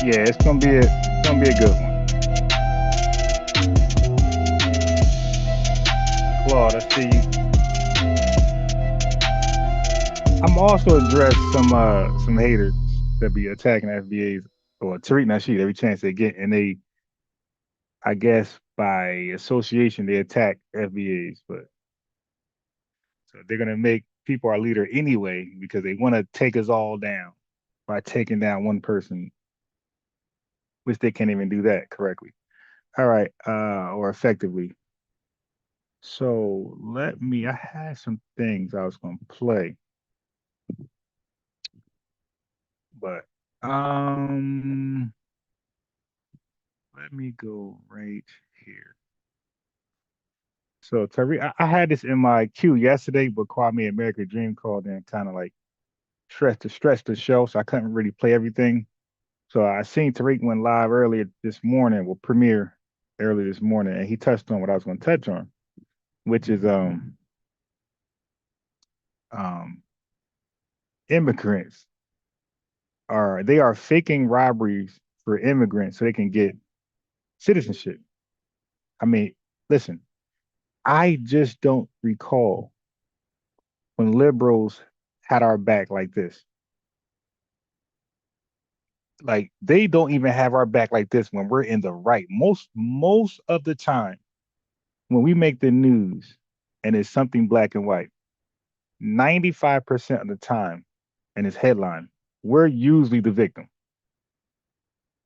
Yeah, it's gonna be a good one. Claude, I see you. I'm also address some haters that be attacking FBAs or Tariq Nasheed every chance they get, and they, I guess by association, they attack FBAs, but so they're gonna make people our leader anyway because they want to take us all down by taking down one person, which they can't even do that correctly. All right, or effectively. So I had some things I was gonna play, but um, let me go right here. So Tariq, I had this in my queue yesterday, but Kwame American Dream called in kind of like stretch the show, so I couldn't really play everything. So I seen Tariq went live earlier this morning, well, premiere earlier this morning, and he touched on what I was going to touch on, which is um immigrants are faking robberies for immigrants so they can get citizenship. I mean, listen, I just don't recall when liberals had our back like this. Like they don't even have our back like this when we're in the right. Most of the time when we make the news and it's something black and white, 95% of the time and it's headline, we're usually the victim.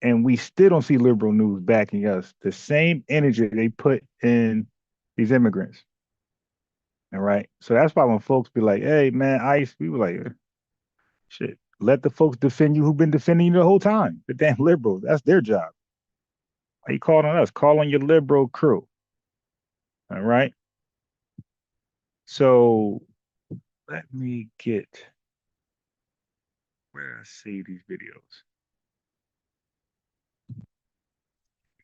And we still don't see liberal news backing us. The same energy they put in these immigrants. All right. So that's why when folks be like, hey man, ICE, we were like, shit, let the folks defend you who've been defending you the whole time. The damn liberals. That's their job. Why you calling on us? Call on your liberal crew. All right. So let me get where I see these videos.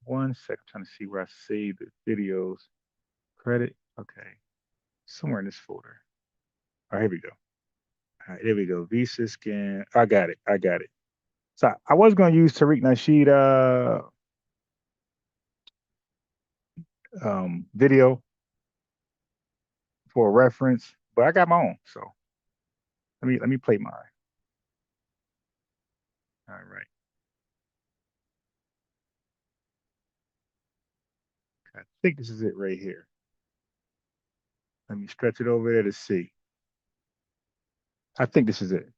One sec, I'm trying to see where I see the videos. Credit. Okay. Somewhere in this folder. All right, here we go. All right, here we go. Visa scan. I got it. I got it. So I was going to use Tariq Nasheed video for a reference, but I got my own. So let me play mine. All right. I think this is it right here. Let me stretch it over there to see. I think this is it.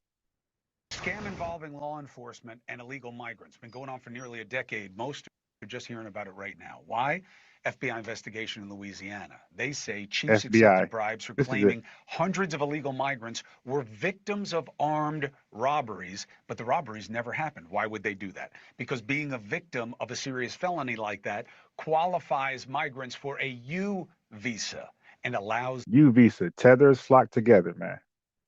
Scam involving law enforcement and illegal migrants. Been going on for nearly a decade. Most are just hearing about it right now. Why? FBI investigation in Louisiana. They say chiefs FBI. accepted bribes for This is it. claiming hundreds of illegal migrants were victims of armed robberies, but the robberies never happened. Why would they do that? Because being a victim of a serious felony like that qualifies migrants for a U visa and allows U visa. Tethers flock together, man.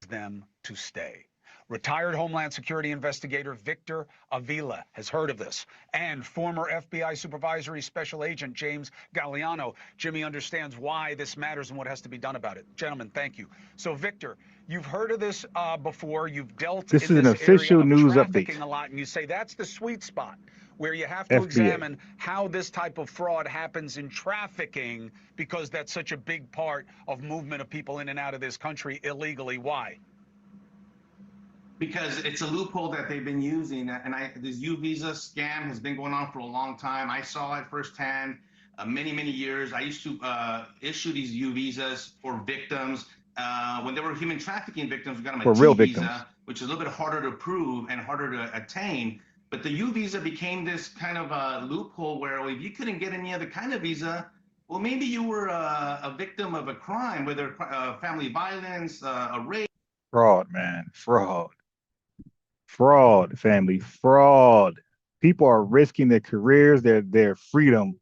them to stay. Retired Homeland Security investigator Victor Avila has heard of this, and former FBI Supervisory Special Agent James Galliano. Jimmy understands why this matters and what has to be done about it. Gentlemen, thank you. So, Victor, you've heard of this before. You've dealt This in is an this area official of news update. trafficking a lot, and you say that's the sweet spot where you have to FBA. examine how this type of fraud happens in trafficking because that's such a big part of movement of people in and out of this country illegally. Why? Because it's a loophole that they've been using, and this U visa scam has been going on for a long time. I saw it firsthand, many years. I used to issue these U visas for victims. When they were human trafficking victims, we got them For a real T victims. visa, which is a little bit harder to prove and harder to attain. But the U visa became this kind of a loophole where, well, if you couldn't get any other kind of visa, well, maybe you were a victim of a crime, whether family violence, a rape. Fraud, man. Fraud. Fraud, family. Fraud. People are risking their careers, their freedom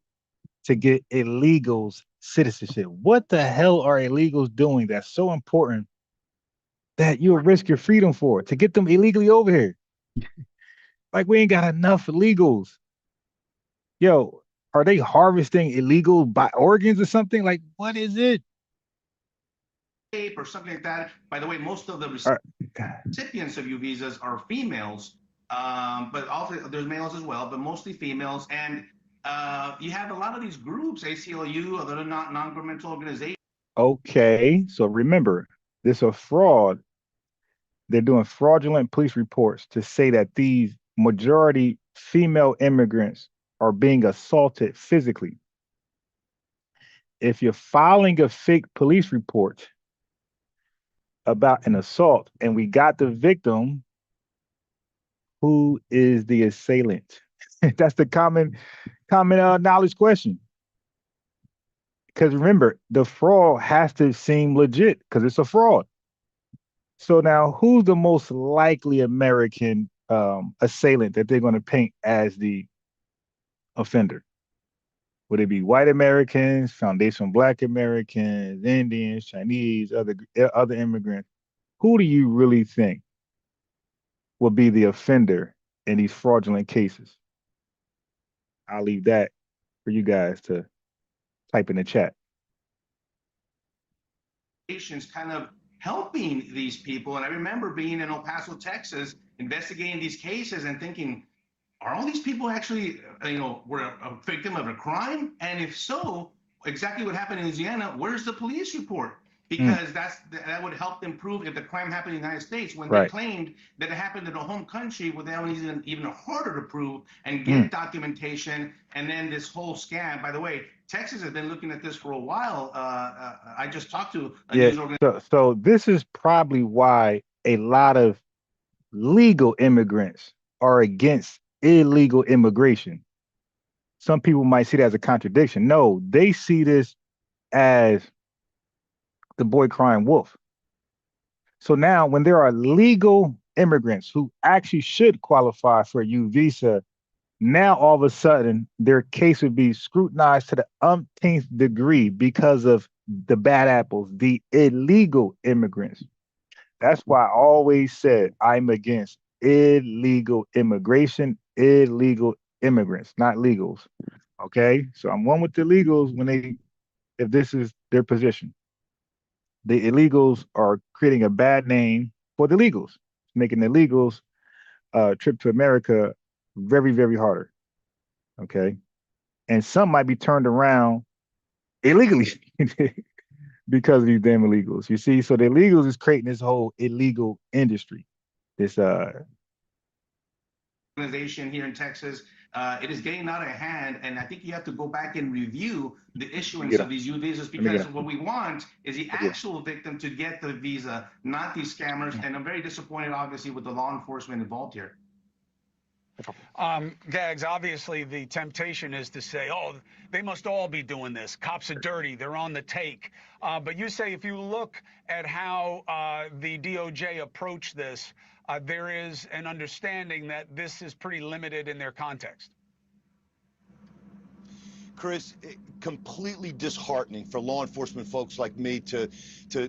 to get illegals citizenship. What the hell are illegals doing that's so important that you'll risk your freedom for to get them illegally over here? Like we ain't got enough illegals. Yo, are they harvesting illegal by organs or something? Like what is it? Or something like that. By the way, most of the Are, recipients of U visas are females. but also there's males as well, but mostly females. And you have a lot of these groups, ACLU, other non-governmental organizations. Okay, so remember, this is a fraud. They're doing fraudulent police reports to say that these majority female immigrants are being assaulted physically. If you're filing a fake police report about an assault and we got the victim, who is the assailant? That's the common knowledge question. Because remember, the fraud has to seem legit because it's a fraud. So now, who's the most likely American assailant that they're going to paint as the offender? Would it be white Americans, foundation Black Americans, Indians, Chinese, other immigrants? Who do you really think will be the offender in these fraudulent cases? I'll leave that for you guys to type in the chat. Kind of helping these people. And I remember being in El Paso, Texas, investigating these cases and thinking, are all these people actually, were a victim of a crime? And if so, exactly what happened in Louisiana, where's the police report? Because that would help them prove if the crime happened in the United States. When they claimed that it happened in a home country, well, that was even harder to prove and get documentation. And then this whole scam. By the way, Texas has been looking at this for a while. I just talked to a news organization. So this is probably why a lot of legal immigrants are against illegal immigration. Some people might see that as a contradiction. No, they see this as the boy crying wolf. So now, when there are legal immigrants who actually should qualify for a U visa, now all of a sudden their case would be scrutinized to the umpteenth degree because of the bad apples, the illegal immigrants. That's why I always said I'm against illegal immigration, illegal immigrants, not legals. Okay, so I'm one with the illegals if this is their position. The illegals are creating a bad name for the legals, making the legals trip to America very, very harder. Okay, and some might be turned around illegally because of these damn illegals. You see, so the illegals is creating this whole illegal industry. This organization here in Texas. It is getting out of hand, and I think you have to go back and review the issuance of these U visas because what we want is the actual victim to get the visa, not these scammers. And I'm very disappointed, obviously, with the law enforcement involved here. Gags, obviously the temptation is to say, oh, they must all be doing this. Cops are dirty. They're on the take. But you say if you look at how the DOJ approached this, there is an understanding that this is pretty limited in their context. Chris, completely disheartening for law enforcement folks like me to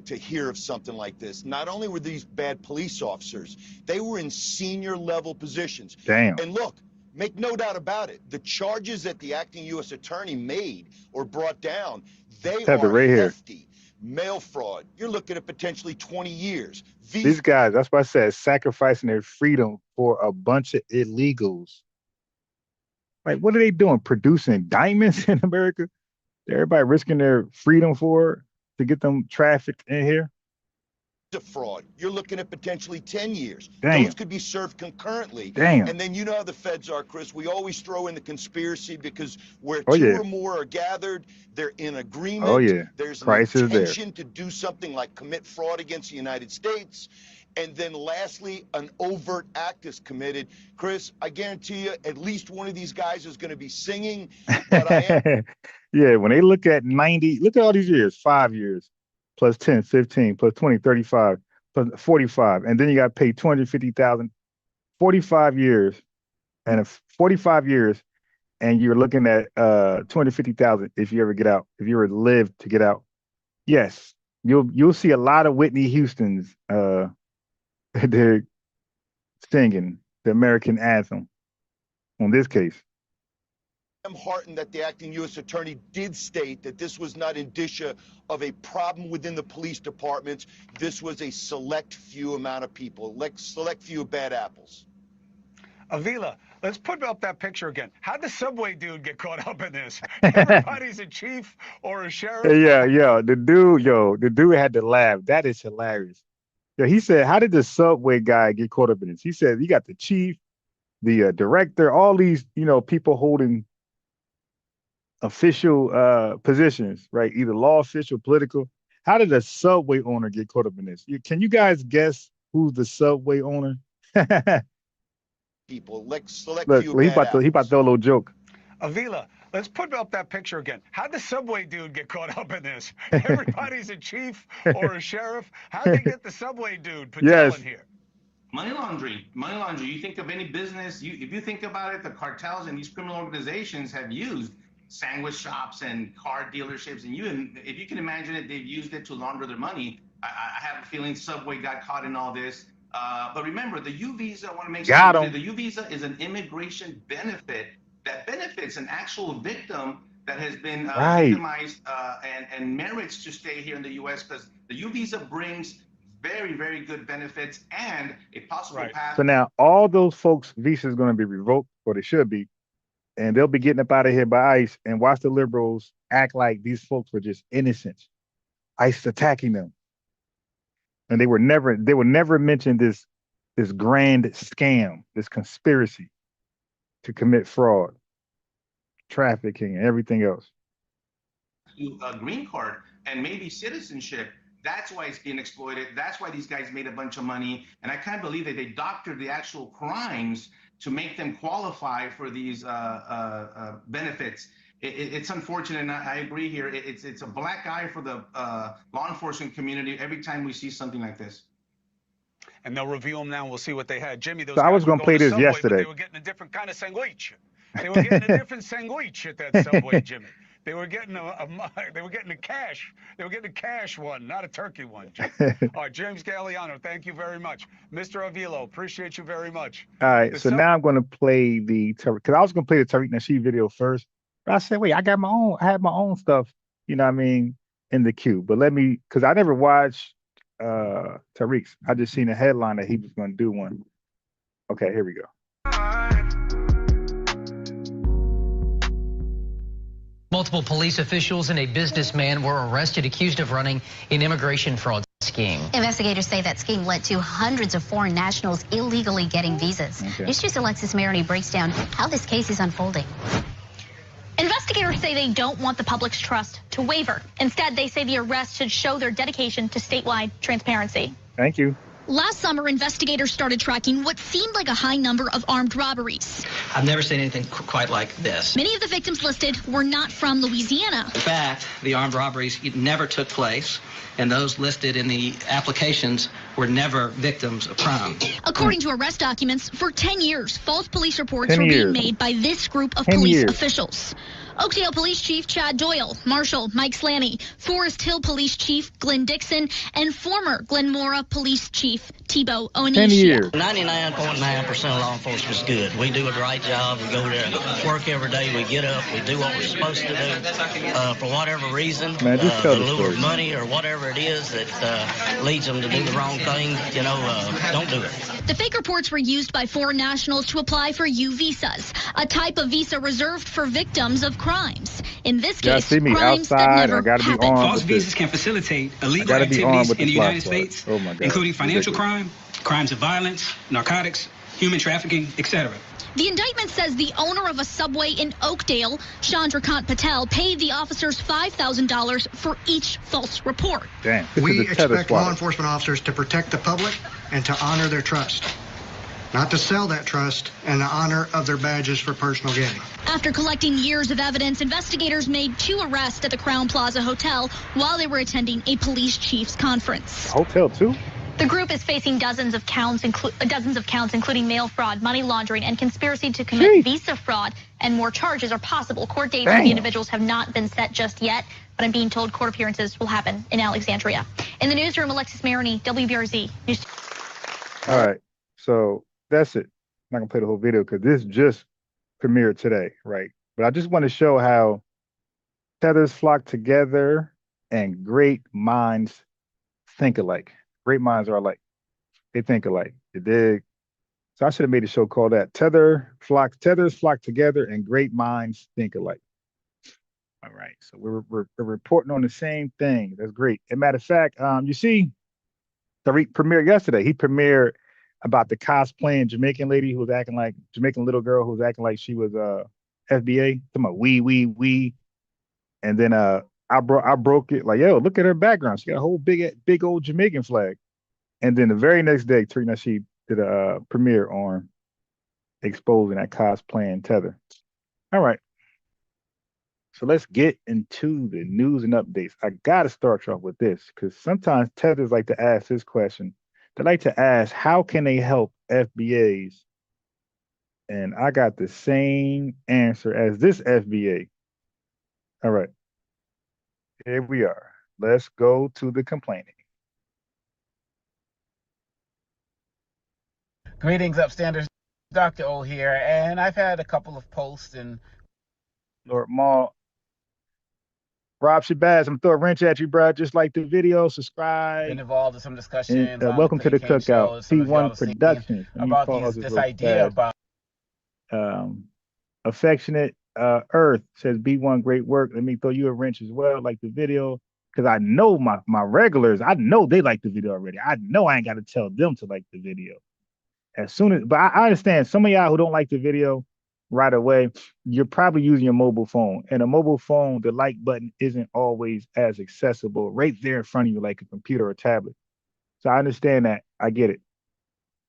hear of something like this. Not only were these bad police officers, they were in senior level positions. Damn. And look, make no doubt about it, the charges that the acting U.S. attorney made or brought down, they are right hefty. Here. Mail fraud, you're looking at potentially 20 years. These guys, that's why I said sacrificing their freedom for a bunch of illegals. Like, what are they doing? Producing diamonds in America? Everybody risking their freedom to get them trafficked in here? A fraud. You're looking at potentially 10 years. Damn. Those could be served concurrently. Damn. And then you know how the feds are, Chris. We always throw in the conspiracy because where two or more are gathered, they're in agreement. Oh, yeah. There's Price an intention to do something like commit fraud against the United States. And then lastly, an overt act is committed. Chris, I guarantee you at least one of these guys is going to be singing. But I am yeah, when they look at 90, look at all these years, 5 years, plus 10, 15, plus 20, 35, plus 45. And then you got to pay 250,000, 45 years. And 45 years, and you're looking at 250,000 if you ever get out, if you ever live to get out. Yes, you'll see a lot of Whitney Houston's they're singing the American anthem on this case. I'm heartened that the acting U.S. attorney did state that this was not indicia of a problem within the police departments. This was a select few amount of people, select few bad apples. Avila, let's put up that picture again. How'd the subway dude get caught up in this? Everybody's a chief or a sheriff. Yeah. The dude had to laugh. That is hilarious. Yeah, he said, how did the subway guy get caught up in this? He said, you got the chief, the director, all these, people holding official positions, right? Either law official, political. How did a subway owner get caught up in this? Can you guys guess who's the subway owner? People, select Look, few he bad about to apples. throw a little joke. Avila, let's put up that picture again. How'd the subway dude get caught up in this? Everybody's a chief or a sheriff. How'd they get the subway dude Patel in here? Money laundering. You think of any business, if you think about it, the cartels and these criminal organizations have used sandwich shops and car dealerships, and if you can imagine it, they've used it to launder their money. I have a feeling Subway got caught in all this. But remember, the U visa, I want to make sure clear, the U visa is an immigration benefit that benefits an actual victim that has been victimized and merits to stay here in the U.S. because the U visa brings very, very good benefits and a possible path. So now all those folks' visas going to be revoked, or they should be, and they'll be getting up out of here by ICE. And watch the liberals act like these folks were just innocent. ICE attacking them, and they would never mention this grand scam, this conspiracy to commit fraud, trafficking, and everything else. A green card and maybe citizenship. That's why it's being exploited. That's why these guys made a bunch of money. And I can't believe that they doctored the actual crimes to make them qualify for these benefits. It's unfortunate, and I agree here. It's a black eye for the law enforcement community every time we see something like this. And they'll review them now, and we'll see what they had. Jimmy, those so guys I was going to play this Subway, yesterday. They were getting a different kind of sandwich. They were getting a different sandwich at that Subway, Jimmy. They were getting a cash. They were getting a cash one, not a turkey one. All right, James Galliano, thank you very much. Mr. Avilo, appreciate you very much. All right, so now I'm going to play because I was going to play the Tariq Nasheed video first. But I said, wait, I had my own stuff, in the queue. But because I never watched Tariq's. I just seen a headline that he was going to do one. Okay, here we go. Multiple police officials and a businessman were arrested accused of running an immigration fraud scheme. Investigators say that scheme led to hundreds of foreign nationals illegally getting visas. Okay. News 2's Alexis Maroney breaks down how this case is unfolding. Investigators say they don't want the public's trust to waver. Instead, they say the arrest should show their dedication to statewide transparency. Thank you. Last summer, investigators started tracking what seemed like a high number of armed robberies. I've never seen anything quite like this. Many of the victims listed were not from Louisiana. In fact, the armed robberies never took place, and those listed in the applications were never victims of crime. According to arrest documents, for 10 years, false police reports were being made by this group of police officials. Oakdale Police Chief Chad Doyle, Marshal Mike Slaney, Forest Hill Police Chief Glenn Dixon, and former Glenmora Police Chief Tebow Onishi. 99.9% of law enforcement is good. We do a great job. We go there and work every day. We get up. We do what we're supposed to do. For whatever reason, the lure of money or whatever it is that leads them to do the wrong thing, don't do it. The fake reports were used by foreign nationals to apply for U visas, a type of visa reserved for victims of crimes. In this case, crimes that never happened. False visas can facilitate illegal activities in the United States, including financial crime, crimes of violence, narcotics, human trafficking, etc. The indictment says the owner of a Subway in Oakdale, Chandrakant Patel, paid the officers $5,000 for each false report. We expect law enforcement officers to protect the public and to honor their trust, not to sell that trust and the honor of their badges for personal gain. After collecting years of evidence, investigators made 2 arrests at the Crown Plaza Hotel while they were attending a police chief's conference. Hotel too? The group is facing dozens of counts, including mail fraud, money laundering, and conspiracy to commit visa fraud, and more charges are possible. Court dates for the individuals have not been set just yet, but I'm being told court appearances will happen in Alexandria. In the newsroom, Alexis Maroney, WBRZ. News. All right, so that's it. I'm not gonna play the whole video because this just premiered today, right? But I just want to show how Tethers flock together and great minds think alike. Great minds are alike. They think alike. You dig? So I should have made a show called that. Tethers flock together and great minds think alike. All right. So we're reporting on the same thing. That's great. As a matter of fact, you see, Tariq premiered yesterday. He premiered about the cosplaying Jamaican lady who was acting like Jamaican little girl who was acting like she was FBA. Talking about we. And then I broke it like, yo, look at her background. She got a whole big old Jamaican flag. And then the very next day, Tariq Nasheed did a premiere on exposing that cosplaying tether. All right. So let's get into the news and updates. I got to start you off with this because sometimes tethers like to ask this question. They like to ask, how can they help FBAs? And I got the same answer as this FBA. All right. Here we are. Let's go to the complaining. Greetings, upstanders. Dr. O here, and I've had a couple of posts and Lord Maul. Rob Shabazz, I'm gonna throw a wrench at you, bro. Just like the video, subscribe. Been involved in some discussions. And, welcome to the cookout. P1 Productions. About this idea about affectionate Earth says B1 great work. Let me throw you a wrench as well, like the video, because I know my regulars. I know they like the video already. I know I ain't got to tell them to like the video. As soon as, but I understand some of y'all who don't like the video right away, you're probably using your mobile phone. And a mobile phone, the like button isn't always as accessible right there in front of you like a computer or tablet. So I understand that. I get it.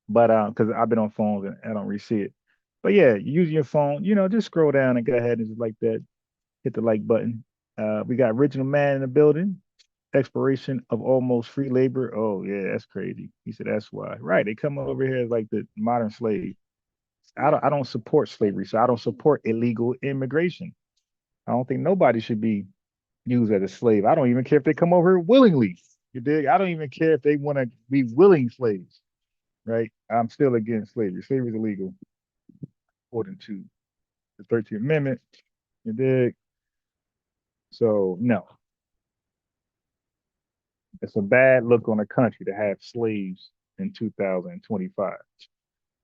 But because I've been on phones and I don't really see it. But yeah, using your phone, just scroll down and go ahead and just like that, hit the like button. We got Original Man in the building. Expiration of almost free labor. Oh yeah, that's crazy. He said that's why. Right, they come over here as like the modern slave. I don't support slavery, so I don't support illegal immigration. I don't think nobody should be used as a slave. I don't even care if they come over here willingly. You dig? I don't even care if they want to be willing slaves. Right? I'm still against slavery. Slavery is illegal according to the 13th Amendment. You dig? So no. It's a bad look on the country to have slaves in 2025.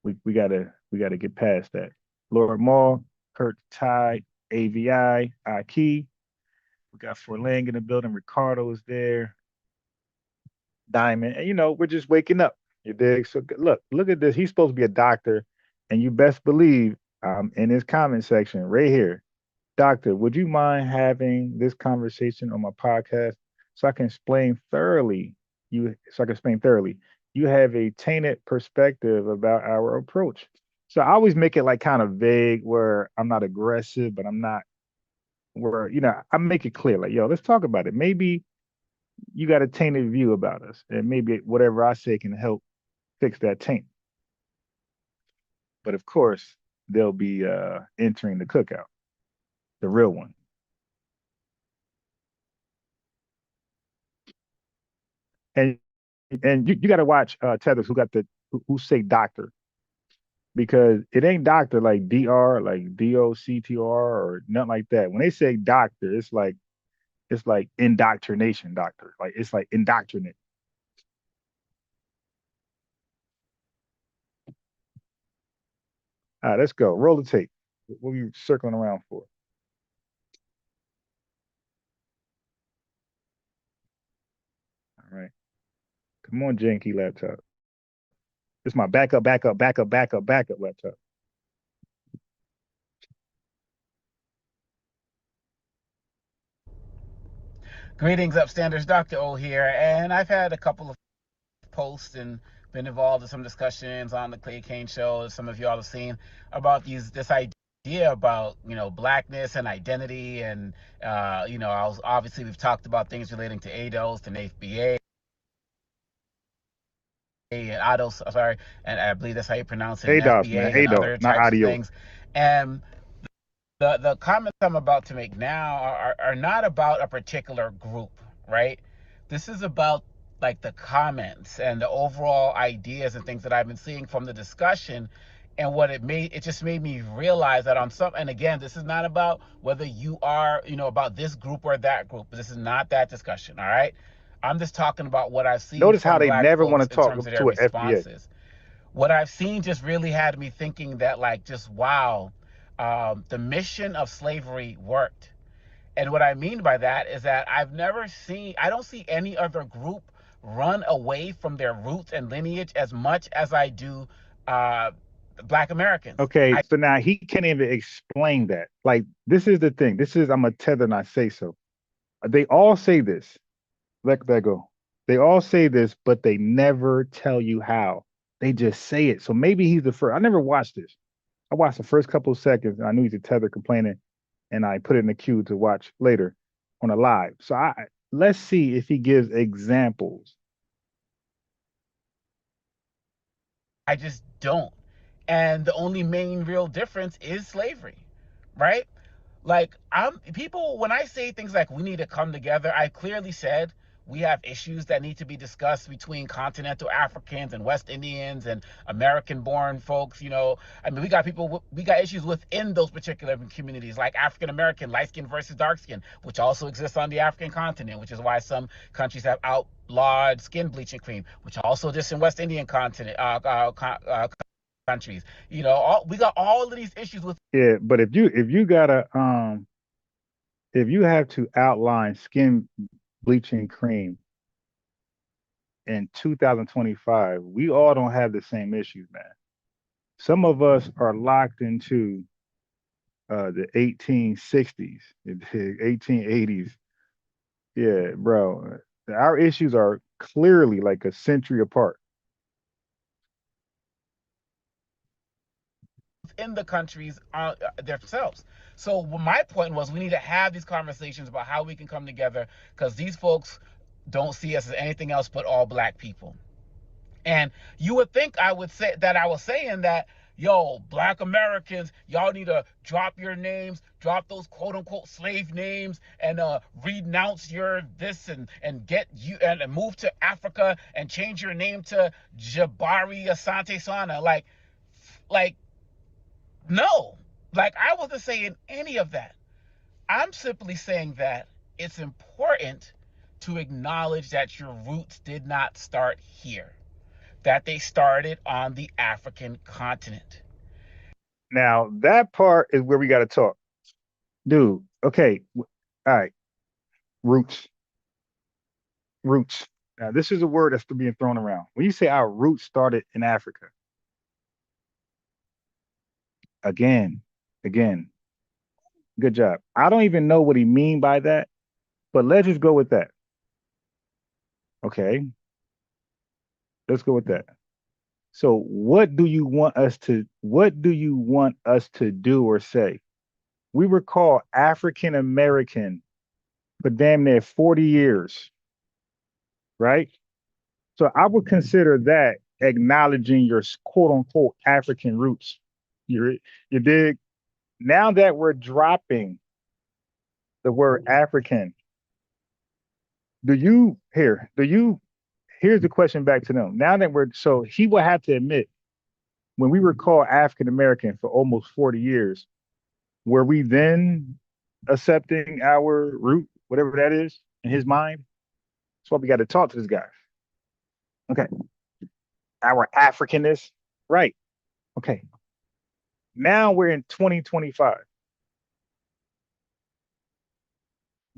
We gotta get past that. Lord Maul, Kurt Tide, AVI, Aki. We got Forlang in the building. Ricardo is there. Diamond. And we're just waking up. You dig? So look at this. He's supposed to be a doctor, and you best believe in his comment section right here. Doctor, would you mind having this conversation on my podcast so I can explain thoroughly? You have a tainted perspective about our approach. So I always make it like kind of vague where I'm not aggressive, but I'm not where, I make it clear, like, yo, let's talk about it. Maybe you got a tainted view about us, and maybe whatever I say can help fix that taint. But of course, they'll be entering the cookout, the real one. And you got to watch Tethers who say doctor, because it ain't doctor like DR, like DOCTR or nothing like that. When they say doctor, it's like indoctrination doctor. Like it's like indoctrinate. All right, let's go. Roll the tape. What are you circling around for? All right. Come on, janky laptop. It's my backup laptop. Greetings, upstanders. Dr. O here, and I've had a couple of posts and been involved in some discussions on the Clay Kane show, as some of y'all have seen, about this idea about blackness and identity, and obviously we've talked about things relating to ADOS and FBA. And ADOS, sorry, and I believe that's how you pronounce it. ADOS, FBA, man. and ADOS, other not types audio. of things. And the comments I'm about to make now are not about a particular group, right? This is about like the comments and the overall ideas and things that I've been seeing from the discussion. And what it just made me realize that and again, this is not about whether you are, about this group or that group. This is not that discussion, all right? I'm just talking about what I've seen. Notice how they never want to talk to an FBA. what I've seen just really had me thinking that, like, just wow, the mission of slavery worked. And what I mean by that is that I don't see any other group run away from their roots and lineage as much as I do Black Americans. Okay, so now he can't even explain that. Like, this is the thing. I'm a tether and I say so. They all say this. Let that go. They all say this, but they never tell you how. They just say it. So maybe he's the first. I never watched this. I watched the first couple of seconds and I knew he's a tether complaining, and I put it in the queue to watch later on a live. So let's see if he gives examples. I just don't. And the only main real difference is slavery, right? Like, when I say things like we need to come together, I clearly said we have issues that need to be discussed between continental Africans and West Indians and American-born folks. You know, I mean, we got issues within those particular communities, like African American, light skin versus dark skin, which also exists on the African continent, which is why some countries have outlawed skin bleaching cream, which also exists in West Indian continent countries. You know, we got all of these issues with. Yeah, but if you gotta if you have to outline skin bleaching cream in 2025, we all don't have the same issues, man. Some of us are locked into the 1860s, the 1880s. Yeah, bro. Our issues are clearly like a century apart. In the countries themselves. So my point was we need to have these conversations about how we can come together, because these folks don't see us as anything else but all Black people. And you would think I was saying that, yo, Black Americans, y'all need to drop your names, drop those quote unquote slave names, and renounce your this and get you and move to Africa and change your name to Jabari Asante Sana. Like no, like, I wasn't saying any of that. I'm simply saying that it's important to acknowledge that your roots did not start here, that they started on the African continent. Now, that part is where we got to talk. Dude, okay. All right. Roots. Roots. Now, this is a word that's being thrown around. When you say our roots started in Africa, again, good job. I don't even know what he mean by that, but let's just go with that. Okay. Let's go with that. So what do you want us to do or say? We were called African American for damn near 40 years, right? So I would consider that acknowledging your quote unquote African roots. You dig? Now that we're dropping the word African, here's the question back to them. Now that so he will have to admit, when we were called African American for almost 40 years, were we then accepting our root, whatever that is, in his mind? That's why we got to talk to this guy. Okay. Our Africanness, right. Okay. Now we're in 2025.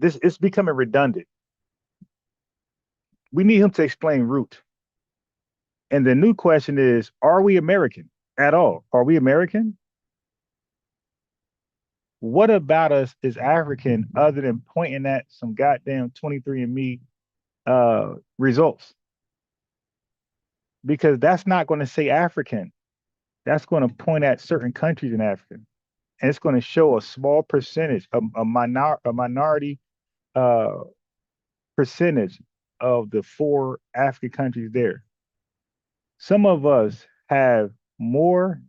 It's becoming redundant. We need him to explain root. And the new question is, are we American at all? Are we American? What about us is African other than pointing at some goddamn 23andMe results? Because that's not going to say African. That's going to point at certain countries in Africa. And it's going to show a small percentage, a minority percentage of the 4 African countries there. Some of us have more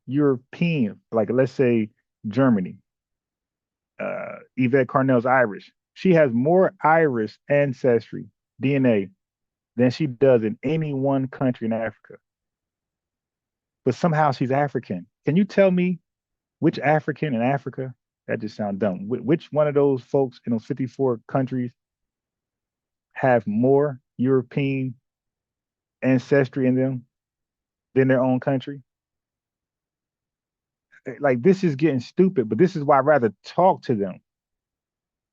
European, like let's say Germany. Yvette Carnell's Irish. She has more Irish ancestry, DNA, than she does in any one country in Africa. But somehow she's African. Can you tell me which African in Africa? That just sounds dumb. Which one of those folks in those 54 countries have more European ancestry in them than their own country? Like, this is getting stupid, but this is why I'd rather talk to them,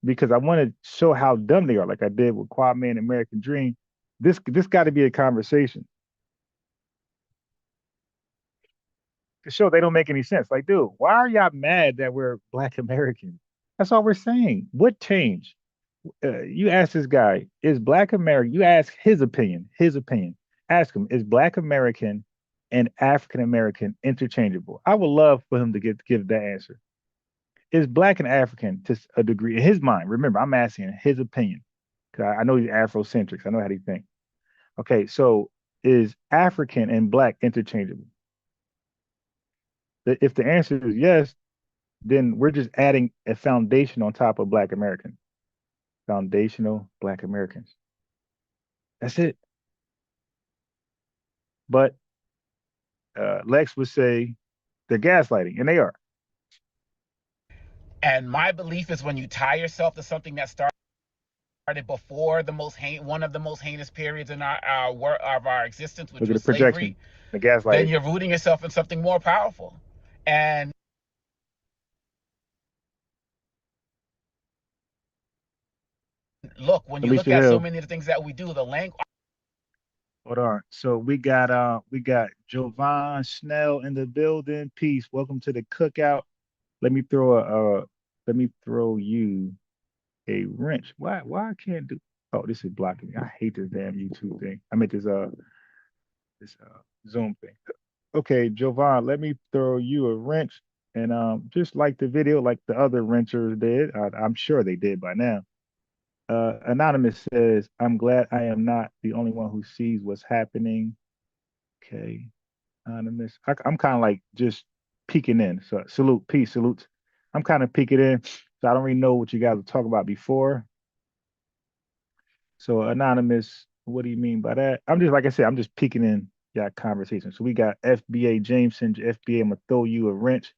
because I want to show how dumb they are, like I did with Quad Man American Dream. This got to be a conversation to show they don't make any sense. Like, dude, why are y'all mad that we're Black Americans? That's all we're saying. What changed? You ask this guy, is Black American? You ask his opinion. His opinion. Ask him, is Black American and African American interchangeable? I would love for him to give that answer. Is Black and African to a degree in his mind? Remember, I'm asking his opinion because I know he's Afrocentric. I know how he thinks. Okay, so is African and Black interchangeable? If the answer is yes, then we're just adding a foundation on top of Black American. Foundational Black Americans. That's it. But Lex would say they're gaslighting, and they are. And my belief is when you tie yourself to something that started before one of the most heinous periods in our existence, which was slavery, the gaslighting, then you're rooting yourself in something more powerful. And look, when you look at so many of the things that we do, the language. Hold on. So we got Jovan Snell in the building. Peace. Welcome to the cookout. Let me throw you a wrench. Why I can't do? Oh, this is blocking me. I hate this damn YouTube thing. I meant this Zoom thing. Okay, Jovan, let me throw you a wrench, and just like the video, like the other wrenchers did. I'm sure they did by now. Anonymous says, I'm glad I am not the only one who sees what's happening. Okay. Anonymous. I'm kind of like just peeking in. So salute, peace, salutes. I'm kind of peeking in. So I don't really know what you guys were talking about before. So Anonymous, what do you mean by that? I'm just, like I said, I'm just peeking in your conversation. So we got FBA Jameson, FBA, I'm going to throw you a wrench,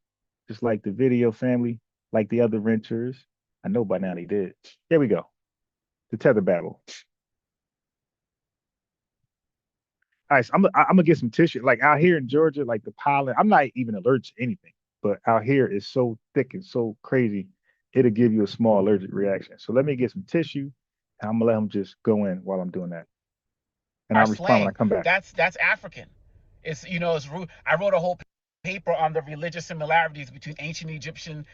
just like the video family, like the other wrenchers. I know by now they did. There we go. The tether battle. All right, so I'm gonna get some tissue. Like out here in Georgia, like the pollen, I'm not even allergic to anything, but out here is so thick and so crazy, it'll give you a small allergic reaction. So let me get some tissue, and I'm gonna let them just go in while I'm doing that, and I'll respond when I come back. That's African. It's I wrote a whole paper on the religious similarities between ancient Egyptian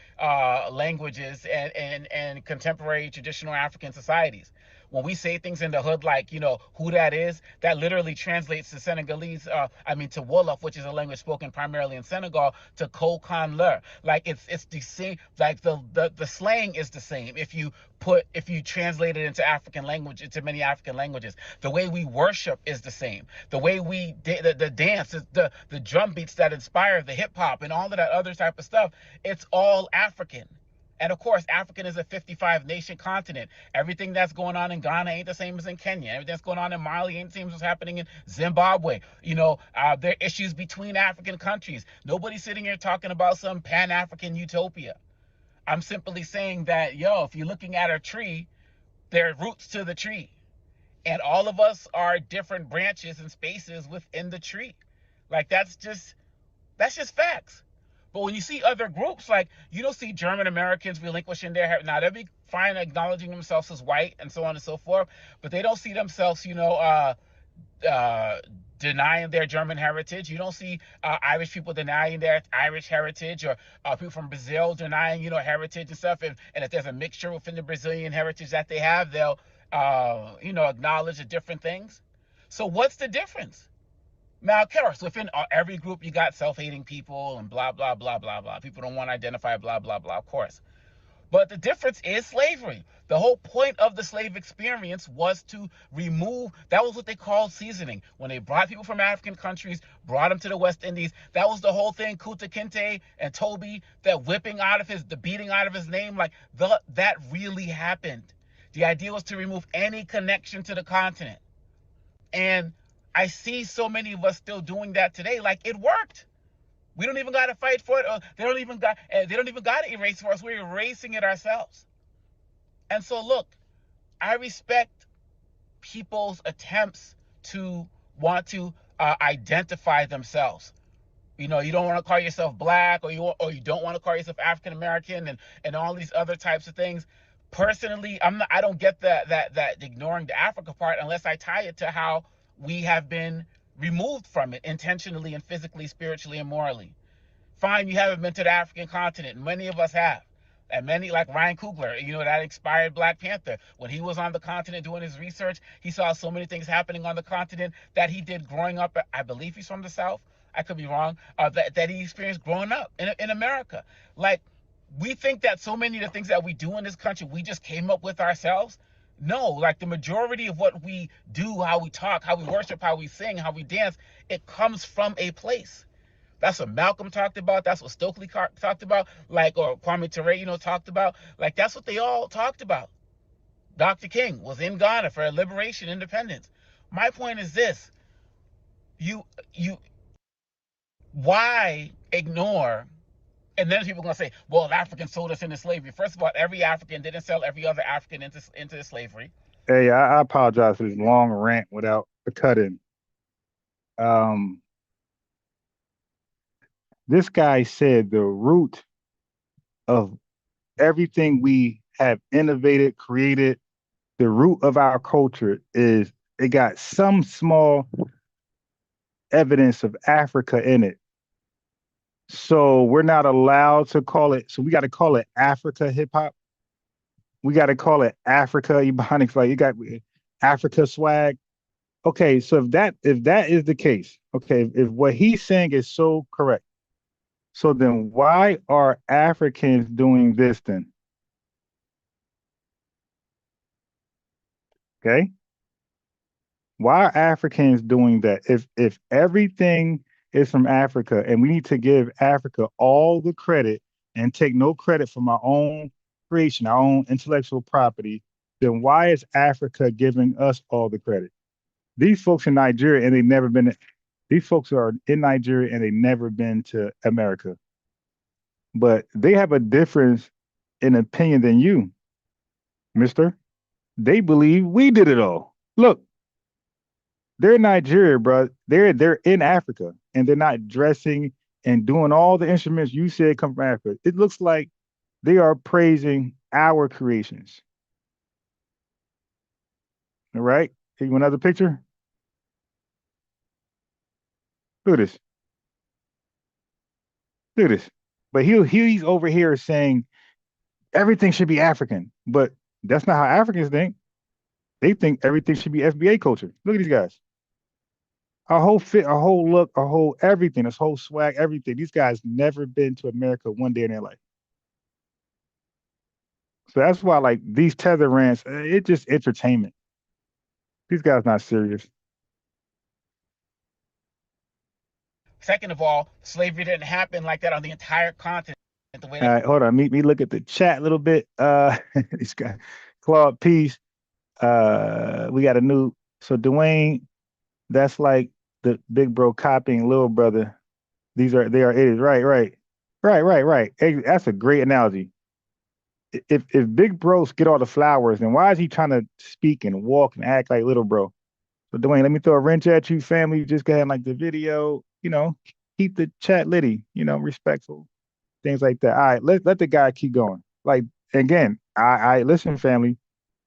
languages and contemporary traditional African societies. When we say things in the hood like, who that is, that literally translates to Senegalese, to Wolof, which is a language spoken primarily in Senegal, to Kokan Lur. Like it's the same, like the slang is the same if you translate it into African language, into many African languages. The way we worship is the same. The way we the dance, the drum beats that inspire the hip hop and all of that other type of stuff, it's all African. And of course, African is a 55 nation continent. Everything that's going on in Ghana ain't the same as in Kenya. Everything that's going on in Mali ain't the same as what's happening in Zimbabwe. There are issues between African countries. Nobody's sitting here talking about some Pan-African utopia. I'm simply saying that, if you're looking at a tree, there are roots to the tree. And all of us are different branches and spaces within the tree. Like, that's just facts. But when you see other groups, like, you don't see German Americans relinquishing their heritage. Now, they'll be fine acknowledging themselves as white and so on and so forth, but they don't see themselves, denying their German heritage. You don't see Irish people denying their Irish heritage, or people from Brazil denying, heritage and stuff. And if there's a mixture within the Brazilian heritage that they have, they'll, acknowledge the different things. So what's the difference? Now, of course, within every group, you got self-hating people and blah, blah, blah, blah, blah. People don't want to identify, blah, blah, blah, of course. But the difference is slavery. The whole point of the slave experience was to remove, that was what they called seasoning. When they brought people from African countries, brought them to the West Indies, that was the whole thing, Kunta Kinte and Toby, that the beating out of his name, like that really happened. The idea was to remove any connection to the continent. And I see so many of us still doing that today. Like, it worked. We don't even got to fight for it. They don't even got to erase for us. We're erasing it ourselves. And so, look, I respect people's attempts to want to identify themselves. You know, you don't want to call yourself black, or you don't want to call yourself African American, and all these other types of things. Personally, I don't get that ignoring the Africa part unless I tie it to how we have been removed from it intentionally and physically, spiritually, and morally. Fine, you haven't been to the African continent. Many of us have. And many, like Ryan Coogler, you know, that expired Black Panther. When he was on the continent doing his research, he saw so many things happening on the continent that he did growing up. I believe he's from the South. I could be wrong. That he experienced growing up in America. Like, we think that so many of the things that we do in this country, we just came up with ourselves. No, like the majority of what we do, how we talk, how we worship, how we sing, how we dance, it comes from a place. That's what Malcolm talked about. That's what Stokely talked about. Like, or Kwame Ture, you know, talked about. Like, that's what they all talked about. Dr. King was in Ghana for liberation, independence. My point is this: why ignore? And then people are gonna say, "Well, Africans sold us into slavery." First of all, every African didn't sell every other African into slavery. Hey, I apologize for this long rant without the cut-in. This guy said the root of everything we have innovated, created, the root of our culture is it got some small evidence of Africa in it. So we're not allowed to call it. So we got to call it Africa hip hop. We got to call it Africa Ebonics. Like you got Africa swag. Okay, so if that is the case, okay, if what he's saying is so correct, so then why are Africans doing this then? Okay. Why are Africans doing that? If everything is from Africa and we need to give Africa all the credit and take no credit from our own creation, our own intellectual property, then why is Africa giving us all the credit? These folks in Nigeria and they've never been. These folks are in Nigeria and they've never been to America, but they have a difference in opinion than you, Mister. They believe we did it all. Look. They're in Nigeria, bro. They're in Africa, and they're not dressing and doing all the instruments you said come from Africa. It looks like they are praising our creations. All right. Hey, you want another picture? Look at this. Look at this. But he's over here saying everything should be African, but that's not how Africans think. They think everything should be FBA culture. Look at these guys. Our whole fit, our whole look, our whole everything, this whole swag, everything. These guys never been to America one day in their life. So that's why, like, these tether rants, it's just entertainment. These guys not serious. Second of all, slavery didn't happen like that on the entire continent. The way all right, hold on. Me look at the chat a little bit. This guy, Claude Peace. We got a new. So Dwayne, that's like the big bro copying little brother. They are idiots. Right. Hey, that's a great analogy. If big bros get all the flowers, then why is he trying to speak and walk and act like little bro? So Dwayne, let me throw a wrench at you, family. Just go ahead and like the video, you know, keep the chat litty, you know, respectful, things like that. All right, let the guy keep going. Like, again, I listen, family,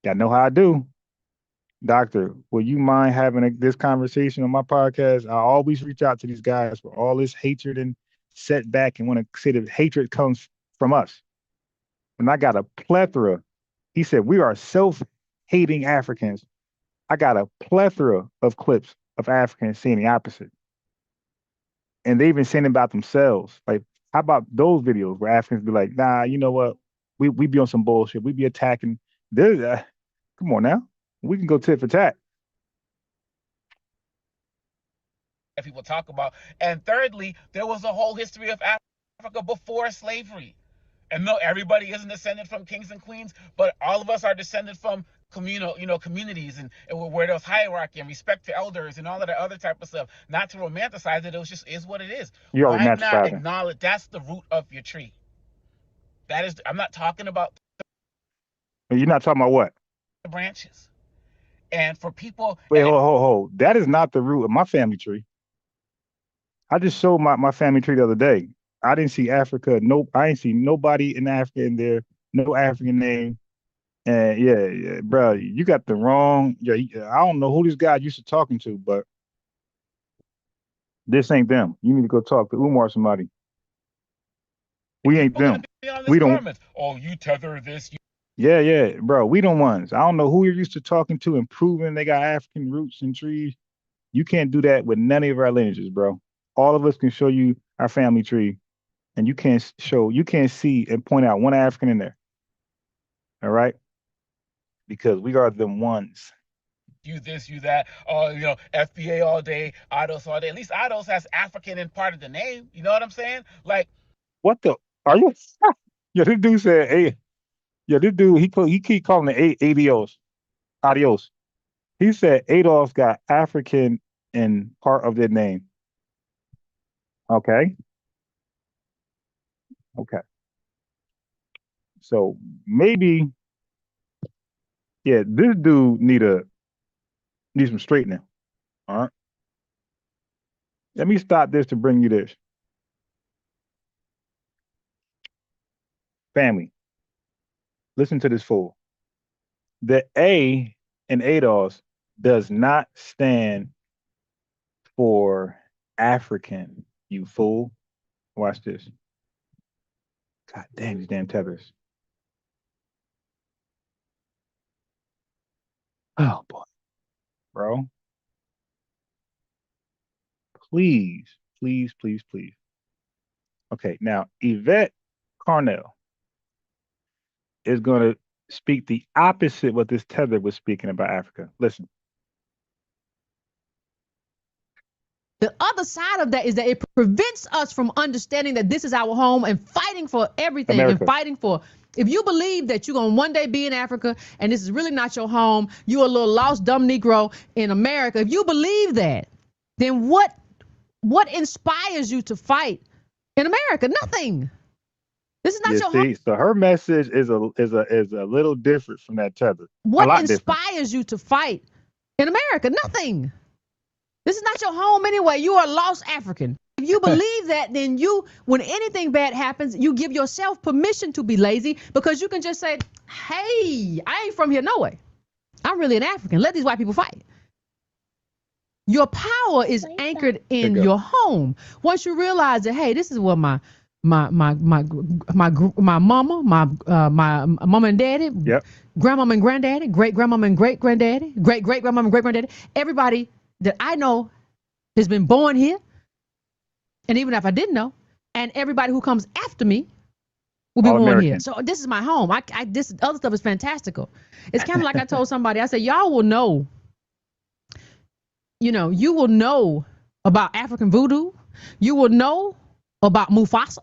y'all know how I do. Doctor, will you mind having this conversation on my podcast? I always reach out to these guys for all this hatred and setback and want to say that hatred comes from us. And I got a plethora. He said, we are self-hating Africans. I got a plethora of clips of Africans saying the opposite. And they even saying about themselves. Like, how about those videos where Africans be like, nah, you know what? We be on some bullshit. We be attacking. Come on now. We can go tit for tat. People talk about. And thirdly, there was a whole history of Africa before slavery. And no, everybody isn't descended from kings and queens, but all of us are descended from communities and where there's hierarchy and respect to elders and all of that other type of stuff. Not to romanticize it, it just is what it is. Why not acknowledge that's the root of your tree? That is, I'm not talking about. You're not talking about what? The branches. And for people. Wait, hold. That is not the root of my family tree. I just showed my family tree the other day. I didn't see Africa. Nope. I ain't see nobody in Africa in there. No African name. And yeah, bro, you got the wrong. Yeah, I don't know who this guy used to talking to, but this ain't them. You need to go talk to Umar or somebody. We ain't them. We don't. Oh, you tether this. Yeah, bro. We don't ones. I don't know who you're used to talking to and proving they got African roots and trees. You can't do that with none of our lineages, bro. All of us can show you our family tree, and you can't see and point out one African in there. All right? Because we are the ones. You this, you that. FBA all day, IDOS all day. At least IDOS has African in part of the name. You know what I'm saying? Like, what the? Are you? Yeah, this dude said, hey, yeah, this dude, he keep calling it adios. Adios. He said Adolf got African in part of their name. Okay. So maybe, yeah, this dude needs some straightening. All right. Let me stop this to bring you this. Family, listen to this fool. The A in ADOS does not stand for African, you fool. Watch this. God damn, these damn tethers. Oh, boy. Bro. Please. Okay, now, Yvette Carnell is going to speak the opposite what this tether was speaking about Africa. Listen. The other side of that is that it prevents us from understanding that this is our home and fighting for everything. America. And fighting for, if you believe that you're going to one day be in Africa and this is really not your home, you're a little lost, dumb Negro in America. If you believe that, then what inspires you to fight in America? Nothing. This is not your home. So her message is a little different from that tether. What inspires you to fight in America? Nothing. This is not your home anyway. You are a lost African. If you believe that, then when anything bad happens, you give yourself permission to be lazy because you can just say, hey, I ain't from here no way. I'm really an African. Let these white people fight. Your power is anchored in your home. Once you realize that, hey, this is what my mama, my mama and daddy, grandmama and granddaddy, great grandmama and great granddaddy, great grandmama and great granddaddy, everybody that I know has been born here, and even if I didn't know, and everybody who comes after me will be born here. So this is my home. This other stuff is fantastical. It's kind of like I told somebody. I said, y'all will know. You will know about African voodoo. You will know about Mufasa.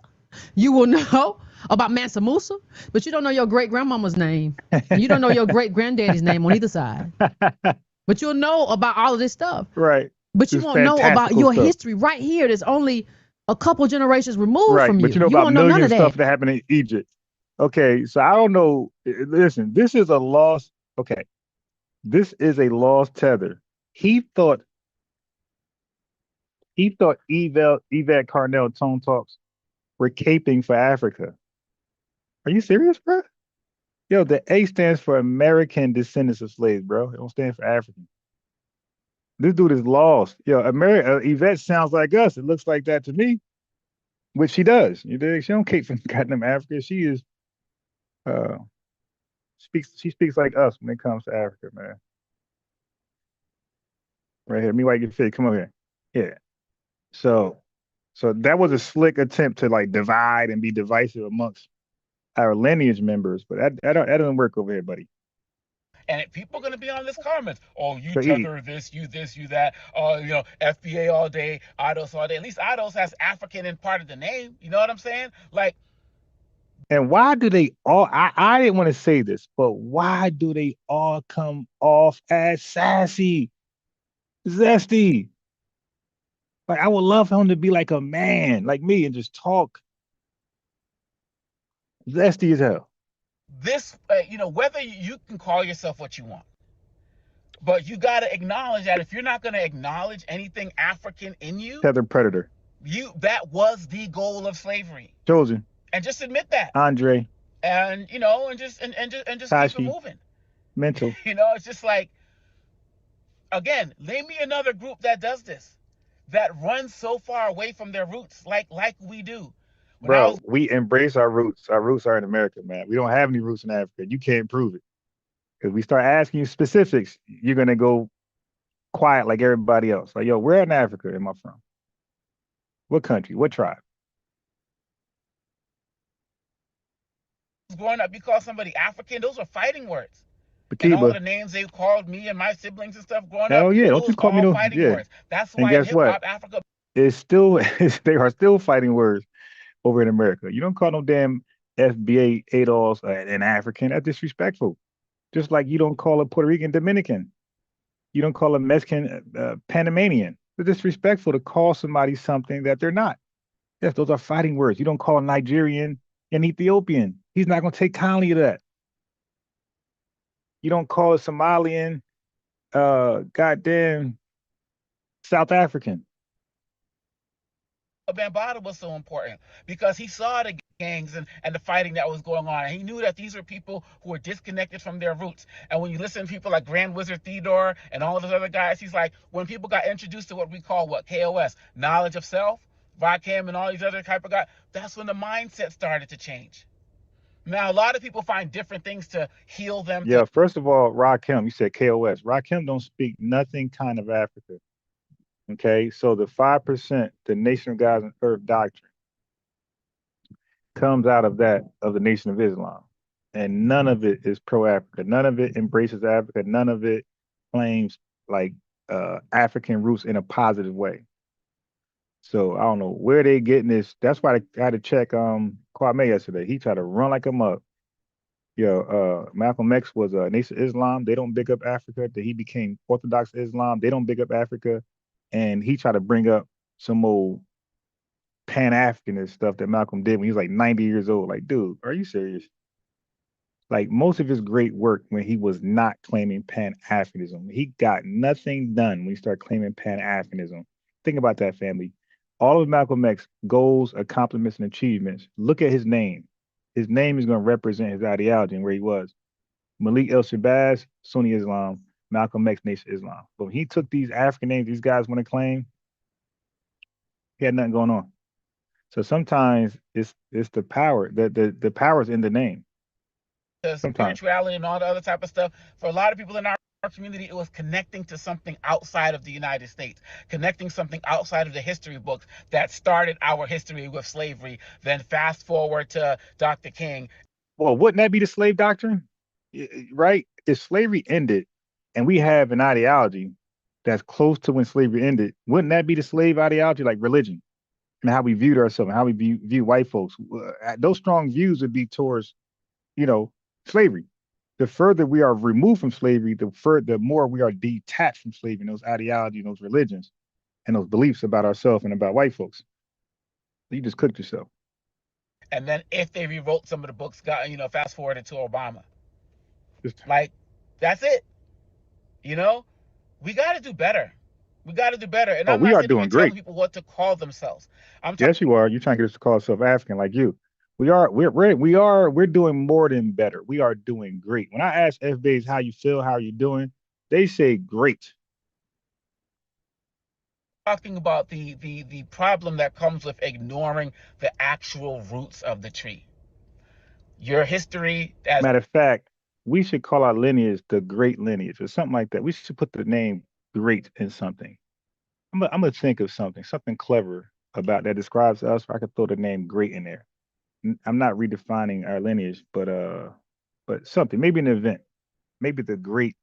You will know about Mansa Musa, but you don't know your great grandmama's name. And you don't know your great granddaddy's name on either side. But you'll know about all of this stuff. Right. But you won't know about your history right here. There's only a couple generations removed from you. But you know about millions of stuff that happened in Egypt. Okay, so I don't know. Listen, this is a lost. Okay, this is a lost tether. He thought Yvette Carnell Tone Talks were caping for Africa. Are you serious, bro? Yo, the A stands for American descendants of slaves, bro. It don't stand for African. This dude is lost. Yo, Yvette sounds like us. It looks like that to me, which she does. You dig? She don't cape from goddamn Africa. She is, she speaks like us when it comes to Africa, man. Right here, me white get fit. Come over here. Yeah. So that was a slick attempt to like divide and be divisive amongst our lineage members, but that doesn't work over here, buddy. And people are going to be on this comments. Oh, you tether this, you that. FBA all day, IDOS all day. At least IDOS has African in part of the name. You know what I'm saying? Like. And why do they all? I didn't want to say this, but why do they all come off as sassy, zesty? Like I would love him to be like a man, like me, and just talk zesty as hell. This, whether you can call yourself what you want, but you got to acknowledge that if you're not going to acknowledge anything African in you, tether predator. That was the goal of slavery. Chosen. And just admit that. Andre. And and just Tashi. keep it moving. Mental. It's just like, again, name me another group that does this, that runs so far away from their roots like we do. Bro, we embrace our roots. Our roots are in America, man. We don't have any roots in Africa. You can't prove it. Because we start asking you specifics, you're going to go quiet like everybody else. Like, yo, where in Africa am I from? What country? What tribe? Growing up, you call somebody African, those are fighting words. Bakiba. And all the names they called me and my siblings and stuff growing Hell up. yeah, don't you call me those fighting words. That's why guess what? hip-hop Africa is still, they are still fighting words over in America. You don't call no damn FBA ADOS an African. That's disrespectful. Just like you don't call a Puerto Rican Dominican. You don't call a Mexican Panamanian. It's disrespectful to call somebody something that they're not. Yes, those are fighting words. You don't call a Nigerian an Ethiopian. He's not going to take kindly to that. You don't call a Somalian goddamn South African. Bambaataa was so important because he saw the gangs and the fighting that was going on. And he knew that these were people who were disconnected from their roots. And when you listen to people like Grand Wizard Theodore and all of those other guys, he's like, when people got introduced to what we call KOS, knowledge of self, Rakim and all these other type of guys, that's when the mindset started to change. Now, a lot of people find different things to heal them. Yeah, first of all, Rakim, you said KOS. Rakim don't speak nothing kind of Africa. Okay, so the 5%, the Nation of God and Earth doctrine, comes out of that, of the Nation of Islam. And none of it is pro-Africa. None of it embraces Africa. None of it claims like African roots in a positive way. So I don't know where they getting this. That's why I had to check Kwame yesterday. He tried to run like a mug. Malcolm X was a Nation of Islam. They don't big up Africa. That he became Orthodox Islam. They don't big up Africa. And he tried to bring up some old Pan-Africanist stuff that Malcolm did when he was like 90 years old. Like, dude, are you serious? Like, most of his great work when he was not claiming Pan-Africanism. He got nothing done when he started claiming Pan-Africanism. Think about that, family. All of Malcolm X goals, accomplishments, and achievements, look at his name. His name is going to represent his ideology and where he was. Malik El-Shabazz, Sunni Islam. Malcolm X, Nation of Islam. But when he took these African names these guys want to claim, he had nothing going on. So sometimes it's the power. The power's in the name. The spirituality and all the other type of stuff. For a lot of people in our community, it was connecting to something outside of the United States, connecting something outside of the history books that started our history with slavery. Then fast forward to Dr. King. Well, wouldn't that be the slave doctrine? Right? If slavery ended, and we have an ideology that's close to when slavery ended, wouldn't that be the slave ideology, like religion, and how we viewed ourselves, and how we view white folks? Those strong views would be towards, slavery. The further we are removed from slavery, the more we are detached from slavery, and those ideologies, and those religions, and those beliefs about ourselves and about white folks. You just cooked yourself. And then if they rewrote some of the books, fast forwarded to Obama. Like, that's it. We got to do better. We got to do better. And we are doing great. Telling people what to call themselves. Yes, you are. You're trying to get us to call ourselves African, like you. We're doing more than better. We are doing great. When I ask FBAs how you feel, how are you doing, they say great. Talking about the problem that comes with ignoring the actual roots of the tree. Your history, as matter of fact, we should call our lineage the great lineage or something like that. We should put the name great in something. I'm gonna think of something clever about that describes us. Or I could throw the name great in there. I'm not redefining our lineage, but something, maybe an event, maybe the great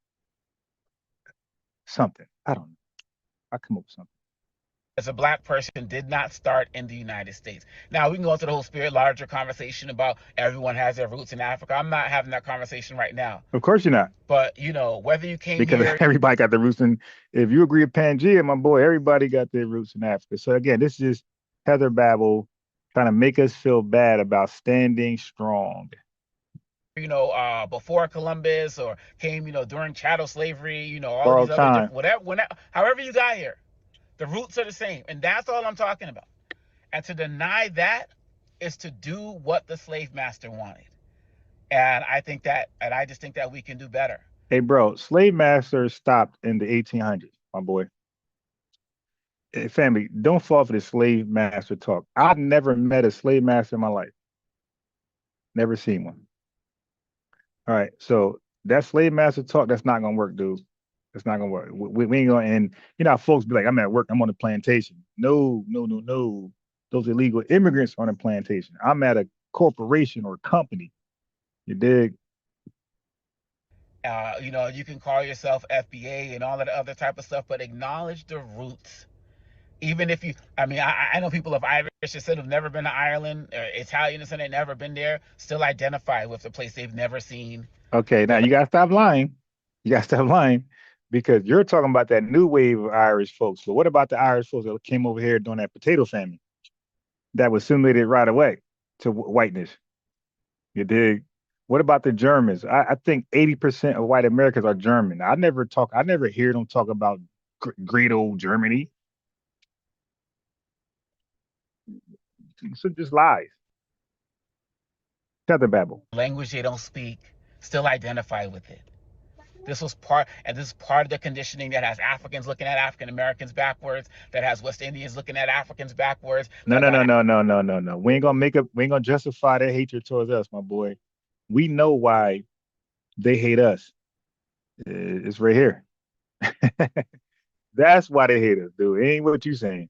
something. I don't know. I come up with something. As a Black person, did not start in the United States. Now, we can go into the whole larger conversation about everyone has their roots in Africa. I'm not having that conversation right now. Of course you're not. But, whether you came because here... everybody got their roots in... If you agree with Pangea, my boy, everybody got their roots in Africa. So, again, this is just Heather Babel trying to make us feel bad about standing strong. Before Columbus or came, during chattel slavery, all these other... Whatever, however you got here. The roots are the same, and that's all I'm talking about. And to deny that is to do what the slave master wanted. And I just think that we can do better. Hey, bro, slave masters stopped in the 1800s, my boy. Hey, family, don't fall for the slave master talk. I've never met a slave master in my life. Never seen one. All right, so that slave master talk, that's not gonna work, dude. That's not gonna work. We ain't gonna. And you know how folks be like, "I'm at work. I'm on the plantation." No, no, no, no. Those illegal immigrants on a plantation. I'm at a corporation or company. You dig? You can call yourself FBA and all of the other type of stuff, but acknowledge the roots. Even if I know people of Irish descent who've never been to Ireland, or Italian descent, they've never been there, still identify with the place they've never seen. Okay, now you gotta stop lying. You gotta stop lying because you're talking about that new wave of Irish folks. But what about the Irish folks that came over here during that potato famine that was assimilated right away to whiteness? You dig? What about the Germans? I think 80% of white Americans are German. I never hear them talk about great old Germany. So just lies. Tether babble. Language they don't speak, still identify with it. This is part of the conditioning that has Africans looking at African Americans backwards, that has West Indians looking at Africans backwards. No. We ain't gonna justify their hatred towards us, my boy. We know why they hate us. It's right here. That's why they hate us, dude. It ain't what you saying.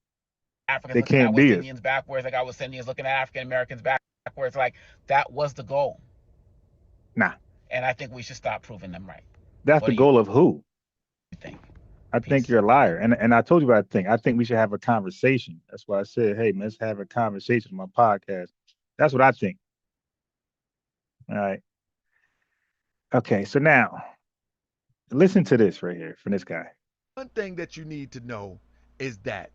Africans they looking can't at be West Indians backwards. They got West Indians looking at African Americans backwards. Like, that was the goal. Nah. And I think we should stop proving them right. That's the goal of who? You think? I think you're a liar. And I told you what I think. I think we should have a conversation. That's why I said, hey, man, let's have a conversation on my podcast. That's what I think. All right. Okay, so now listen to this right here from this guy. One thing that you need to know is that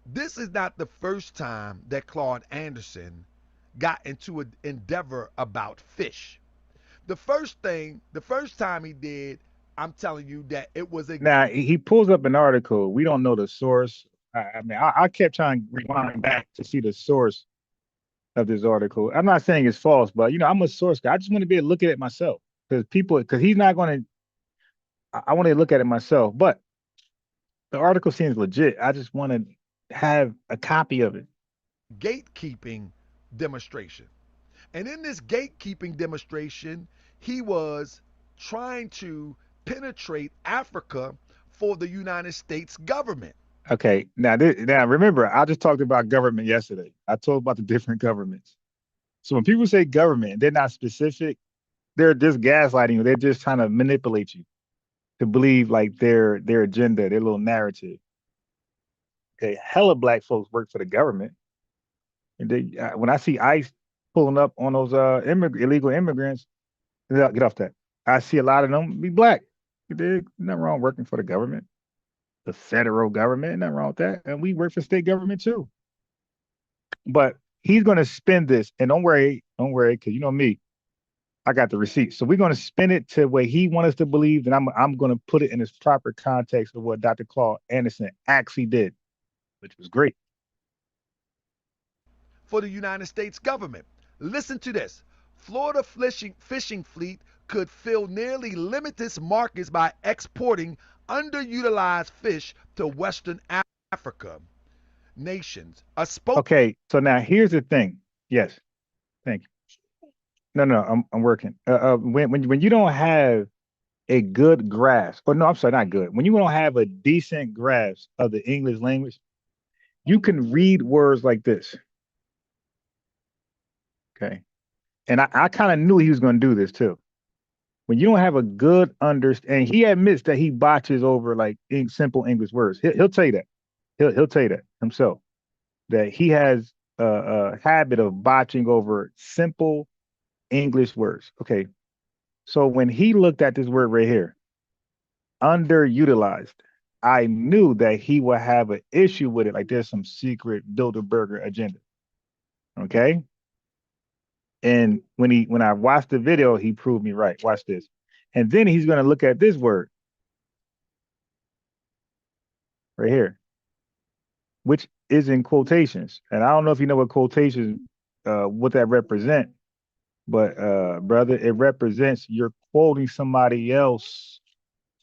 this is not the first time that Claude Anderson got into an endeavor about fish. The first time he did, I'm telling you that it was a. Now he pulls up an article. We don't know the source. I kept trying to rewind back to see the source of this article. I'm not saying it's false, but I'm a source guy. I just want to be able to look at it myself because he's not going to. I want to look at it myself, but the article seems legit. I just want to have a copy of it. Gatekeeping demonstration. And in this gatekeeping demonstration, he was trying to penetrate Africa for the United States government. Okay, now remember, I just talked about government yesterday. I told about the different governments. So when people say government, they're not specific. They're just gaslighting you. They're just trying to manipulate you to believe like their agenda, their little narrative. Okay, hella black folks work for the government. And when I see ICE pulling up on those illegal immigrants, get off that. I see a lot of them be black. There's nothing wrong working for the government, the federal government, nothing wrong with that. And we work for state government too. But he's going to spin this, and don't worry, because you know me, I got the receipt. So we're going to spin it to where he wants us to believe, and I'm going to put it in its proper context of what Dr. Claude Anderson actually did, which was great. For the United States government. Listen to this. Florida fishing fleet could fill nearly limitless markets by exporting underutilized fish to Western Africa nations. Okay, so now here's the thing. Yes, thank you. No, I'm working. When you don't have a good grasp, or no, I'm sorry, not good. When you don't have a decent grasp of the English language, you can read words like this. Okay. And I kind of knew he was going to do this too. When you don't have a good understanding, he admits that he botches over like simple English words. He'll tell you that. He'll tell you that himself, that he has a habit of botching over simple English words. Okay. So when he looked at this word right here, underutilized, I knew that he would have an issue with it. Like there's some secret Bilderberger agenda. Okay. And when I watched the video, he proved me right. Watch this. And then he's going to look at this word right here. which is in quotations. And I don't know if you know what quotations, what that represent, but brother, it represents you're quoting somebody else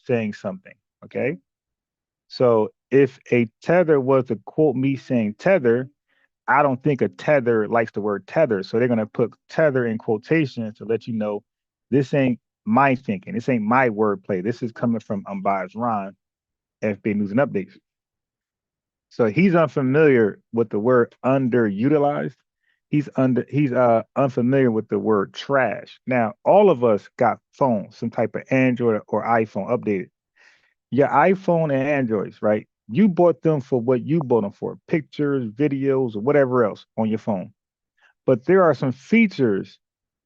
saying something. Okay. So if a tether was to quote me saying tether, I don't think a tether likes the word tether. So they're gonna put tether in quotations to let you know this ain't my thinking. This ain't my wordplay. This is coming from Unbiased Ron, FBA News and Updates. So he's unfamiliar with the word underutilized. He's unfamiliar with the word trash. Now, all of us got phones, some type of Android or iPhone updated. Your iPhone and Androids, right? You bought them for what you bought them for, pictures, videos, or whatever else on your phone. But there are some features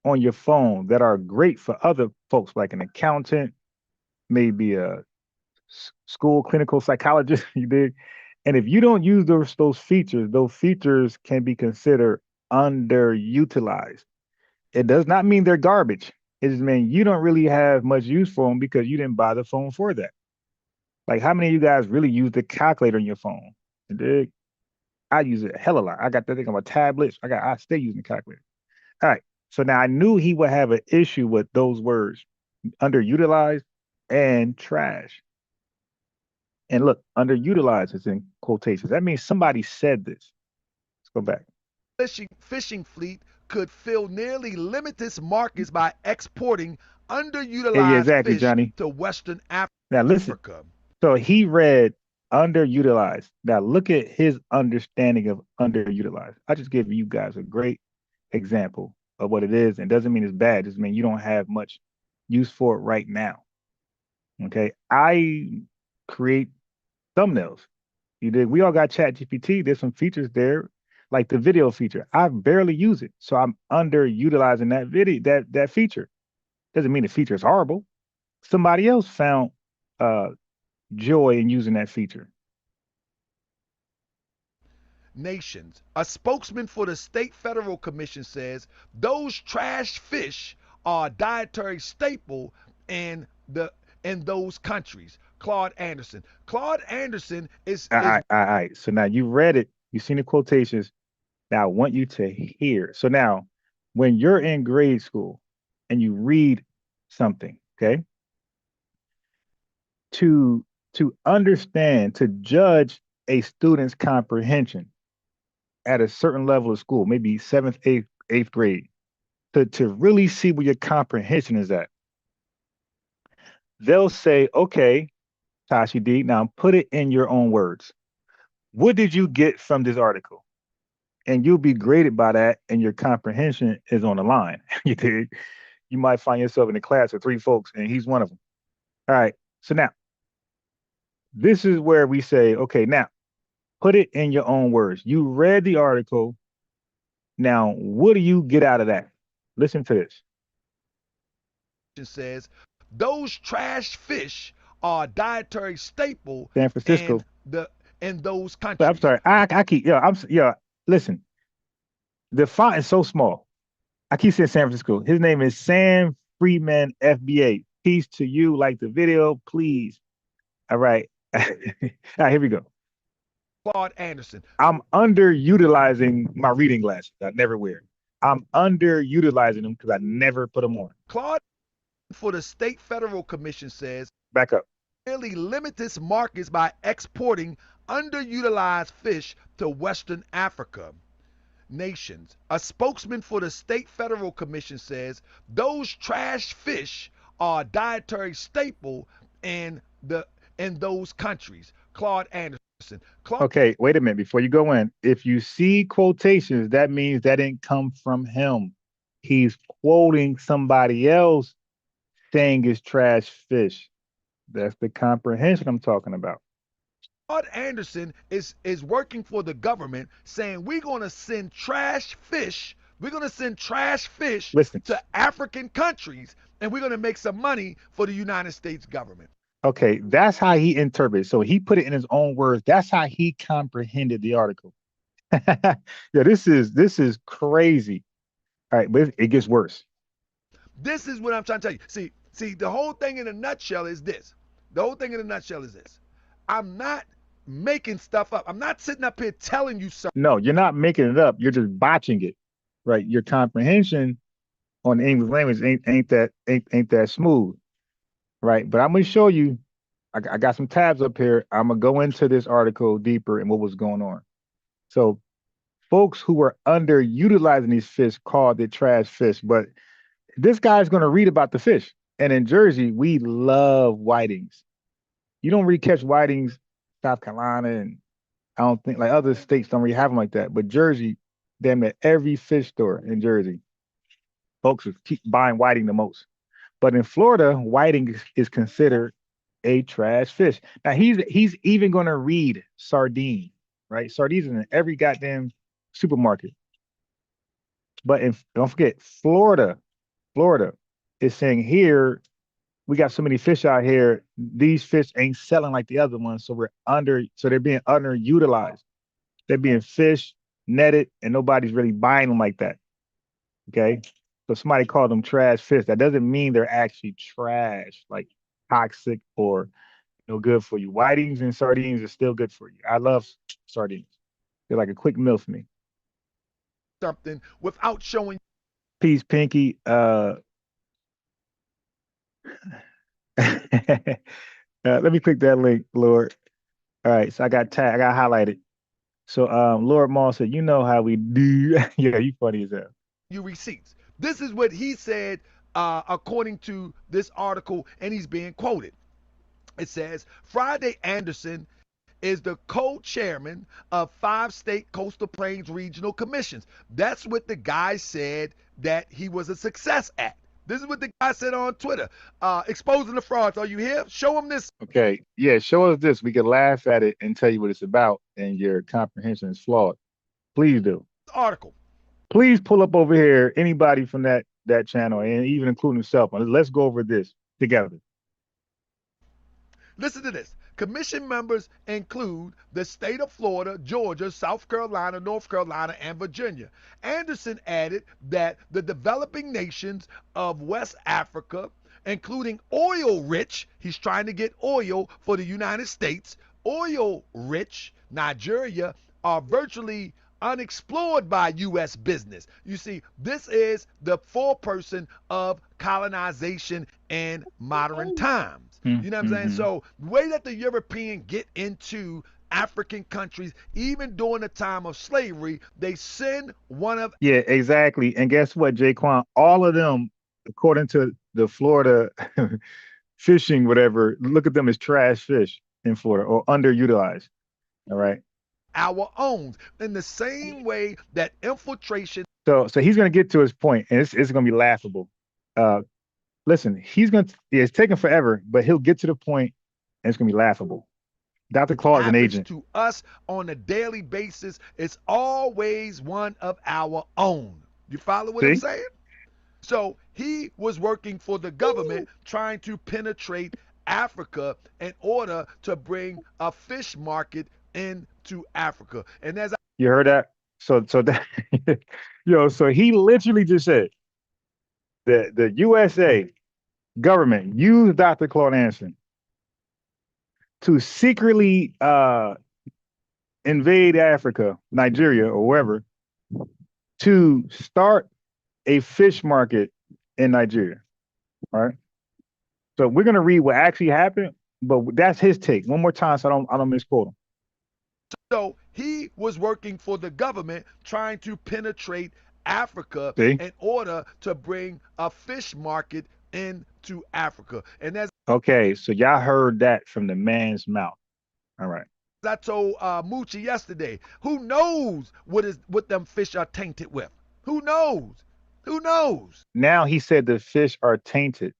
on your phone that are great for other folks, like an accountant, maybe a school clinical psychologist, you dig? And if you don't use those features can be considered underutilized. It does not mean they're garbage. It just means you don't really have much use for them because you didn't buy the phone for that. Like, how many of you guys really use the calculator on your phone? You dig? I use it a hell of a lot. I got that thing on my tablets. I stay using the calculator. All right. So now I knew he would have an issue with those words, underutilized and trash. And look, underutilized is in quotations. That means somebody said this. Let's go back. Fishing fleet could fill nearly limitless markets by exporting underutilized yeah, exactly, fish Johnny. to Western Africa. Now listen. So he read underutilized. Now look at his understanding of underutilized. I just gave you guys a great example of what it is. And doesn't mean it's bad. It just means you don't have much use for it right now. Okay. I create thumbnails. You did. We all got ChatGPT. There's some features there, like the video feature. I barely use it, so I'm underutilizing that video, that feature. Doesn't mean the feature is horrible. Somebody else found joy in using that feature. Nations. A spokesman for the State Federal Commission says those trash fish are a dietary staple in those countries. Claude Anderson. Claude Anderson is. All right. So now you read it. You've seen the quotations. Now I want you to hear. So now, when you're in grade school and you read something, okay, to understand, to judge a student's comprehension at a certain level of school, maybe 7th, 8th grade, to really see where your comprehension is at, they'll say, okay, Tashi D, now put it in your own words. What did you get from this article? And you'll be graded by that, and your comprehension is on the line. You might find yourself in a class with 3 folks, and he's one of them. All right. So now, this is where we say, okay, now put it in your own words. You read the article. Now, what do you get out of that? Listen to this. It says those trash fish are a dietary staple. San Francisco. In those countries. I'm sorry. I keep listen. The font is so small. I keep saying San Francisco. His name is Sam Freeman, FBA. Peace to you. Like the video, please. All right. All right, here we go. Claude Anderson. I'm underutilizing my reading glasses. I never wear. I'm underutilizing them because I never put them on. Claude for the State Federal Commission says. Back up. Really limit its markets by exporting underutilized fish to Western Africa. Nations. A spokesman for the State Federal Commission says those trash fish are a dietary staple in those countries. Claude Anderson. Okay, wait a minute before you go in. If you see quotations, that means that didn't come from him. He's quoting somebody else saying it's trash fish. That's the comprehension I'm talking about. Claude Anderson is working for the government, saying we're going to send trash fish. We're going to send trash fish to African countries, and we're going to make some money for the United States government. Okay, that's how he interpreted. So he put it in his own words. That's how he comprehended the article. Yeah, this is crazy. All right, but it gets worse. This is what I'm trying to tell you. See, the whole thing in a nutshell is this. I'm not making stuff up. I'm not sitting up here telling you something. No, you're not making it up. You're just botching it, right? Your comprehension on the English language ain't that smooth, right? But I'm gonna show you. I got some tabs up here. I'm gonna go into this article deeper and what was going on. So, folks who were underutilizing these fish called it trash fish, but this guy's gonna read about the fish. And in Jersey, we love whitings. You don't really catch whitings, South Carolina, and I don't think like other states don't really have them like that. But Jersey, damn it, every fish store in Jersey, folks keep buying whiting the most. But in Florida, whiting is considered a trash fish. Now he's even going to read sardine, right? Sardines in every goddamn supermarket. But don't forget, Florida is saying here we got so many fish out here. These fish ain't selling like the other ones, so they're being underutilized. They're being fish netted, and nobody's really buying them like that. Okay, so somebody called them trash fish. That doesn't mean they're actually trash, like toxic or no good for you. Whitings and sardines are still good for you. I love sardines. They're like a quick meal for me. Something without showing. Peace, Pinky. Let me click that link, Lord. All right, so I got highlighted. So Lord Maul said, you know how we do. Yeah, you funny as hell. You receipts. This is what he said according to this article, and he's being quoted. It says, Friday Anderson is the co-chairman of 5 state coastal plains regional commissions. That's what the guy said that he was a success at. This is what the guy said on Twitter. Exposing the frauds. Are you here? Show him this. Okay. Yeah, show us this. We can laugh at it and tell you what it's about, and your comprehension is flawed. Please do. Article. Please pull up over here anybody from that channel, and even including himself. Let's go over this together. Listen to this. Commission members include the state of Florida, Georgia, South Carolina, North Carolina, and Virginia. Anderson added that the developing nations of West Africa, including oil-rich, he's trying to get oil for the United States, oil-rich Nigeria, are virtually unexplored by U.S. business. You see, this is the foreperson of colonization in modern times. You know what I'm saying? So the way that the European get into African countries, even during the time of slavery, they send one of... Yeah, exactly. And guess what, Jaquan? All of them, according to the Florida fishing, whatever, look at them as trash fish in Florida or underutilized. All right. Our own, in the same way that infiltration. So he's going to get to his point, and it's going to be laughable. Listen, it's taking forever, but he'll get to the point, and it's going to be laughable. Dr. Claude is an agent. To us on a daily basis, it's always one of our own. You follow what I'm saying? So he was working for the government, trying to penetrate Africa in order to bring a fish market into Africa. And as you heard that? So that so he literally just said that the USA government used Dr. Claude Anderson to secretly invade Africa, Nigeria, or wherever, to start a fish market in Nigeria. All right. So we're gonna read what actually happened, but that's his take. One more time, so I don't misquote him. So he was working for the government, trying to penetrate Africa in order to bring a fish market into Africa. And as okay, so y'all heard that from the man's mouth. All right. I told Moochie yesterday, who knows what them fish are tainted with? Who knows? Who knows? Now he said the fish are tainted.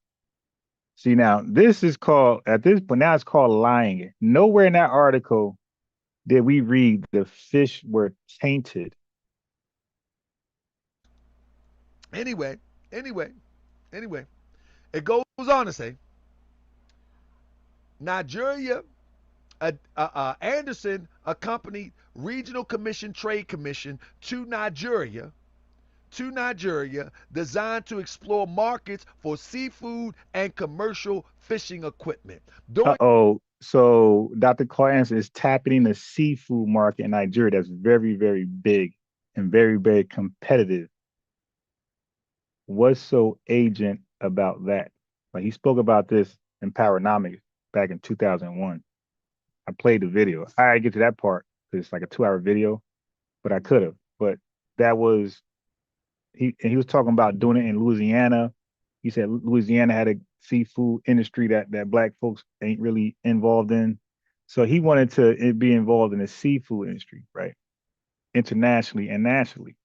See, now this is called, at this point, now it's called lying. Nowhere in that article did we read the fish were tainted. Anyway, it goes on to say, Nigeria, Anderson accompanied Regional Commission Trade Commission to Nigeria, designed to explore markets for seafood and commercial fishing equipment. So Dr. Claude Anderson is tapping the seafood market in Nigeria that's very, very big and very, very competitive. What's so agent about that? Like he spoke about this in Powernomics back in 2001. I played the video. I didn't get to that part because it's like a 2-hour video, but I could have. But that was he was talking about doing it in Louisiana. He said Louisiana had a seafood industry that black folks ain't really involved in. So he wanted to be involved in the seafood industry, right? Internationally and nationally.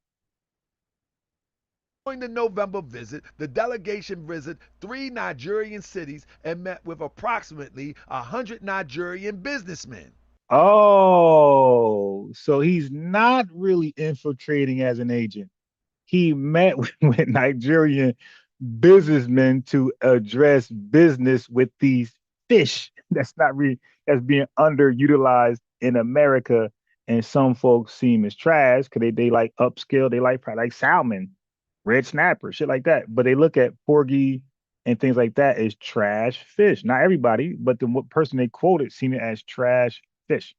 During the November visit, the delegation visited 3 Nigerian cities and met with approximately 100 Nigerian businessmen. Oh, so he's not really infiltrating as an agent. He met with Nigerian businessmen to address business with these fish that's being underutilized in America. And some folks see him as trash because they like upscale, they like salmon, red snapper, shit like that. But they look at porgy and things like that as trash fish. Not everybody, but the person they quoted seen it as trash fish.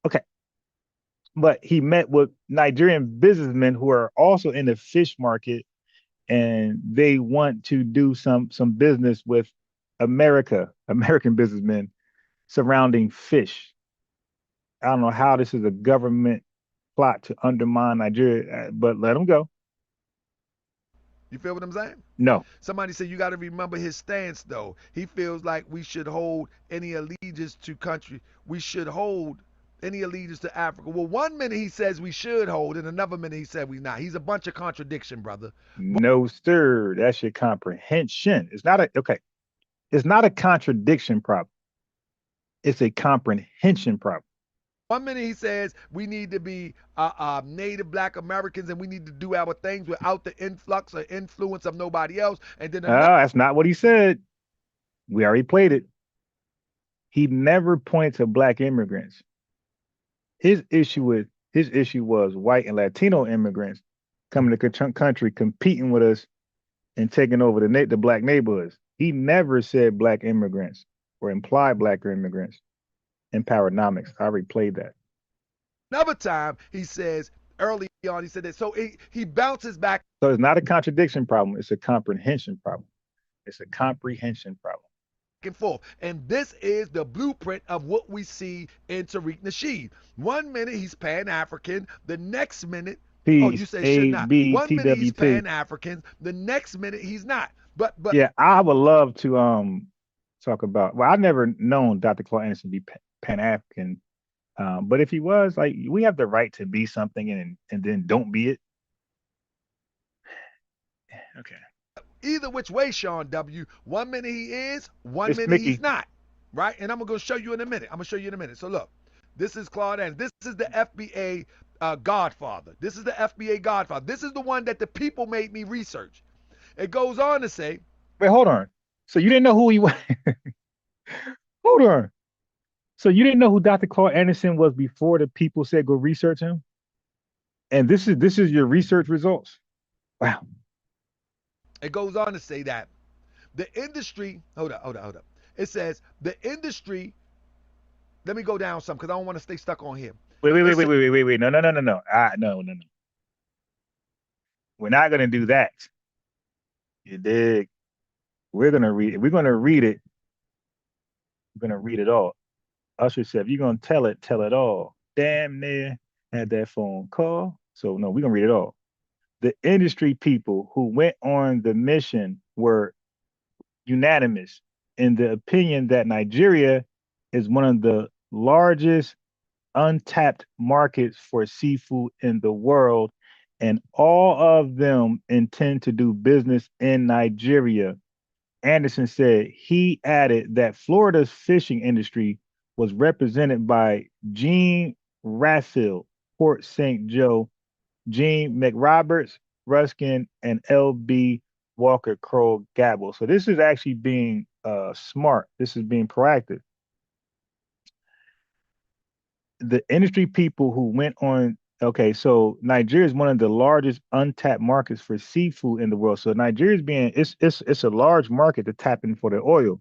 Okay. But he met with Nigerian businessmen who are also in the fish market, and they want to do some business with American businessmen surrounding fish. I don't know how this is a government plot to undermine Nigeria, but let them go. You feel what I'm saying? No. Somebody said you got to remember his stance, though. He feels like we should hold any allegiance to country. We should hold any allegiance to Africa. Well, one minute he says we should hold, and another minute he said we not. He's a bunch of contradiction, brother. No, sir. That's your comprehension. It's not a contradiction problem. It's a comprehension problem. One minute he says we need to be native black Americans and we need to do our things without the influx or influence of nobody else. And then that's not what he said. We already played it. He never pointed to black immigrants. His issue was white and Latino immigrants coming to the country, competing with us and taking over the black neighborhoods. He never said black immigrants or implied black immigrants in Powernomics. I already played that. Another time he says early on, he said that. So he bounces back. So it's not a contradiction problem. It's a comprehension problem. It's a comprehension problem. And forth. And this is the blueprint of what we see in Tariq Nasheed. One minute he's Pan-African, the next minute, you say should not. One minute he's Pan-African, the next minute he's not. But yeah, I would love to talk about. Well, I've never known Dr. Claude Anderson to be Pan-African, but if he was, like, we have the right to be something and then don't be it. Okay. Either which way, Sean W. One minute he is, one minute he's not. Right? And I'm going to show you in a minute. So look, this is Claude Anderson. This is the FBA godfather. This is the FBA godfather. This is the one that the people made me research. It goes on to say. Wait, hold on. So you didn't know who he was? Hold on. So you didn't know who Dr. Claude Anderson was before the people said go research him? And this is your research results? Wow. It goes on to say that the industry, hold up. It says the industry, let me go down some because I don't want to stay stuck on here. Wait. No. No. We're not going to do that. You dig? We're going to read it. We're going to read it. We're going to read it all. Usher said, if you're going to tell it all. Damn near had that phone call. So no, we're going to read it all. The industry people who went on the mission were unanimous in the opinion that Nigeria is one of the largest untapped markets for seafood in the world, and all of them intend to do business in Nigeria. Anderson said he added that Florida's fishing industry was represented by Gene Raffel, Port St. Joe, Gene McRoberts, Ruskin, and L.B. Walker Crow Gabble. So this is actually being smart. This is being proactive. The industry people who went on, okay, so Nigeria is one of the largest untapped markets for seafood in the world. So Nigeria is it's a large market to tap in for the oil.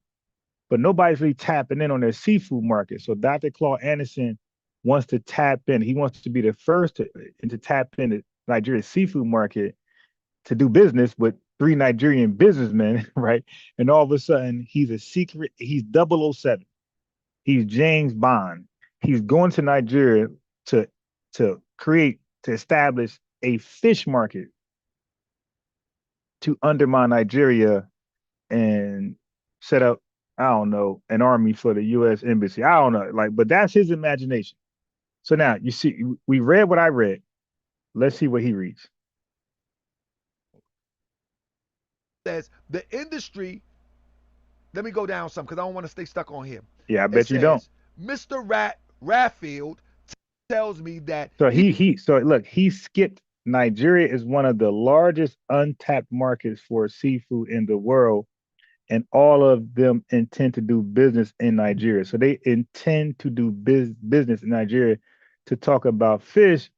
but nobody's really tapping in on their seafood market. So Dr. Claude Anderson wants to tap in. He wants to be the first to tap into Nigeria's seafood market to do business with 3 Nigerian businessmen, right? And all of a sudden, he's a secret, he's 007. He's James Bond. He's going to Nigeria to establish a fish market to undermine Nigeria and set up, I don't know, an army for the U.S. embassy. I don't know, but that's his imagination. So now you see, we read what I read. Let's see what he reads. Says the industry. Let me go down some because I don't want to stay stuck on here. Yeah, I bet you don't. Mr. Ratfield tells me that. So he skipped. Nigeria is one of the largest untapped markets for seafood in the world, and all of them intend to do business in Nigeria. So they intend to do business in Nigeria to talk about fish.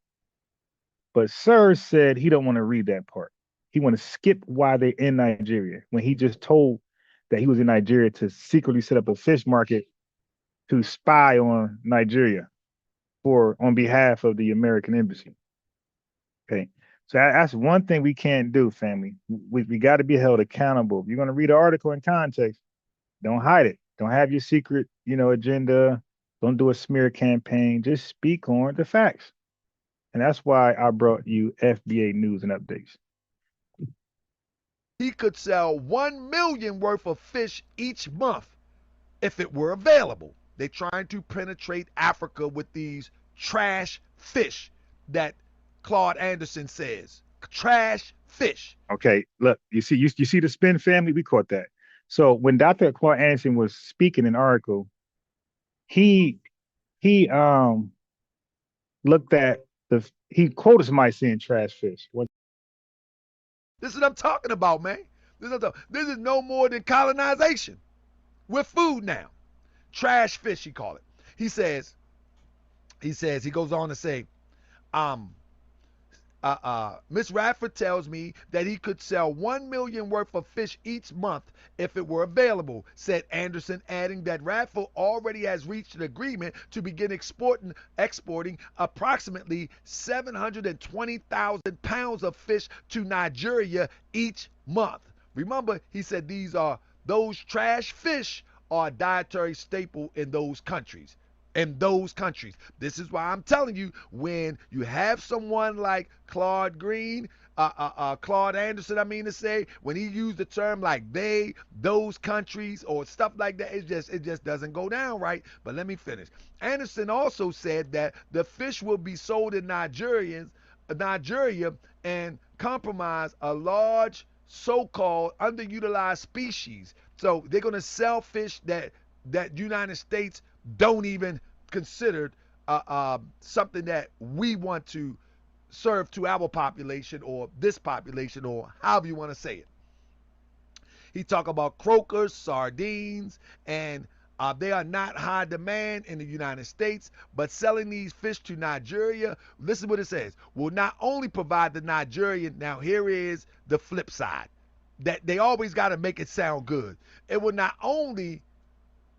But Sir said he don't want to read that part. He want to skip why they're in Nigeria when he just told that he was in Nigeria to secretly set up a fish market to spy on Nigeria on behalf of the American embassy. Okay. So that's one thing we can't do, family. We got to be held accountable. If you're going to read an article in context, don't hide it. Don't have your secret, agenda. Don't do a smear campaign. Just speak on the facts. And that's why I brought you FBA News and Updates. He could sell 1 million worth of fish each month if it were available. They're trying to penetrate Africa with these trash fish that Claude Anderson says. Trash fish. Okay, look, you see the spin, family? We caught that. So when Dr. Claude Anderson was speaking an article, he looked at he quoted somebody saying trash fish. What? This is what I'm talking about, man. This is no more than colonization with food now. Trash fish, he call it. He goes on to say, Miss Radford tells me that he could sell 1 million worth of fish each month if it were available, said Anderson, adding that Radford already has reached an agreement to begin exporting approximately 720,000 pounds of fish to Nigeria each month. Remember, he said those trash fish are a dietary staple in those countries. This is why I'm telling you, when you have someone like Claude Anderson, when he used the term like those countries or stuff like that, it just doesn't go down right. But let me finish. Anderson also said that the fish will be sold in Nigeria and compromise a large so-called underutilized species. So they're going to sell fish that United States don't even consider something that we want to serve to our population or this population or however you want to say it. He talked about croakers, sardines, and they are not high demand in the United States, but selling these fish to Nigeria, listen what it says, will not only provide the Nigerian, now here is the flip side, that they always got to make it sound good. It will not only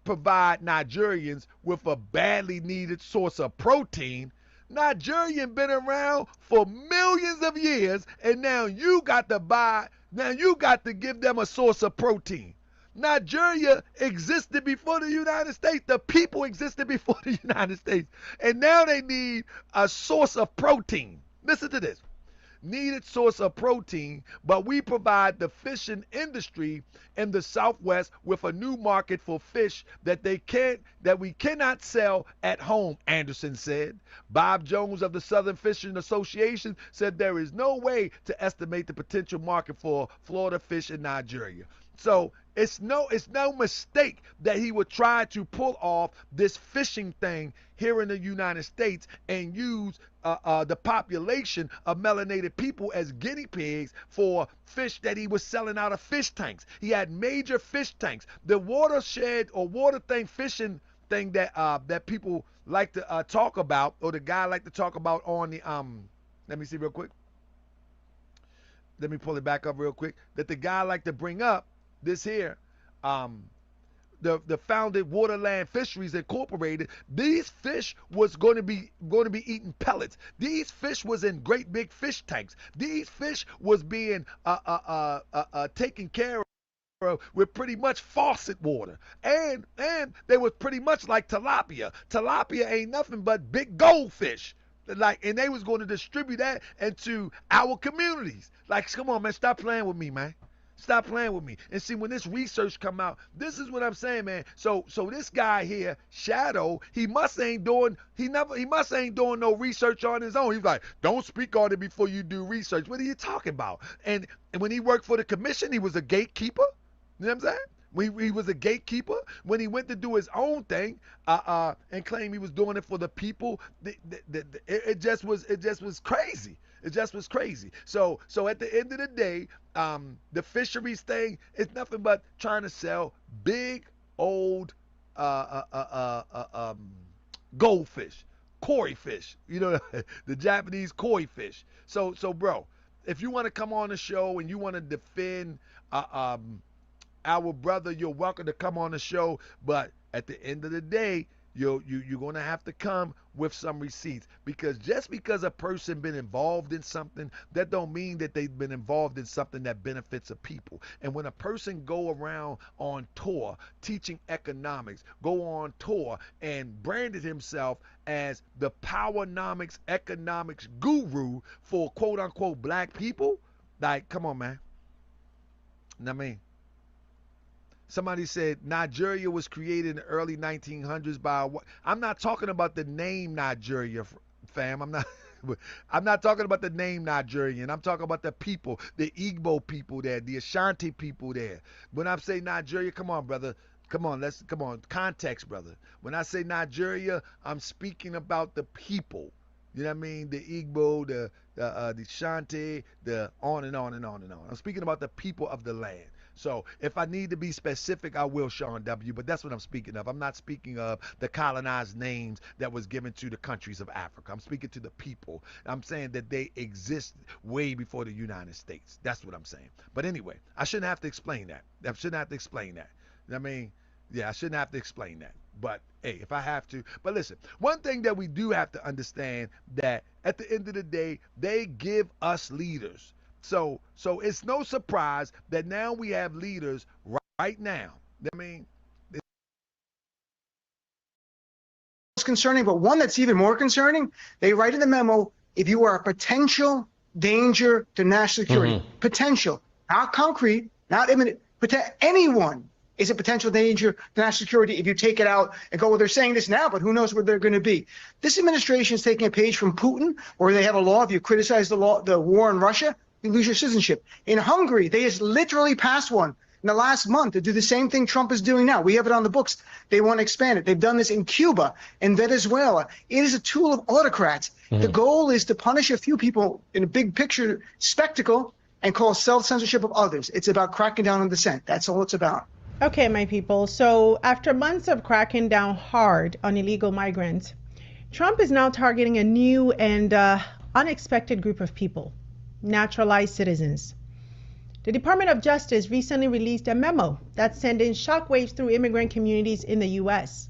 provide Nigerians with a badly needed source of protein. Nigeria been around for millions of years, and now you got to give them a source of protein. Nigeria existed before the United States. The people existed before the United States, and now they need a source of protein. Listen to this. Needed source of protein, but we provide the fishing industry in the Southwest with a new market for fish that we cannot sell at home, Anderson said. Bob Jones of the Southern Fishing Association said there is no way to estimate the potential market for Florida fish in Nigeria. So it's no mistake that he would try to pull off this fishing thing here in the United States and use the population of melanated people as guinea pigs for fish that he was selling out of fish tanks. He had major fish tanks. The watershed or water thing, fishing thing that people like to talk about, or the guy like to talk about on the let me see real quick. Let me pull it back up real quick. That the guy like to bring up this here. the founded Waterland Fisheries Incorporated, these fish was going to be eating pellets. These fish was in great big fish tanks. These fish was being taken care of with pretty much faucet water, and they was pretty much like tilapia. Tilapia ain't nothing but big goldfish. Like, and they was going to distribute that into our communities. Like, come on, man, stop playing with me, man. Stop playing with me. And see, when this research come out, this is what I'm saying, man. So this guy here, Shadow, he must ain't doing no research on his own. He's like, don't speak on it before you do research. What are you talking about? And when he worked for the commission, he was a gatekeeper. You know what I'm saying? He was a gatekeeper. When he went to do his own thing, and claimed he was doing it for the people, it just was crazy. It just was crazy. So at the end of the day, the fisheries thing is nothing but trying to sell big old goldfish, koi fish. You know, the Japanese koi fish. So bro, if you want to come on the show and you want to defend our brother, you're welcome to come on the show. But at the end of the day, you're going to have to come with some receipts, because just because a person been involved in something, that don't mean that they've been involved in something that benefits a people. And when a person go around on tour teaching economics, go on tour and branded himself as the powernomics economics guru for quote unquote black people, like, come on, man. I mean, somebody said Nigeria was created in the early 1900s by I'm not talking about the name Nigeria, fam. I'm not talking about the name Nigerian. I'm talking about the people, the Igbo people there, the Ashanti people there. When I say Nigeria, come on, brother. Come on, context, brother. When I say Nigeria, I'm speaking about the people. You know what I mean? The Igbo, the Ashanti, the on and on and on and on. I'm speaking about the people of the land. So if I need to be specific, I will, Sean W. But that's what I'm speaking of. I'm not speaking of the colonized names that was given to the countries of Africa. I'm speaking to the people. I'm saying that they exist way before the United States. That's what I'm saying. But anyway, I shouldn't have to explain that. I shouldn't have to explain that. I mean, yeah, I shouldn't have to explain that. But hey, if I have to. But listen, one thing that we do have to understand, that at the end of the day, they give us leaders. So it's no surprise that now we have leaders right now. I mean, it's concerning, but one that's even more concerning, they write in the memo, if you are a potential danger to national security, potential, not concrete, not imminent, anyone is a potential danger to national security if you take it out and go, well, they're saying this now, but who knows where they're going to be. This administration is taking a page from Putin, where they have a law, if you criticize the war in Russia, you lose your citizenship. In Hungary, they just literally passed one in the last month to do the same thing Trump is doing now. We have it on the books. They want to expand it. They've done this in Cuba and Venezuela. It is a tool of autocrats. The goal is to punish a few people in a big picture spectacle and call self-censorship of others. It's about cracking down on dissent. That's all it's about. Okay, my people. So after months of cracking down hard on illegal migrants, Trump is now targeting a new and unexpected group of people: naturalized citizens. The Department of Justice recently released a memo that's sending shockwaves through immigrant communities in the U.S.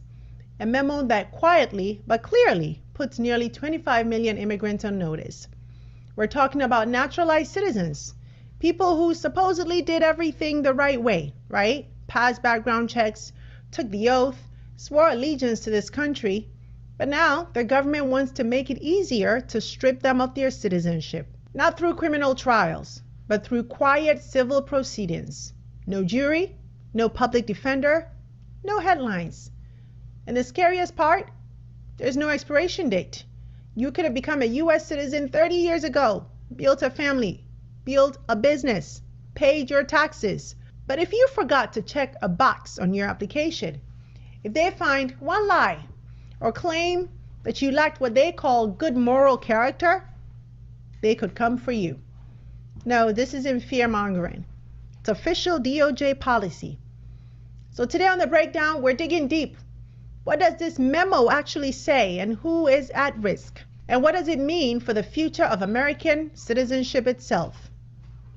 A memo that quietly but clearly puts nearly 25 million immigrants on notice. We're talking about naturalized citizens, people who supposedly did everything the right way, right? Passed background checks, took the oath, swore allegiance to this country, but now the government wants to make it easier to strip them of their citizenship. Not through criminal trials, but through quiet civil proceedings. No jury, no public defender, no headlines. And the scariest part, there's no expiration date. You could have become a U.S. citizen 30 years ago, built a family, built a business, paid your taxes. But if you forgot to check a box on your application, if they find one lie or claim that you lacked what they call good moral character, they could come for you. No, this isn't fear-mongering. It's official DOJ policy. So today on The Breakdown, we're digging deep. What does this memo actually say, and who is at risk? And what does it mean for the future of American citizenship itself?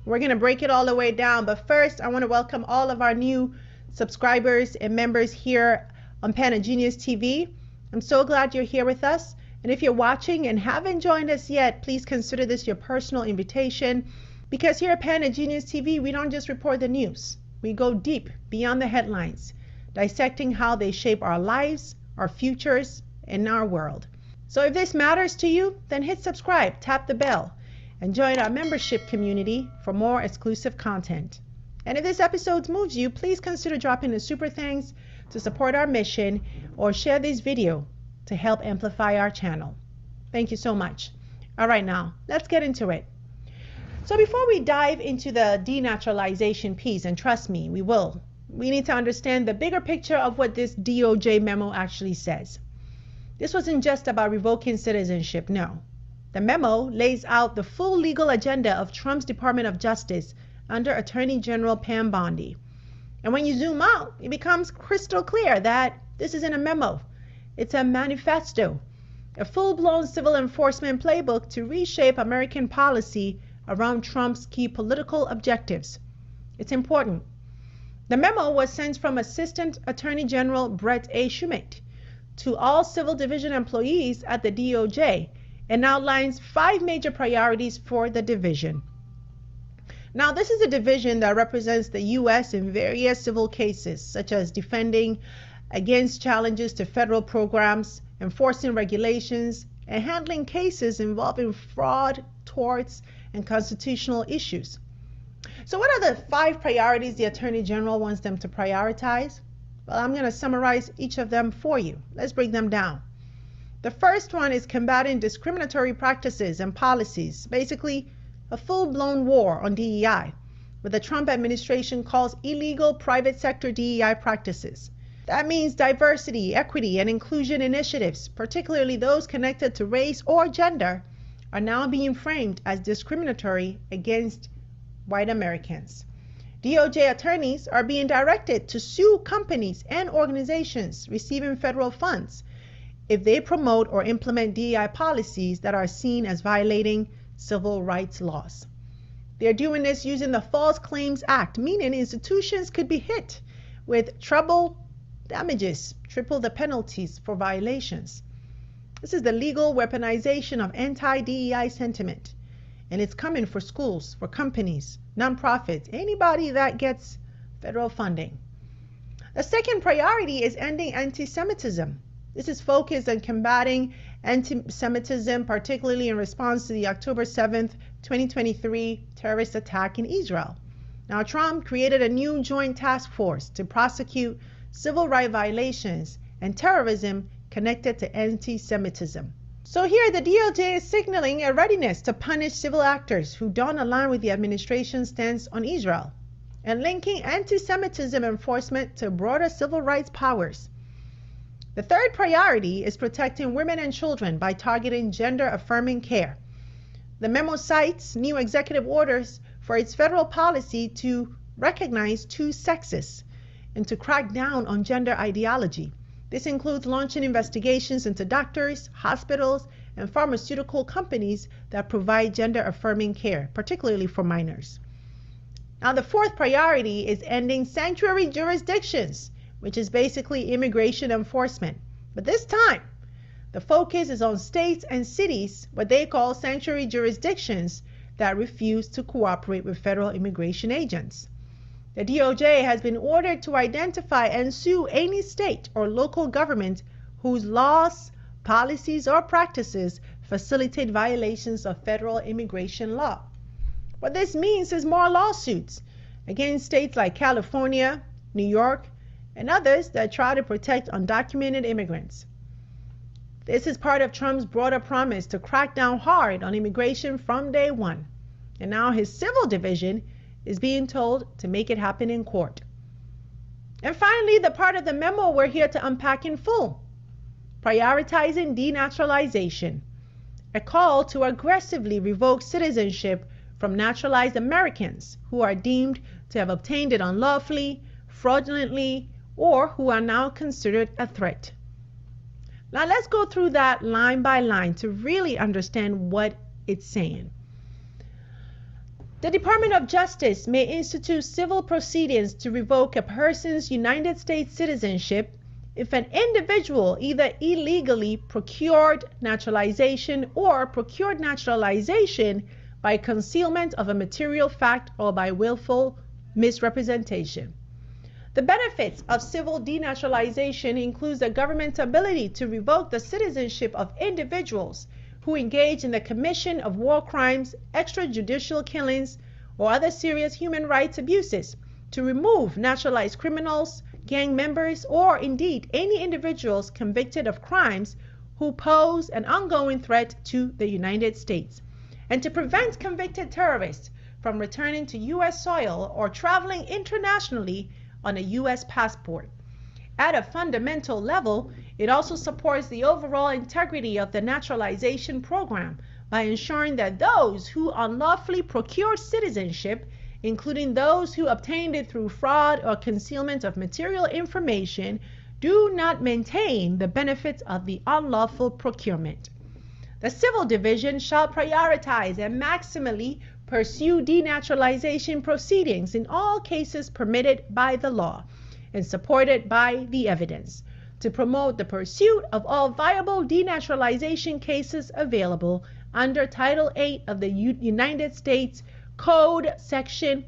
We're going to break it all the way down, but first I want to welcome all of our new subscribers and members here on Pan-Africanism TV. I'm so glad you're here with us. And if you're watching and haven't joined us yet, please consider this your personal invitation, because here at Pan-Africanism TV, we don't just report the news. We go deep beyond the headlines, dissecting how they shape our lives, our futures, and our world. So if this matters to you, then hit subscribe, tap the bell, and join our membership community for more exclusive content. And if this episode moves you, please consider dropping a super thanks to support our mission, or share this video to help amplify our channel. Thank you so much. All right, now let's get into it. So before we dive into the denaturalization piece, and trust me, we need to understand the bigger picture of what this DOJ memo actually says. This wasn't just about revoking citizenship, no. The memo lays out the full legal agenda of Trump's Department of Justice under Attorney General Pam Bondi. And when you zoom out, it becomes crystal clear that this isn't a memo. It's a manifesto, a full-blown civil enforcement playbook to reshape American policy around Trump's key political objectives. It's important. The memo was sent from Assistant Attorney General Brett A. Shumate to all civil division employees at the DOJ and outlines 5 major priorities for the division. Now, this is a division that represents the U.S. in various civil cases, such as defending against challenges to federal programs, enforcing regulations, and handling cases involving fraud, torts, and constitutional issues. So what are the 5 priorities the Attorney General wants them to prioritize? Well, I'm going to summarize each of them for you. Let's break them down. The first one is combating discriminatory practices and policies, basically a full-blown war on DEI, what the Trump administration calls illegal private sector DEI practices. That means diversity, equity, and inclusion initiatives, particularly those connected to race or gender, are now being framed as discriminatory against white Americans. DOJ attorneys are being directed to sue companies and organizations receiving federal funds if they promote or implement DEI policies that are seen as violating civil rights laws. They're doing this using the False Claims Act, meaning institutions could be hit with treble damages, triple the penalties for violations. This is the legal weaponization of anti-DEI sentiment, and it's coming for schools, for companies, nonprofits, anybody that gets federal funding. The second priority is ending anti-Semitism. This is focused on combating anti-Semitism, particularly in response to the October 7th, 2023 terrorist attack in Israel. Now, Trump created a new joint task force to prosecute civil rights violations and terrorism connected to anti-Semitism. So here the DOJ is signaling a readiness to punish civil actors who don't align with the administration's stance on Israel, and linking anti-Semitism enforcement to broader civil rights powers. The third priority is protecting women and children by targeting gender-affirming care. The memo cites new executive orders for its federal policy to recognize 2 sexes and to crack down on gender ideology. This includes launching investigations into doctors, hospitals, and pharmaceutical companies that provide gender-affirming care, particularly for minors. Now, the fourth priority is ending sanctuary jurisdictions, which is basically immigration enforcement. But this time, the focus is on states and cities, what they call sanctuary jurisdictions, that refuse to cooperate with federal immigration agents. The DOJ has been ordered to identify and sue any state or local government whose laws, policies, or practices facilitate violations of federal immigration law. What this means is more lawsuits against states like California, New York, and others that try to protect undocumented immigrants. This is part of Trump's broader promise to crack down hard on immigration from day one. And now his civil division is being told to make it happen in court. And finally, the part of the memo we're here to unpack in full: prioritizing denaturalization, a call to aggressively revoke citizenship from naturalized Americans who are deemed to have obtained it unlawfully, fraudulently, or who are now considered a threat. Now let's go through that line by line to really understand what it's saying. The Department of Justice may institute civil proceedings to revoke a person's United States citizenship if an individual either illegally procured naturalization or procured naturalization by concealment of a material fact or by willful misrepresentation. The benefits of civil denaturalization includes the government's ability to revoke the citizenship of individuals who engage in the commission of war crimes, extrajudicial killings, or other serious human rights abuses, to remove naturalized criminals, gang members, or indeed any individuals convicted of crimes who pose an ongoing threat to the United States, and to prevent convicted terrorists from returning to U.S. soil or traveling internationally on a U.S. passport. At a fundamental level, it also supports the overall integrity of the naturalization program by ensuring that those who unlawfully procure citizenship, including those who obtained it through fraud or concealment of material information, do not maintain the benefits of the unlawful procurement. The Civil Division shall prioritize and maximally pursue denaturalization proceedings in all cases permitted by the law and supported by the evidence, to promote the pursuit of all viable denaturalization cases available under Title 8 of the United States Code Section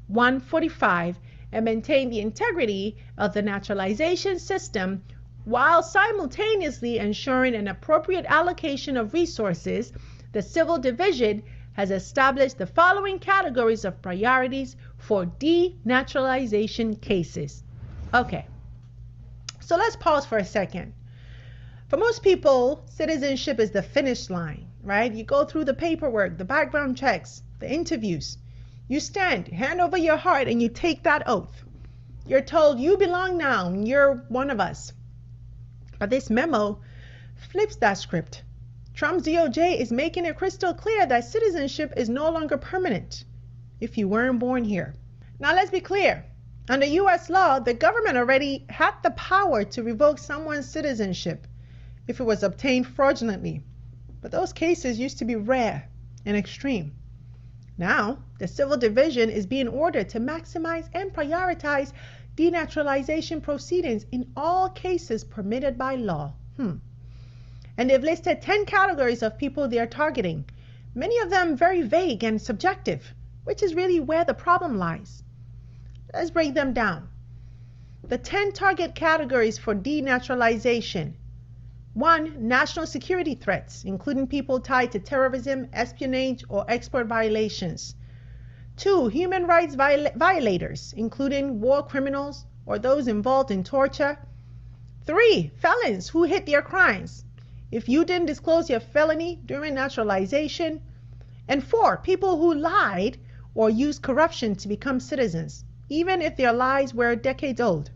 145, and maintain the integrity of the naturalization system while simultaneously ensuring an appropriate allocation of resources. The Civil Division has established the following categories of priorities for denaturalization cases. Okay, so let's pause for a second. For most people, citizenship is the finish line, right? You go through the paperwork, the background checks, the interviews. You stand, hand over your heart, and you take that oath. You're told you belong now, and you're one of us. But this memo flips that script. Trump's DOJ is making it crystal clear that citizenship is no longer permanent if you weren't born here. Now let's be clear. Under U.S. law, the government already had the power to revoke someone's citizenship if it was obtained fraudulently. But those cases used to be rare and extreme. Now, the Civil Division is being ordered to maximize and prioritize denaturalization proceedings in all cases permitted by law. And they've listed 10 categories of people they're targeting, many of them very vague and subjective, which is really where the problem lies. Let's break them down. The 10 target categories for denaturalization. 1. National security threats, including people tied to terrorism, espionage, or export violations. 2. Human rights violators, including war criminals or those involved in torture. 3. Felons who hid their crimes, if you didn't disclose your felony during naturalization. And 4. People who lied or used corruption to become citizens, even if their lies were decades old.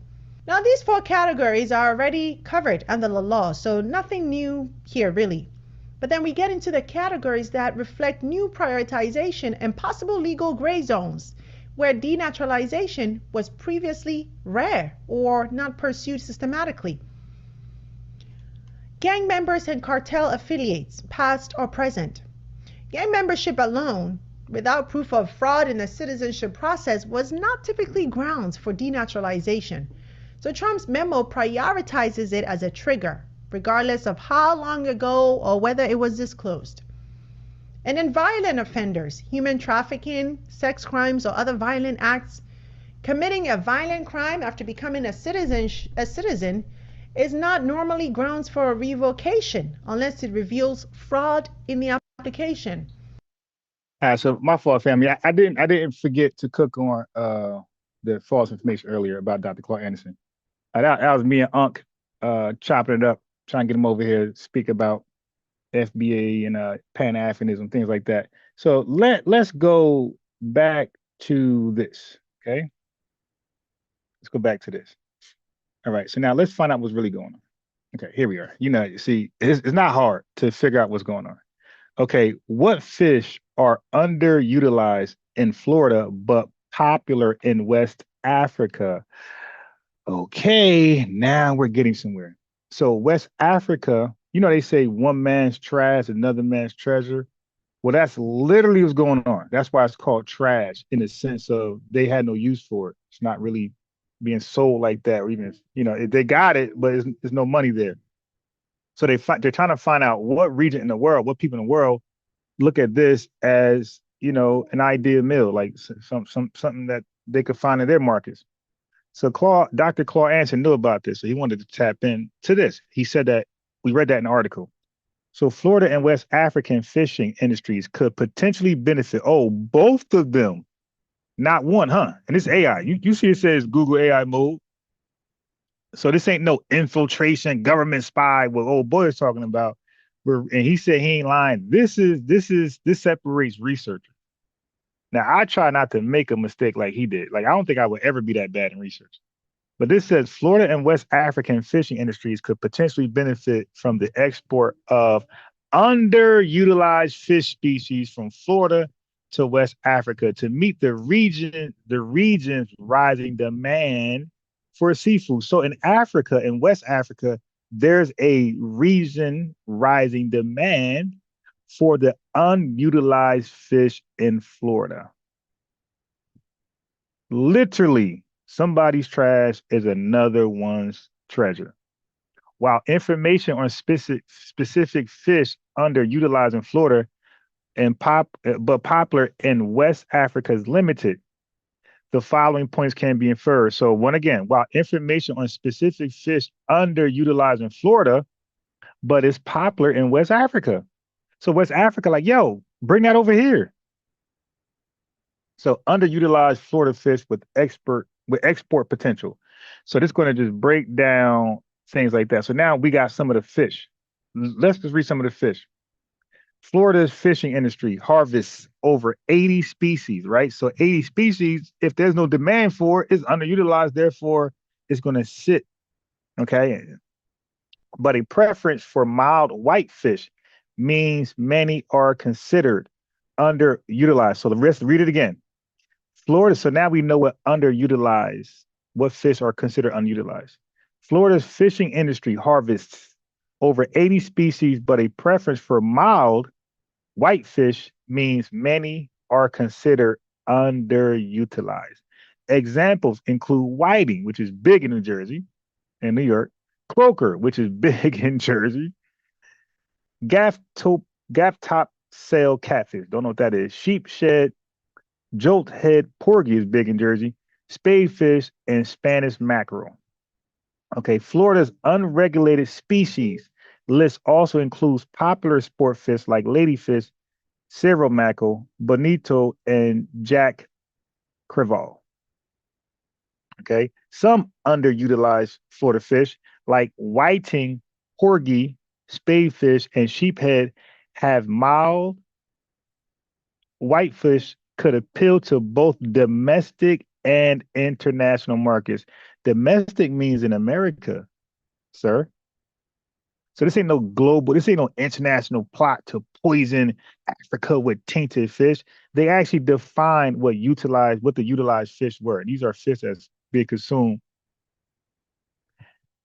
Now, these 4 categories are already covered under the law, so nothing new here really. But then we get into the categories that reflect new prioritization and possible legal gray zones, where denaturalization was previously rare or not pursued systematically. Gang members and cartel affiliates, past or present. Gang membership alone, without proof of fraud in the citizenship process, was not typically grounds for denaturalization. So Trump's memo prioritizes it as a trigger, regardless of how long ago or whether it was disclosed. And then violent offenders, human trafficking, sex crimes, or other violent acts. Committing a violent crime after becoming a citizen is not normally grounds for a revocation unless it reveals fraud in the application. All right, so my fault, family. I didn't forget to cook on the false information earlier about Dr. Claude Anderson. That was me and Unc chopping it up, trying to get him over here to speak about FBA and Pan-Africanism, things like that. So let's go back to this, okay? Let's go back to this. All right, so now let's find out what's really going on. Okay, here we are. You see, it's not hard to figure out what's going on. Okay, what fish are underutilized in Florida but popular in West Africa? Okay, now we're getting somewhere. So West Africa, they say one man's trash, another man's treasure. Well, that's literally what's going on. That's why it's called trash in the sense of they had no use for it. It's not really being sold like that, or even if, they got it, but there's no money there. So they're trying to find out what region in the world, what people in the world look at this as, an ideal meal, like something that they could find in their markets. So Dr. Claude Anderson knew about this, so he wanted to tap into this. He said that we read that in the article. So Florida and West African fishing industries could potentially benefit. Oh, both of them, not one, huh? And this AI, you see it says Google AI mode. So this ain't no infiltration, government spy. What old boy is talking about. And he said he ain't lying. This separates researchers. Now I try not to make a mistake like he did. Like I don't think I would ever be that bad in research. But this says Florida and West African fishing industries could potentially benefit from the export of underutilized fish species from Florida to West Africa to meet the region's rising demand for seafood. So in Africa, in West Africa, there's a region rising demand for the unutilized fish in Florida. Literally, somebody's trash is another one's treasure. While information on specific fish underutilized in Florida but popular in West Africa is limited, the following points can be inferred. So while information on specific fish underutilized in Florida, but it's popular in West Africa. So West Africa, like, yo, bring that over here. So underutilized Florida fish with export potential. So this is going to just break down things like that. So now we got some of the fish. Let's just read some of the fish. Florida's fishing industry harvests over 80 species, right? So 80 species, if there's no demand for it, it's underutilized, therefore it's going to sit, okay? But a preference for mild white fish means many are considered underutilized. So read it again. Florida, so now we know what fish are considered unutilized. Florida's fishing industry harvests over 80 species, but a preference for mild white fish means many are considered underutilized. Examples include whiting, which is big in New Jersey and New York, croaker, which is big in Jersey, gaff top sail catfish, don't know what that is, sheepshead, jolt head porgy is big in Jersey, spadefish, and Spanish mackerel. Okay, Florida's unregulated species list also includes popular sport fish like ladyfish, cerro mackerel, bonito, and jack crevalle. Okay, some underutilized Florida fish like whiting, porgy, spadefish, and sheephead have mild whitefish could appeal to both domestic and international markets. Domestic means in America, sir. So this ain't no international plot to poison Africa with tainted fish. They actually defined what the utilized fish were. These are fish that's being consumed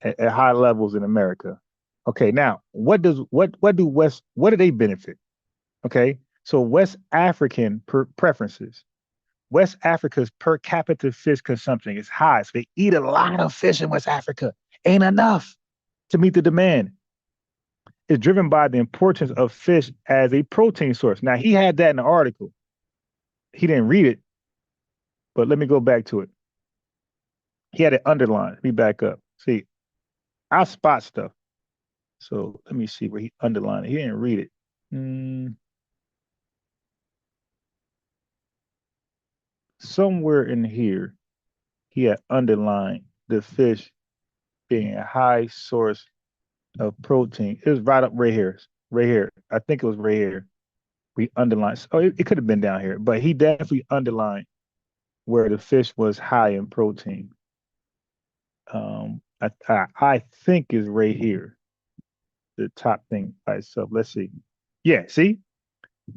at high levels in America. Okay, now what do they benefit? Okay, so West African preferences. West Africa's per capita fish consumption is high. So they eat a lot of fish in West Africa. Ain't enough to meet the demand. It's driven by the importance of fish as a protein source. Now, he had that in the article. He didn't read it, but let me go back to it. He had it underlined. Let me back up. See, I spot stuff. So let me see where he underlined it. He didn't read it. Somewhere in here, he had underlined the fish being a high source of protein. It was right here. I think it was right here. We underlined. Oh, it could have been down here, but he definitely underlined where the fish was high in protein. I think is right here. The top thing by itself. Let's see. Yeah, see?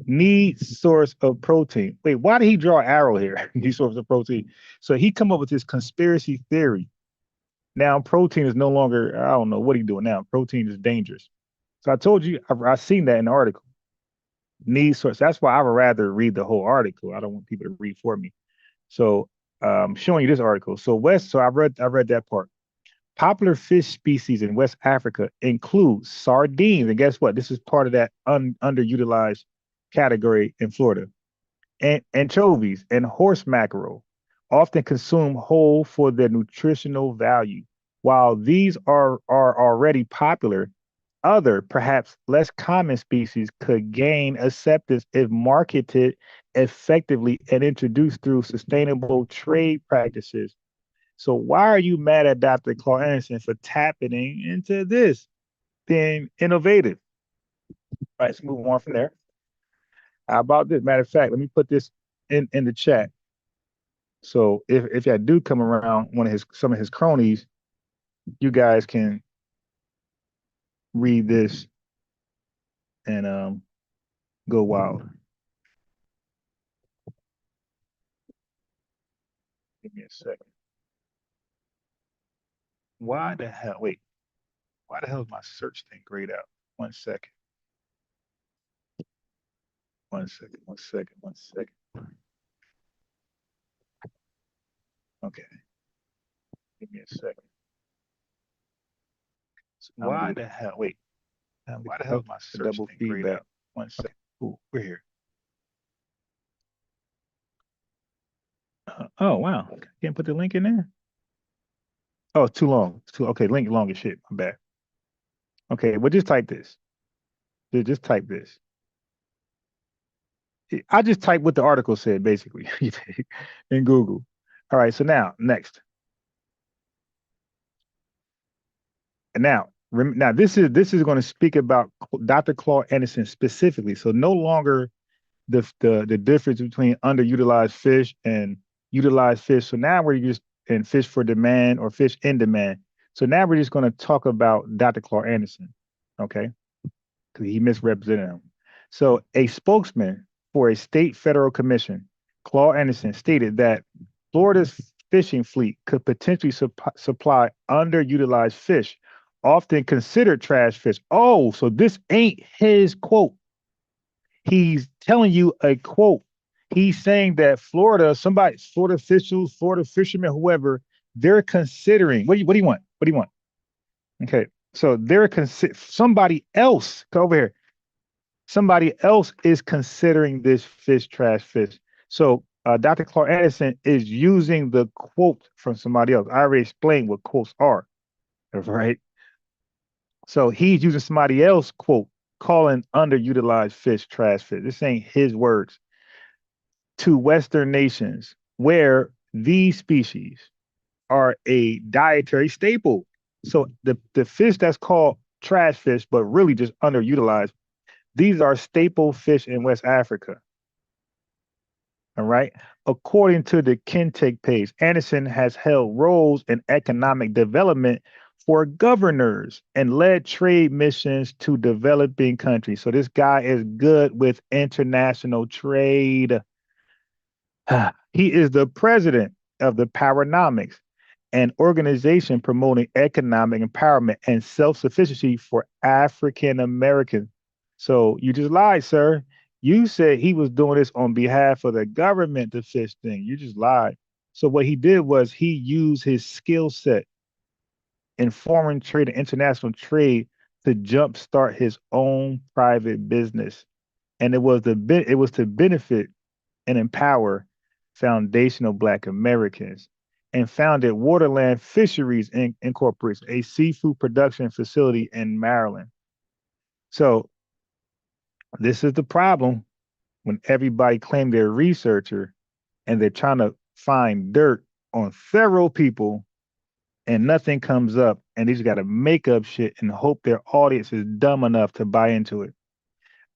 Need source of protein. Wait, why did he draw an arrow here? Need source of protein. So he come up with this conspiracy theory. Now protein is no longer, I don't know what he's doing now. Protein is dangerous. So I told you, I seen that in the article. news source. That's why I would rather read the whole article. I don't want people to read for me. So showing you this article. So I read that part. Popular fish species in West Africa include sardines, and guess what? This is part of that underutilized category in Florida. And anchovies and horse mackerel, often consumed whole for their nutritional value. While these are already popular, other, perhaps less common species could gain acceptance if marketed effectively and introduced through sustainable trade practices. So why are you mad at Dr. Claude Anderson for tapping into this, being innovative? All right, let's move on from there. How about this? Matter of fact, let me put this in the chat. So if y'all do come around some of his cronies, you guys can read this and go wild. Give me a second. Why the hell is my search thing grayed out? 1 second. 1 second, 1 second, 1 second. Okay. Give me a second. So why the hell is my search thing grayed out? 1 second. Ooh, we're here. Oh, wow. Can't put the link in there? Oh, it's too long. Okay, link long as shit. I'm bad. Okay, well, just type this. Just type this. I just typed what the article said, basically, in Google. All right, so now, next. And now this is going to speak about Dr. Claude Anderson specifically. So no longer the difference between underutilized fish and utilized fish. So now we're just in fish for demand or fish in demand. So now we're just going to talk about Dr. Claude Anderson, okay? Because he misrepresented him. So a spokesman for a state federal commission, Claude Anderson, stated that Florida's fishing fleet could potentially supply underutilized fish, often considered trash fish. Oh, so this ain't his quote. He's telling you a quote. He's saying that Florida officials, Florida fishermen, whoever, they're considering. What do you want? What do you want? Okay, so they're somebody else. Come over here. Somebody else is considering this fish trash fish. So Dr. Claude Anderson is using the quote from somebody else. I already explained what quotes are, right? So he's using somebody else quote, calling underutilized fish trash fish. This ain't his words. To Western nations where these species are a dietary staple. So the fish that's called trash fish, but really just underutilized, these are staple fish in West Africa. All right. According to the Kintake page, Anderson has held roles in economic development for governors and led trade missions to developing countries. So this guy is good with international trade. He is the president of the Powernomics, an organization promoting economic empowerment and self-sufficiency for African Americans. So you just lied, sir. You said he was doing this on behalf of the government, the fish thing. You just lied. So what he did was he used his skill set in foreign trade and international trade to jumpstart his own private business. And it was to benefit and empower foundational Black Americans, and founded Waterland Fisheries Incorporated, a seafood production facility in Maryland. So this is the problem when everybody claims they're a researcher and they're trying to find dirt on several people and nothing comes up, and they just got to make up shit and hope their audience is dumb enough to buy into it.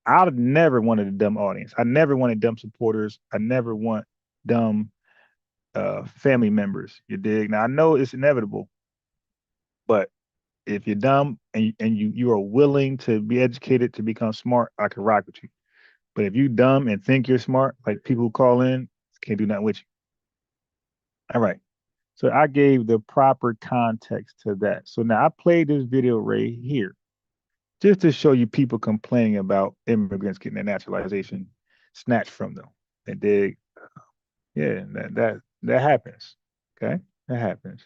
I've never wanted a dumb audience. I never wanted dumb supporters. I never want dumb family members. You dig? Now I know it's inevitable, but if you're dumb and you are willing to be educated to become smart, I can rock with you. But if you dumb and think you're smart, like people who call in, can't do nothing with you. All right. So I gave the proper context to that. So now I played this video right here. just to show you people complaining about immigrants getting their naturalization snatched from them. And they, yeah, that happens. Okay, that happens.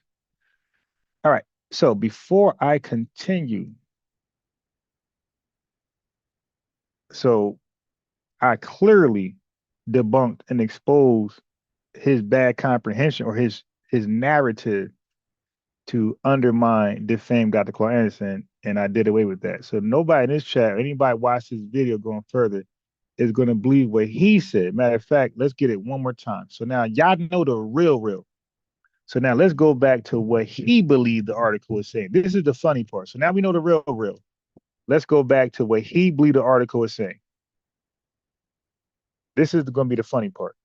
All right. So before I continue, so I clearly debunked and exposed his bad comprehension or his narrative to undermine, defame Dr. Claude Anderson, and I did away with that. So nobody in this chat, or anybody watch this video going further, is going to believe what he said. Matter of fact, let's get it one more time. So now y'all know the real. So now let's go back to what he believed the article was saying. This is the funny part. So now we know the real. Let's go back to what he believed the article was saying. This is going to be the funny part.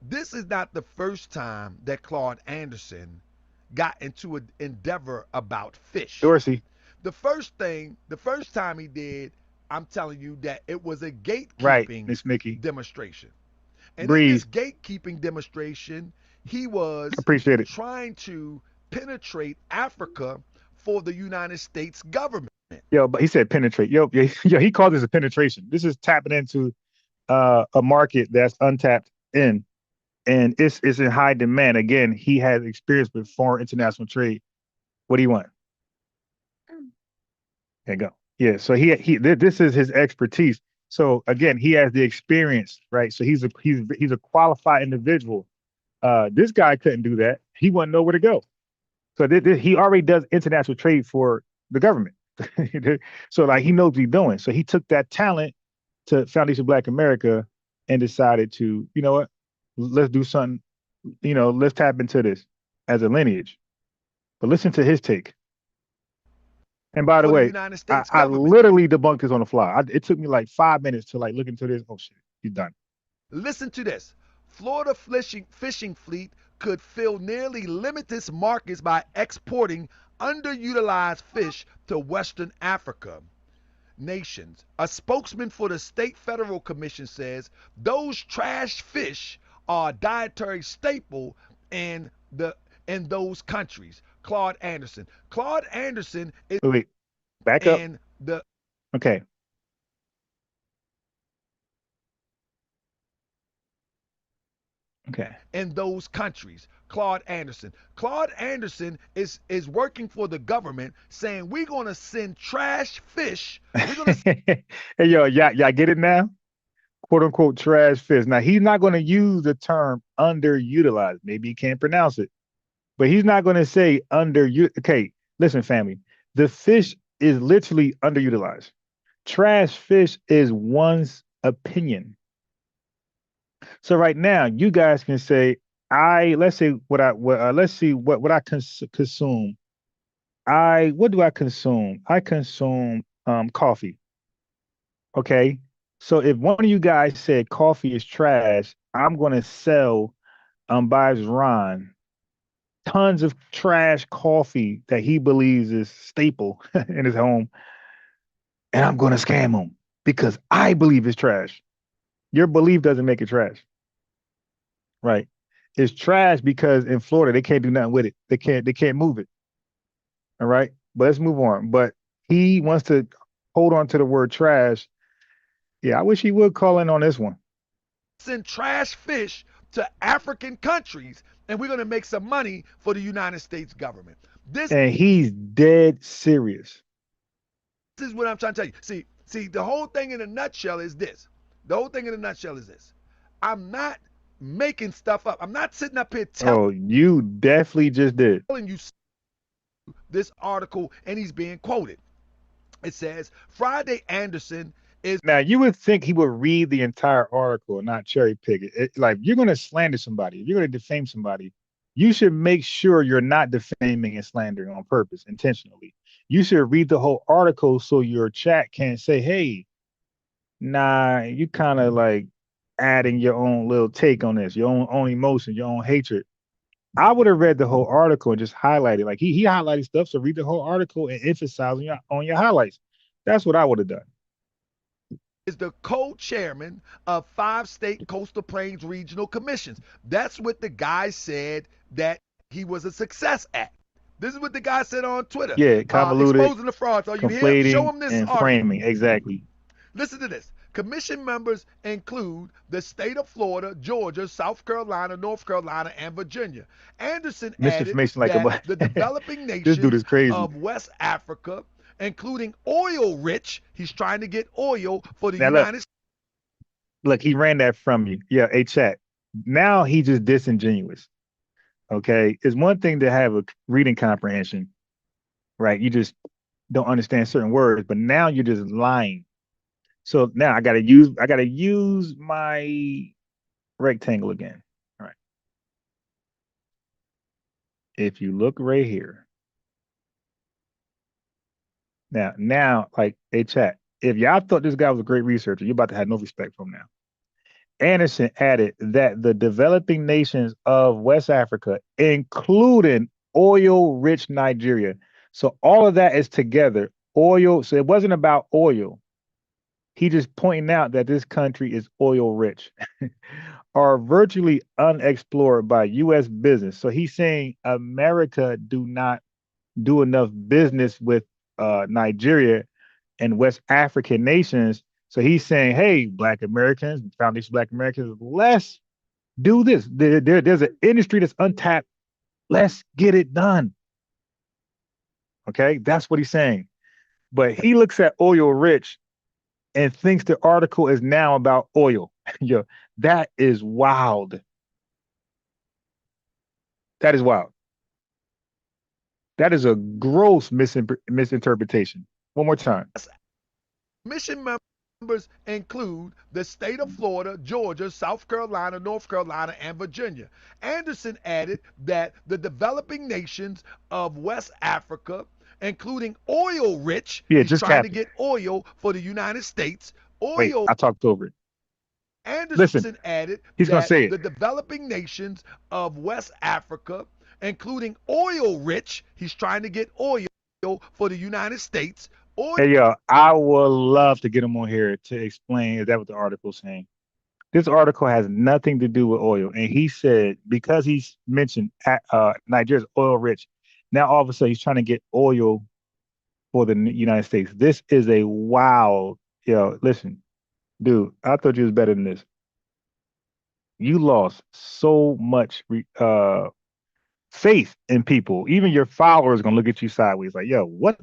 This is not the first time that Claude Anderson got into an endeavor about fish. Dorsey. The first time he did, I'm telling you that it was a gatekeeping demonstration. And in this gatekeeping demonstration, he was trying to penetrate Africa for the United States government. Yo, but he said penetrate. Yo, he called this a penetration. This is tapping into a market that's untapped in. And it's in high demand. Again, he has experience with foreign international trade. What do you want? There you go. Yeah. So this is his expertise. So again, he has the experience, right? So he's a qualified individual. This guy couldn't do that. He wouldn't know where to go. So he already does international trade for the government. So like he knows what he's doing. So he took that talent to Foundation Black America and decided to, you know what? Let's do something, let's tap into this as a lineage. But listen to his take. And by the way, I literally debunked this on the fly. It took me like 5 minutes to look into this. Oh shit, he's done. Listen to this. Florida fishing fleet could fill nearly limitless markets by exporting underutilized fish to Western Africa nations. A spokesman for the State Federal Commission says those trash fish are a dietary staple in those countries. Claude Anderson. Claude Anderson is wait, back up. Okay. Okay. In those countries. Claude Anderson. Claude Anderson is working for the government saying we're going to send trash fish. Hey, yo, y'all get it now? Quote unquote trash fish. Now, he's not going to use the term underutilized. Maybe he can't pronounce it, but he's not going to say Okay, listen, family. The fish is literally underutilized. Trash fish is one's opinion. So right now, you guys can say, let's see what I consume. What do I consume? I consume coffee. Okay. So if one of you guys said coffee is trash, I'm going to sell Bias Ron tons of trash coffee that he believes is staple in his home. And I'm going to scam him because I believe it's trash. Your belief doesn't make it trash. Right. It's trash because in Florida, they can't do nothing with it. They can't move it. All right. But let's move on. But he wants to hold on to the word trash. Yeah, I wish he would call in on this one. Send trash fish to African countries, and we're going to make some money for the United States government. And he's dead serious. This is what I'm trying to tell you. See, the whole thing in a nutshell is this. I'm not making stuff up. I'm not sitting up here telling. Oh, you definitely just did. Telling you this article, and he's being quoted. It says Friday Anderson is. Now you would think he would read the entire article and not cherry pick it. Like you're going to slander somebody, if you're going to defame somebody, you should make sure you're not defaming and slandering on purpose, intentionally. You should read the whole article so your chat can't say, "Hey, nah, you kind of like adding your own little take on this, your own emotion, your own hatred." I would have read the whole article and just highlighted. Like he highlighted stuff, so read the whole article and emphasize on your highlights. That's what I would have done. Is the co-chairman of 5 state coastal plains regional commissions. That's what the guy said that he was a success at. This is what the guy said on Twitter. Yeah, convoluted, exposing the frauds. Are you here? Show him this and article. framing. Exactly. Listen to this. Commission members include the state of Florida, Georgia, South Carolina, North Carolina, and Virginia. Anderson added that the developing nations of West Africa, including oil-rich, he's trying to get oil for the United States. Look, he ran that from you. Yeah, a chat. Now he just disingenuous. Okay, it's one thing to have a reading comprehension, right? You just don't understand certain words, but now you're just lying. So now I gotta use my rectangle again. All right. If you look right here. Now, like, hey, chat, if y'all thought this guy was a great researcher, you're about to have no respect for him now. Anderson added that the developing nations of West Africa, including oil-rich Nigeria. So all of that is together. Oil. So it wasn't about oil. He just pointing out that this country is oil rich, are virtually unexplored by U.S. business. So he's saying America do not do enough business with Nigeria and West African nations. So he's saying, hey, Black Americans, Foundation Black Americans, let's do this. There's an industry that's untapped. Let's get it done. Okay, that's what he's saying. But he looks at oil rich and thinks the article is now about oil. Yo, that is wild. That is wild. That is a gross misinterpretation. One more time. Mission members include the state of Florida, Georgia, South Carolina, North Carolina, and Virginia. Anderson added that the developing nations of West Africa, including oil-rich, he's trying to get oil for the United States. Wait, I talked over it. Anderson added he's that gonna say the developing nations of West Africa, including oil-rich, he's trying to get oil for the United States. Hey, yo, I would love to get him on here to explain, is that what the article's saying? This article has nothing to do with oil. And he said, because he's mentioned Nigeria's oil rich, now all of a sudden he's trying to get oil for the United States. This is a wild, yo, listen, dude, I thought you was better than this. You lost so much faith in people. Even your followers are going to look at you sideways like, yo, what?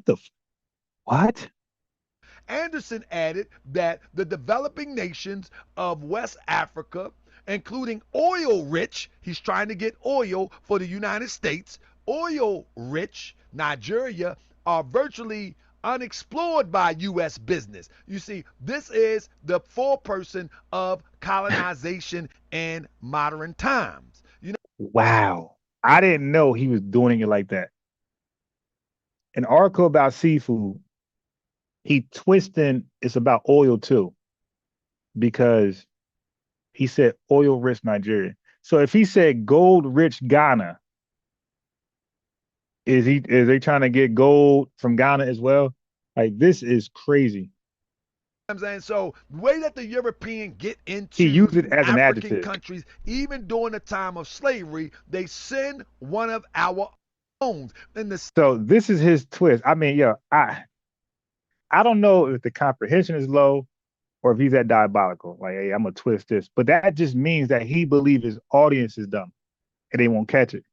Anderson added that the developing nations of West Africa, including oil-rich, he's trying to get oil for the United States, oil-rich Nigeria, are virtually unexplored by U.S. business. You see, this is the foreperson of colonization in modern times. You know. Wow. I didn't know he was doing it like that. An article about seafood, he twisting it's about oil too, because he said oil rich Nigeria. So if he said gold rich Ghana, is they trying to get gold from Ghana as well? Like, this is crazy. And so the way that the European get into he used it as an African adjective. Countries, even during the time of slavery, they send one of our own. So this is his twist. I mean, yo, I don't know if the comprehension is low or if he's that diabolical. Like, hey, I'm gonna twist this. But that just means that he believes his audience is dumb and they won't catch it.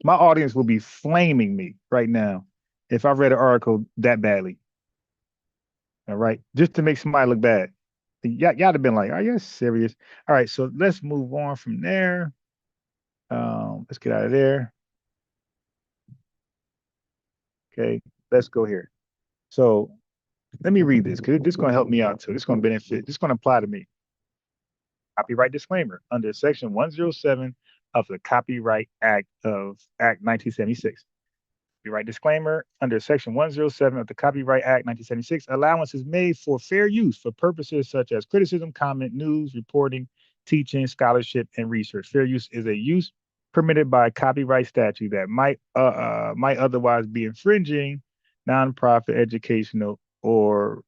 My audience will be flaming me right now if I read an article that badly. All right, just to make somebody look bad. Y'all have been like, are you serious? All right, so let's move on from there. Let's get out of there. Okay, let's go here. So let me read this because this is going to help me out too. This is going to benefit. This is going to apply to me. Copyright disclaimer under Section 107 of the Copyright Act of Act 1976. Copyright disclaimer under Section 107 of the Copyright Act 1976. Allowance is made for fair use for purposes such as criticism, comment, news, reporting, teaching, scholarship, and research. Fair use is a use permitted by copyright statute that might otherwise be infringing nonprofit, educational, or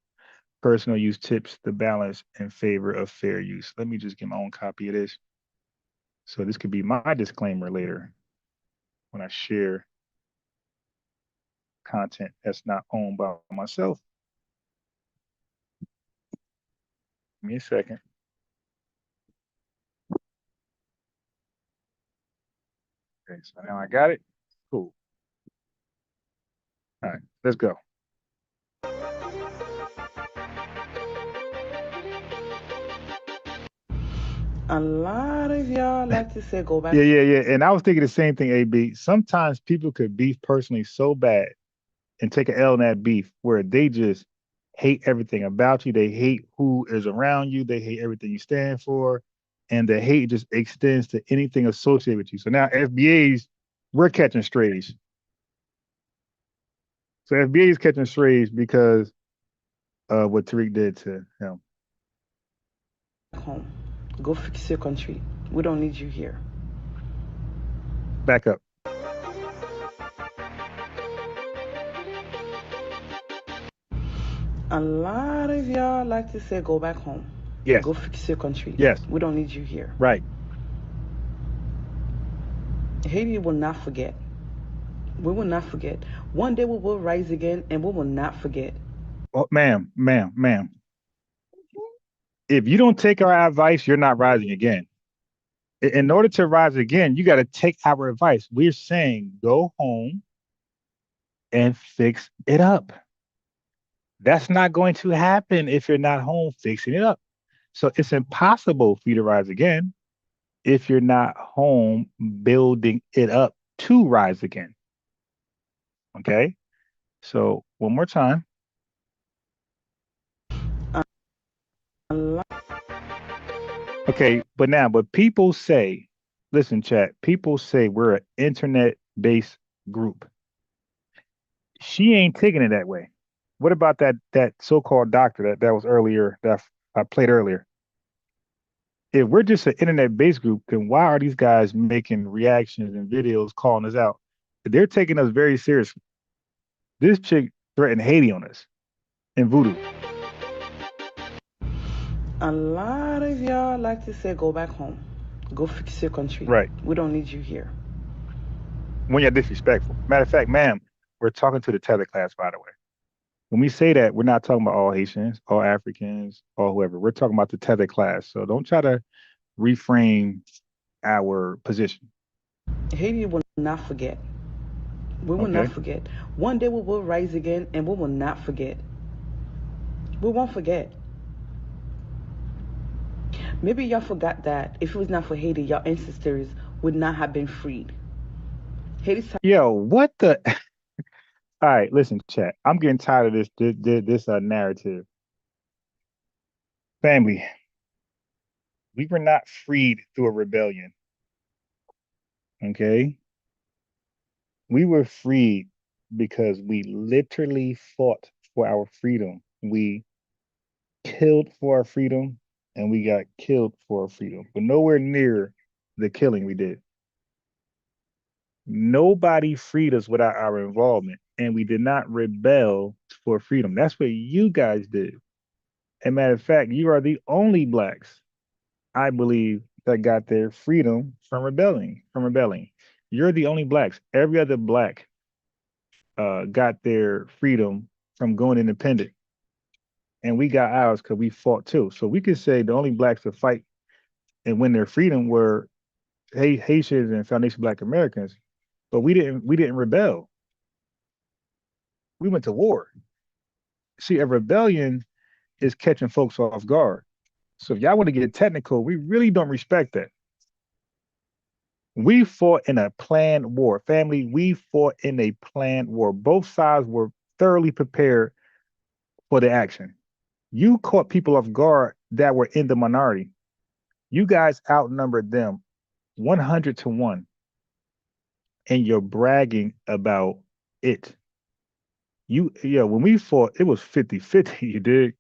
personal use tips the balance in favor of fair use. Let me just get my own copy of this. So this could be my disclaimer later when I share content that's not owned by myself. Give me a second. Okay, so now I got it. Cool. All right, let's go. A lot of y'all like to say go back. Yeah. And I was thinking the same thing, AB. Sometimes people could beef personally so bad and take an L in that beef where they just hate everything about you. They hate who is around you. They hate everything you stand for. And the hate just extends to anything associated with you. So now FBAs, we're catching strays. So FBA is catching strays because of what Tariq did to him. Home. Go fix your country. We don't need you here. Back up. A lot of y'all like to say go back home. Yes. Go fix your country. Yes. We don't need you here. Right. Haiti will not forget. We will not forget. One day we will rise again and we will not forget. Oh, ma'am. If you don't take our advice, you're not rising again. In order to rise again, you got to take our advice. We're saying go home and fix it up. That's not going to happen if you're not home fixing it up. So it's impossible for you to rise again if you're not home building it up to rise again. Okay? So one more time. Okay, but people say, listen, chat, people say we're an internet-based group. She ain't taking it that way. What about that so-called doctor that was earlier, that I played earlier? If we're just an internet-based group, then why are these guys making reactions and videos calling us out? They're taking us very seriously. This chick threatened Haiti on us in voodoo. A lot of y'all like to say go back home. Go fix your country. Right. We don't need you here. When you're disrespectful. Matter of fact, ma'am, we're talking to the Tether class, by the way. When we say that, we're not talking about all Haitians, all Africans, or whoever. We're talking about the Tether class. So don't try to reframe our position. Haiti will not forget. We will not forget. One day we will rise again and we will not forget. We won't forget. Maybe y'all forgot that if it was not for Haiti, your ancestors would not have been freed. Haiti's Yo, what the? All right, listen, chat. I'm getting tired of this narrative. Family, we were not freed through a rebellion. Okay? We were freed because we literally fought for our freedom. We killed for our freedom and we got killed for our freedom, but nowhere near the killing we did. Nobody freed us without our involvement, and we did not rebel for freedom. That's what you guys did. As a matter of fact, you are the only blacks, I believe, that got their freedom from rebelling. You're the only blacks. Every other black got their freedom from going independent. And we got ours because we fought too. So we could say the only blacks to fight and win their freedom were Haitians and Foundation Black Americans. But we didn't rebel. We went to war. See, a rebellion is catching folks off guard. So if y'all want to get technical, we really don't respect that. We fought in a planned war. Family, we fought in a planned war. Both sides were thoroughly prepared for the action. You caught people off guard that were in the minority. You guys outnumbered them 100 to 1. And you're bragging about it. When we fought, it was 50-50, you dig?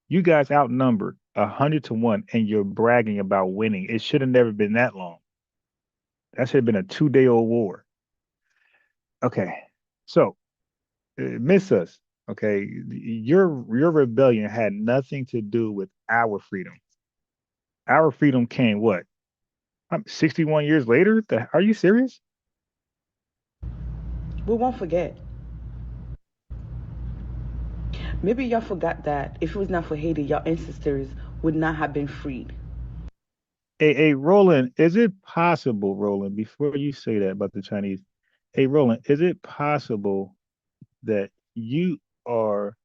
You guys outnumbered 100 to 1, and you're bragging about winning. It should have never been that long. That should have been a 2-day-old war. Okay, so miss us. Okay, your rebellion had nothing to do with our freedom. Our freedom came what? 61 years later? Are you serious? We won't forget. Maybe y'all forgot that if it was not for Haiti, your ancestors would not have been freed. Hey, Roland, is it possible, Roland, before you say that about the Chinese, hey, Roland, is it possible that you are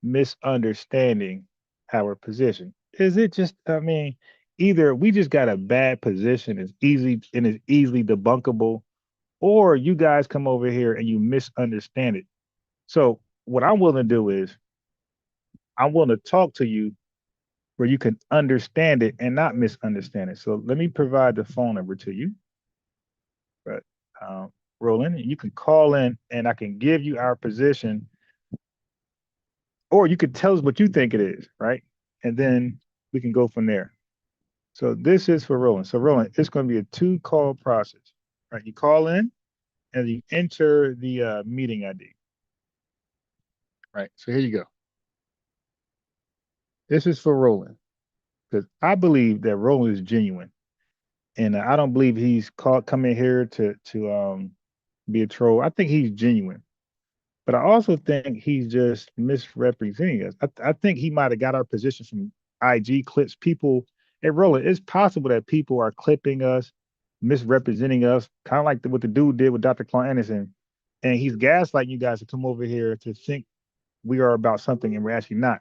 misunderstanding our position? Is it just, I mean, either we just got a bad position, it's easily debunkable, or you guys come over here and you misunderstand it. So what I'm willing to do is I'm willing to talk to you where you can understand it and not misunderstand it. So let me provide the phone number to you. But Roland, you can call in and I can give you our position, or you could tell us what you think it is, right? And then we can go from there. So this is for Roland. So Roland, it's going to be a 2-call process, right? You call in and you enter the meeting ID. Right. So here you go. This is for Roland because I believe that Roland is genuine, and I don't believe he's coming here to be a troll. I think he's genuine, but I also think he's just misrepresenting us. I think he might have got our position from IG clips. People, hey Roland, it's possible that people are clipping us, misrepresenting us, kind of like what the dude did with Dr. Claude Anderson, and he's gaslighting you guys to come over here to think we are about something and we're actually not.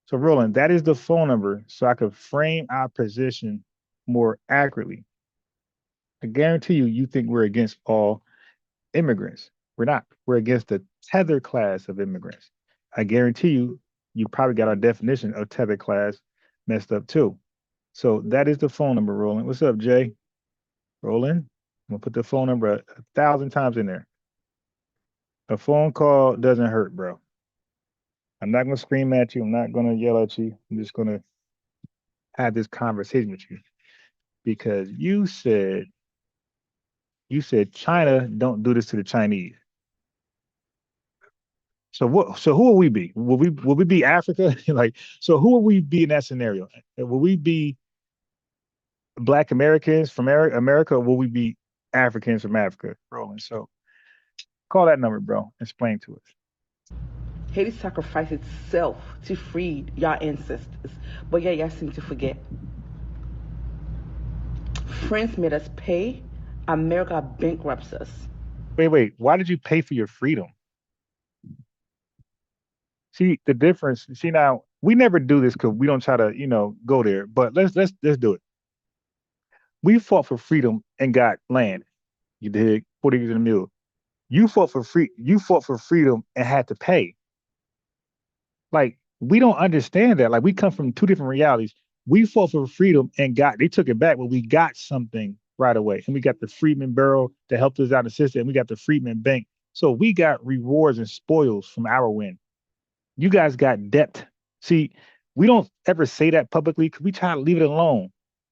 So Roland, that is the phone number so I could frame our position more accurately. I guarantee you think we're against all immigrants. We're not. We're against the tether class of immigrants. I guarantee you probably got our definition of tether class messed up too. So that is the phone number, Roland. What's up, Jay? Roland, I'm gonna put the phone number 1,000 times in there. A phone call doesn't hurt, bro. I'm not going to scream at you. I'm not going to yell at you. I'm just going to have this conversation with you because you said China don't do this to the Chinese. So what? So who will we be? Will we be Africa? Like, so who will we be in that scenario? Will we be Black Americans from America, or will we be Africans from Africa? Roland. So call that number, bro. Explain to us. Haiti sacrificed itself to free your ancestors, but yeah, y'all seem to forget. France made us pay. America bankrupts us. Wait. Why did you pay for your freedom? See the difference. See now, we never do this because we don't try to, go there. But let's do it. We fought for freedom and got land. You dig? 40 years in a mule. You fought for freedom and had to pay. Like, we don't understand that. Like, we come from two different realities. We fought for freedom and they took it back, but we got something right away. And we got the Freedmen Bureau that helped us out in the system, and we got the Freedmen Bank. So we got rewards and spoils from our win. You guys got debt. See, we don't ever say that publicly because we try to leave it alone.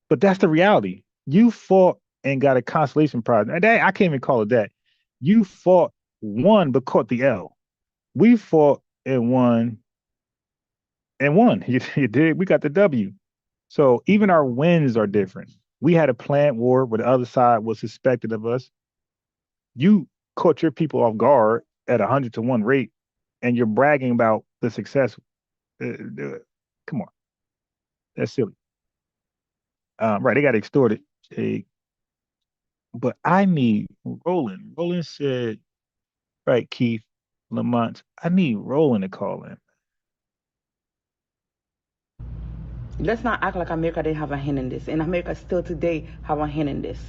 But that's the reality. You fought and got a consolation prize. And I can't even call it that. You fought, won, but caught the L. We fought and won. You did. We got the W. So even our wins are different. We had a planned war where the other side was suspected of us. You caught your people off guard at 100-to-1 rate, and you're bragging about the success. Come on. That's silly. Right, they got extorted. But I need Roland. Roland said, right, Keith Lamont, I need Roland to call in. Let's not act like America didn't have a hand in this, and America still today have a hand in this.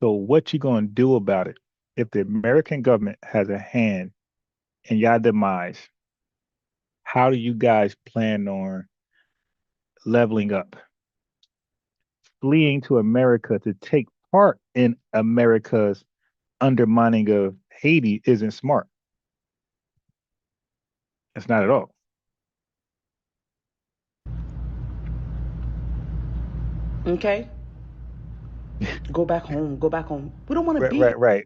So what you gonna do about it? If the American government has a hand in your demise, how do you guys plan on leveling up? Fleeing to America to take part in America's undermining of Haiti isn't smart. It's not at all. Okay. Go back home. Go back home. We don't want to be right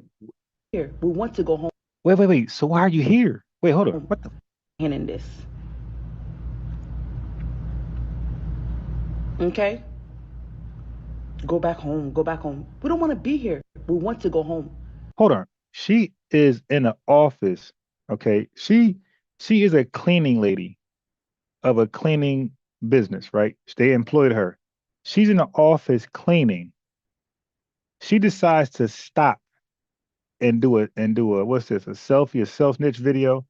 here. We want to go home. Wait. So why are you here? Wait, hold on. What the? Hand in this. Okay. Go back home. Go back home. We don't want to be here. We want to go home. Hold on. She is in an office Okay, she is a cleaning lady of a cleaning business, right? They employed her. She's in the office cleaning. She decides to stop and do a what's this? A selfie, a self snitch video,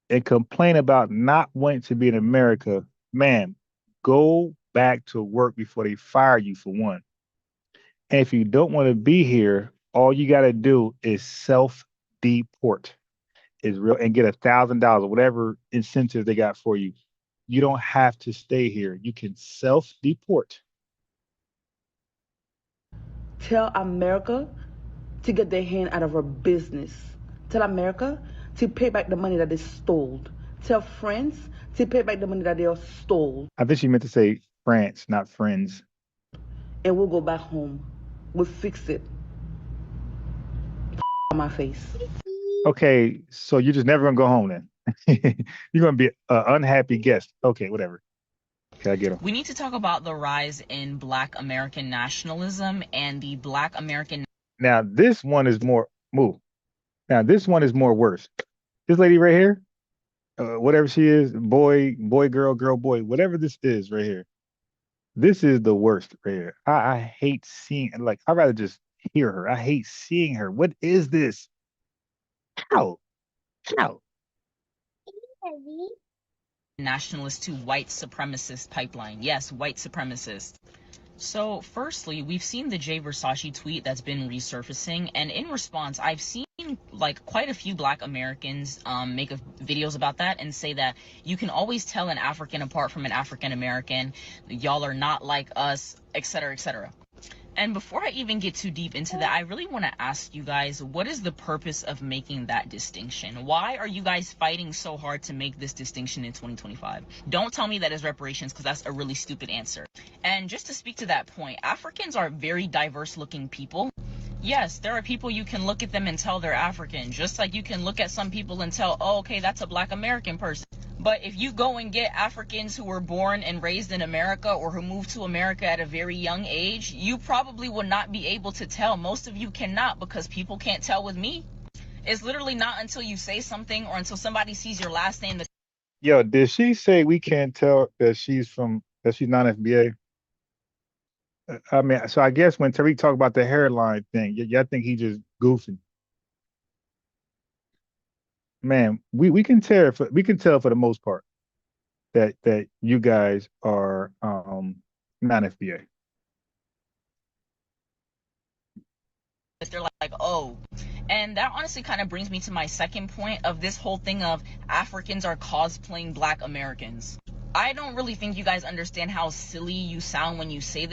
and complain about not wanting to be in America. Man, go back to work before they fire you for one. And if you don't want to be here, all you got to do is self deport. Is real and get $1,000 or whatever incentive they got for you. You don't have to stay here. You can self deport. Tell America to get their hand out of our business. Tell America to pay back the money that they stole. Tell France to pay back the money that they stole. I think she meant to say France, not friends. And we'll go back home. We'll fix it. On my face. Okay, so you're just never gonna go home then. You're gonna be an unhappy guest. Okay, whatever. Okay, I get him. We need to talk about the rise in Black American nationalism and the Black American. Now this one is more move. Now this one is more worse. This lady right here, whatever she is, boy, girl, boy, whatever this is right here. This is the worst right here. I hate seeing like I'd rather just hear her. I hate seeing her. What is this? How? Nationalist to white supremacist pipeline. Yes, white supremacist. So firstly, we've seen the Jay Versace tweet that's been resurfacing, and in response, I've seen like quite a few Black Americans make videos about that and say that you can always tell an African apart from an African American. Y'all are not like us, etc., etc. And before I even get too deep into that, I really want to ask you guys, what is the purpose of making that distinction? Why are you guys fighting so hard to make this distinction in 2025? Don't tell me that is reparations, because that's a really stupid answer. And just to speak to that point, Africans are very diverse looking people. Yes, there are people you can look at them and tell they're African, just like you can look at some people and tell, oh, okay, that's a Black American person. But if you go and get Africans who were born and raised in America or who moved to America at a very young age, you probably will not be able to tell. Most of you cannot, because people can't tell with me. It's literally not until you say something or until somebody sees your last name. Yo, did she say we can't tell that she's non-FBA? I mean, so I guess when Tariq talked about the hairline thing, y'all think he just goofing. Man, we can tell for the most part that you guys are non-FBA. They're like, oh. And that honestly kind of brings me to my second point of this whole thing of Africans are cosplaying Black Americans. I don't really think you guys understand how silly you sound when you say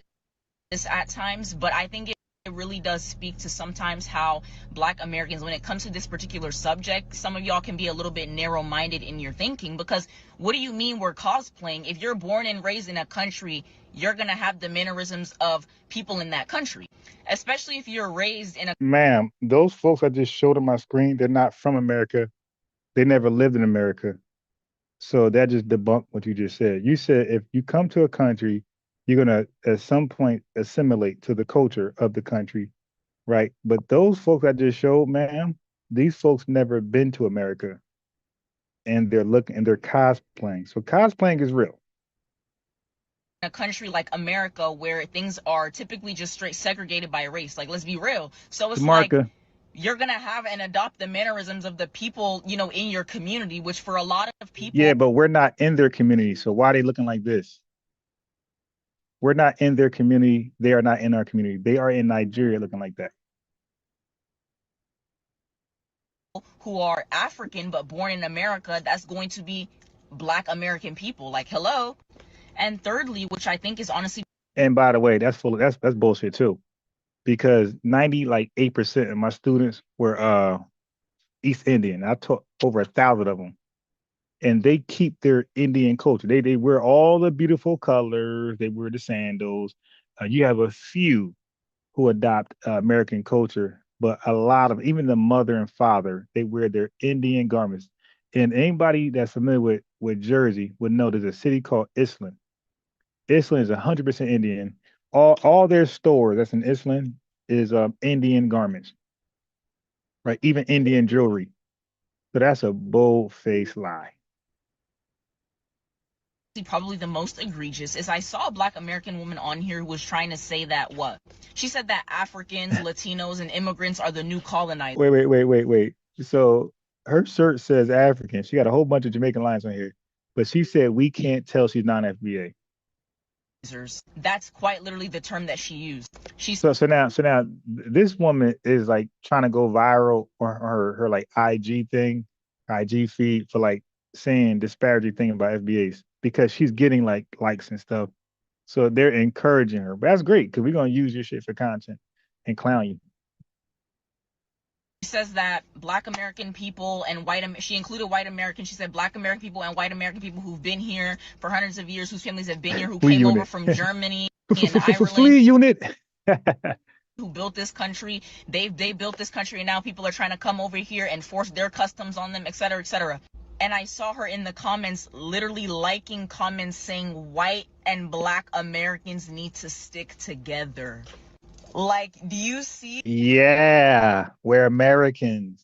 this at times, but I think it really does speak to sometimes how Black Americans, when it comes to this particular subject, some of y'all can be a little bit narrow-minded in your thinking, because what do you mean we're cosplaying? If you're born and raised in a country, you're gonna have the mannerisms of people in that country, especially if you're raised in a— Ma'am, those folks I just showed on my screen, they're not from America. They never lived in America. So that just debunked what you just said. You said if you come to a country, you're going to at some point assimilate to the culture of the country, right? But those folks I just showed, ma'am, these folks never been to America, and they're cosplaying. So cosplaying is real. A country like America, where things are typically just straight segregated by race. Like, let's be real. So it's like you're gonna have and adopt the mannerisms of the people, you know, in your community, which for a lot of people— Yeah, but we're not in their community, so why are they looking like this? We're not in their community. They are not in our community. They are in Nigeria looking like that. Who are African but born in America, that's going to be Black American people. Like, hello. And thirdly, which I think is honestly— And by the way, that's bullshit too, because 98% of my students were East Indian. I taught over 1,000 of them. And they keep their Indian culture. They wear all the beautiful colors. They wear the sandals. You have a few who adopt American culture, but a lot of, even the mother and father, they wear their Indian garments. And anybody that's familiar with Jersey would know there's a city called Islin. Islin is 100% Indian. All their stores that's in Islin is Indian garments, right? Even Indian jewelry. So that's a bold-faced lie. Probably the most egregious is I saw a Black American woman on here who was trying to say that what? She said that Africans, Latinos, and immigrants are the new colonizers. Wait. So her shirt says African. She got a whole bunch of Jamaican lines on here, but she said we can't tell she's non-FBA. That's quite literally the term that she used. So now this woman is like trying to go viral on her like IG thing, IG feed for like saying disparaging thing about FBAs because she's getting like likes and stuff. So they're encouraging her. But that's great because we're gonna use your shit for content and clown you. She says that Black American people and she included white Americans. She said Black American people and white American people who've been here for hundreds of years, whose families have been here, who came over from Germany and Ireland. Flea unit. Who built this country? They built this country, and now people are trying to come over here and force their customs on them, et cetera, et cetera. And I saw her in the comments literally liking comments saying white and Black Americans need to stick together. Like, do you see? Yeah, we're Americans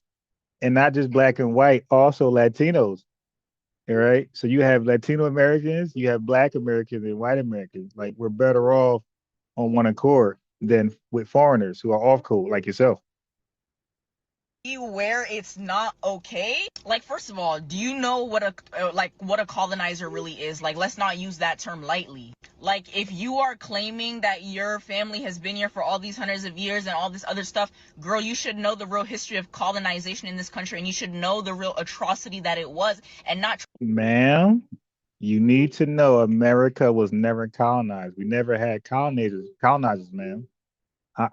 and not just Black and white, also Latinos. All right. So you have Latino Americans, you have Black Americans and white Americans. Like, we're better off on one accord than with foreigners who are off code like yourself. Where it's not okay. Like, first of all, do you know what a colonizer really is? Like, let's not use that term lightly. Like, if you are claiming that your family has been here for all these hundreds of years and all this other stuff, girl, you should know the real history of colonization in this country, and you should know the real atrocity that it was, and not. Ma'am, you need to know America was never colonized. We never had colonizers, ma'am.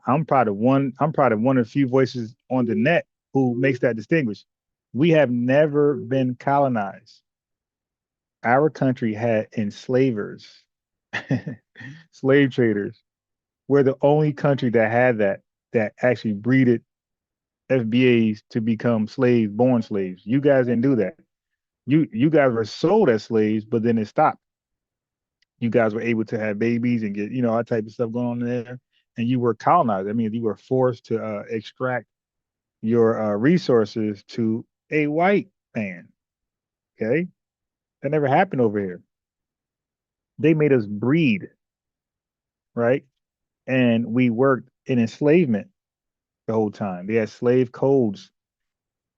I'm proud of one of the few voices on the net who makes that distinguish. We have never been colonized. Our country had enslavers, slave traders. We're the only country that had that actually breeded FBAs to become slaves, born slaves. You guys didn't do that. You guys were sold as slaves, but then it stopped. You guys were able to have babies and get, all type of stuff going on there. And you were colonized. I mean, you were forced to extract your resources to a white man. Okay? That never happened over here. They made us breed, right? And we worked in enslavement the whole time. They had slave codes,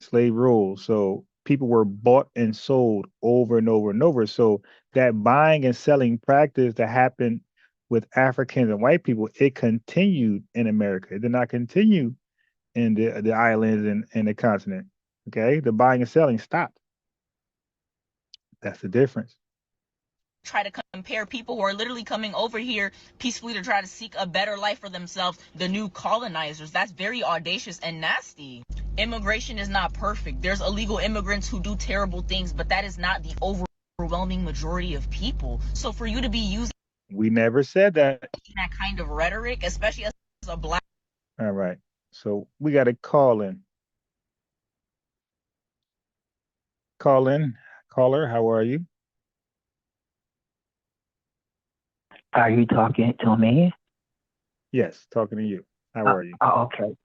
slave rules. So people were bought and sold over and over and over. So that buying and selling practice that happened with Africans and white people, it continued in America. It did not continue in the islands and the continent. Okay, the buying and selling stopped. That's the difference. Try to compare people who are literally coming over here peacefully to try to seek a better life for themselves, the new colonizers. That's very audacious and nasty. Immigration is not perfect. There's illegal immigrants who do terrible things, but that is not the overwhelming majority of people. So for you to be using, we never said that kind of rhetoric, especially as a Black. All right. So we got a call in. Caller, how are you? Are you talking to me? Yes, talking to you. How are you? Okay.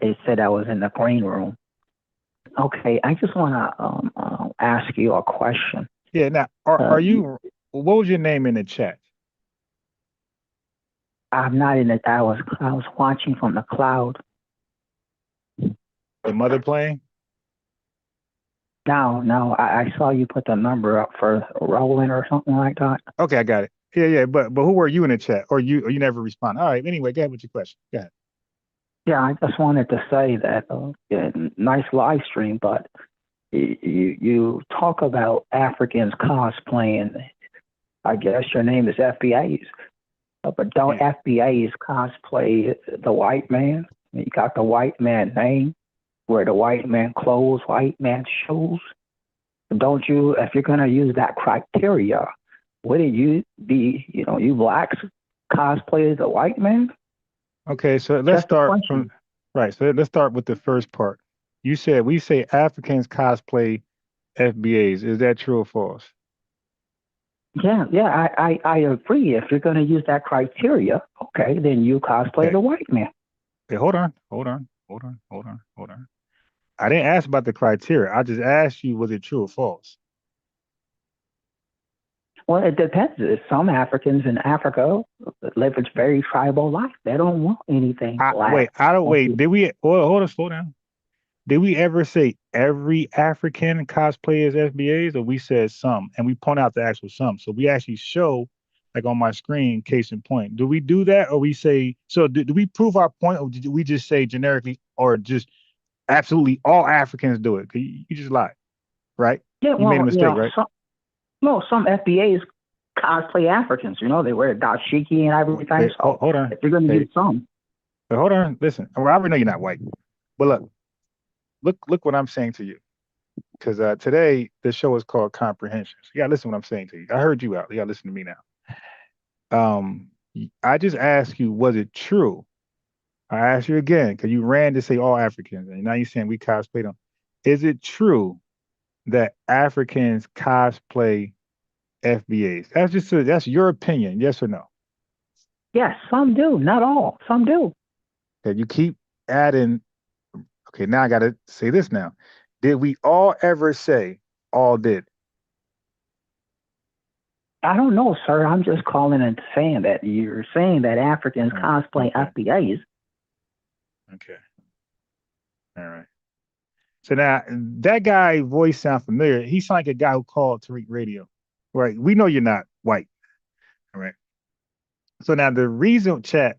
It said I was in the green room. Okay, I just want to ask you a question. Yeah. Now, are you? What was your name in the chat? I'm not in it. I was watching from the cloud. The mother plane? No. I saw you put the number up for rolling or something like that. Okay, I got it. Yeah. But who were you in the chat? Or you never respond? All right. Anyway, go ahead with your question. Go ahead. Yeah, I just wanted to say that nice live stream, but you talk about Africans cosplaying. I guess your name is FBAs, but don't FBAs cosplay the white man? You got the white man name, wear the white man clothes, white man shoes. Don't you? If you're gonna use that criteria, wouldn't you be? You blacks cosplay the white man? Okay, so let's start from So let's start with the first part. You said we say Africans cosplay FBAs. Is that true or false? Yeah, I agree. If you're going to use that criteria, okay, then you cosplay the white man. Okay, hold on. I didn't ask about the criteria. I just asked you, was it true or false? Well, it depends. Some Africans in Africa live a very tribal life. They don't want anything black. Wait. Did we? Hold on, slow down. Did we ever say every African cosplay is FBAs, or we said some, and we point out the actual some? So we actually show, like on my screen, case in point. Do we do that, or we say so? Do we prove our point, or did we just say generically, or just absolutely all Africans do it? You just lied, right? Yeah, you made a mistake, right? Some FBAs cosplay Africans. You know, they wear dashiki and everything. So hold on. If you're going to get some. But hold on. Listen, I already know you're not white, but look what I'm saying to you. Because today the show is called Comprehension. So you gotta listen to what I'm saying to you. I heard you out. You gotta listen to me now. I just asked you, was it true? I asked you again because you ran to say all Africans, and now you're saying we cosplay them. Is it true that Africans cosplay FBAs? That's your opinion, yes or no? Yes, some do, not all. Some do. Okay, you keep adding. Okay, now I gotta say this now. Did we all ever say all did? I don't know, sir. I'm just calling and saying that you're saying that Africans cosplay FBAs. Okay. All right. So now that guy voice sound familiar. He sound like a guy who called Tariq Radio. Right. We know you're not white. All right. So now the reason, chat,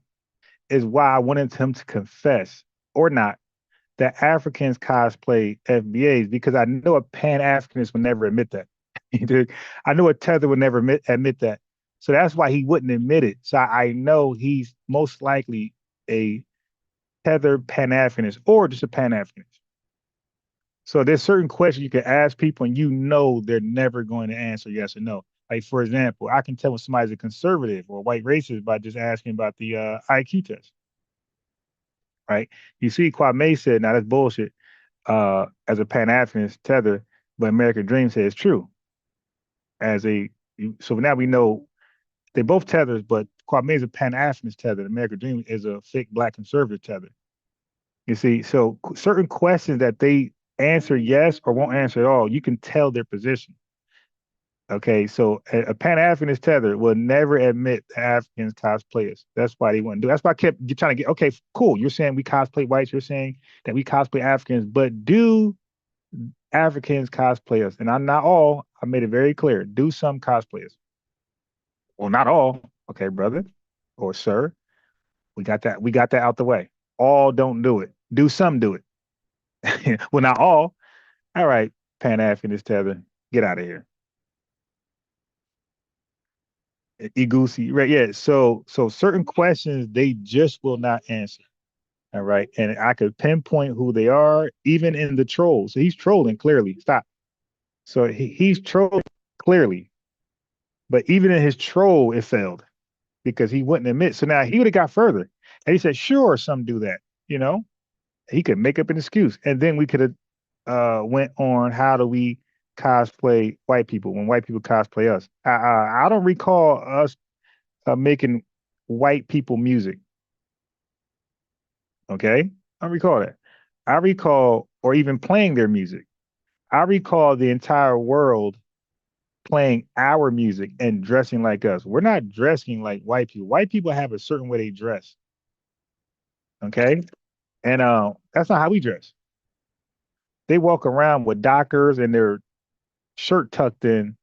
is why I wanted him to confess or not that Africans cosplay FBAs, because I know a Pan-Africanist would never admit that. I know a Tether would never admit that. So that's why he wouldn't admit it. So I know he's most likely a Tether Pan-Africanist or just a Pan-Africanist. So there's certain questions you can ask people and you know they're never going to answer yes or no. Like, for example, I can tell when somebody's a conservative or white racist by just asking about the IQ test. Right? You see, Kwame said, now that's bullshit. As a Pan-Africanist Tether, but American Dream says it's true. So now we know they're both Tethers, but Kwame is a Pan-Africanist Tether. The American Dream is a fake Black conservative Tether. You see, so certain questions that they answer yes or won't answer at all, you can tell their position. Okay, so a Pan-Africanist Tether will never admit the Africans cosplayers. That's why they wouldn't do it. That's why I kept trying to get, okay, cool. You're saying we cosplay whites. You're saying that we cosplay Africans, but do Africans cosplay us? And I'm not all. I made it very clear. Do some cosplayers. Well, not all. Okay, brother or sir. We got that out the way. All don't do it. Do some do it. Well, not all. All right, Pan-Africanist Tether, get out of here. Igusi, right? Yeah. So certain questions they just will not answer. All right. And I could pinpoint who they are, even in the troll. So he's trolling clearly. Stop. So he's trolling clearly. But even in his troll, it failed because he wouldn't admit. So now he would have got further. And he said, sure, some do that. You know, he could make up an excuse. And then we could have went on how do we cosplay white people when white people cosplay us. I don't recall us making white people music. Okay, I recall that. I recall, or even playing their music. I recall the entire world playing our music and dressing like us. We're not dressing like white people. White people have a certain way they dress. Okay, and that's not how we dress. They walk around with Dockers and their shirt tucked in,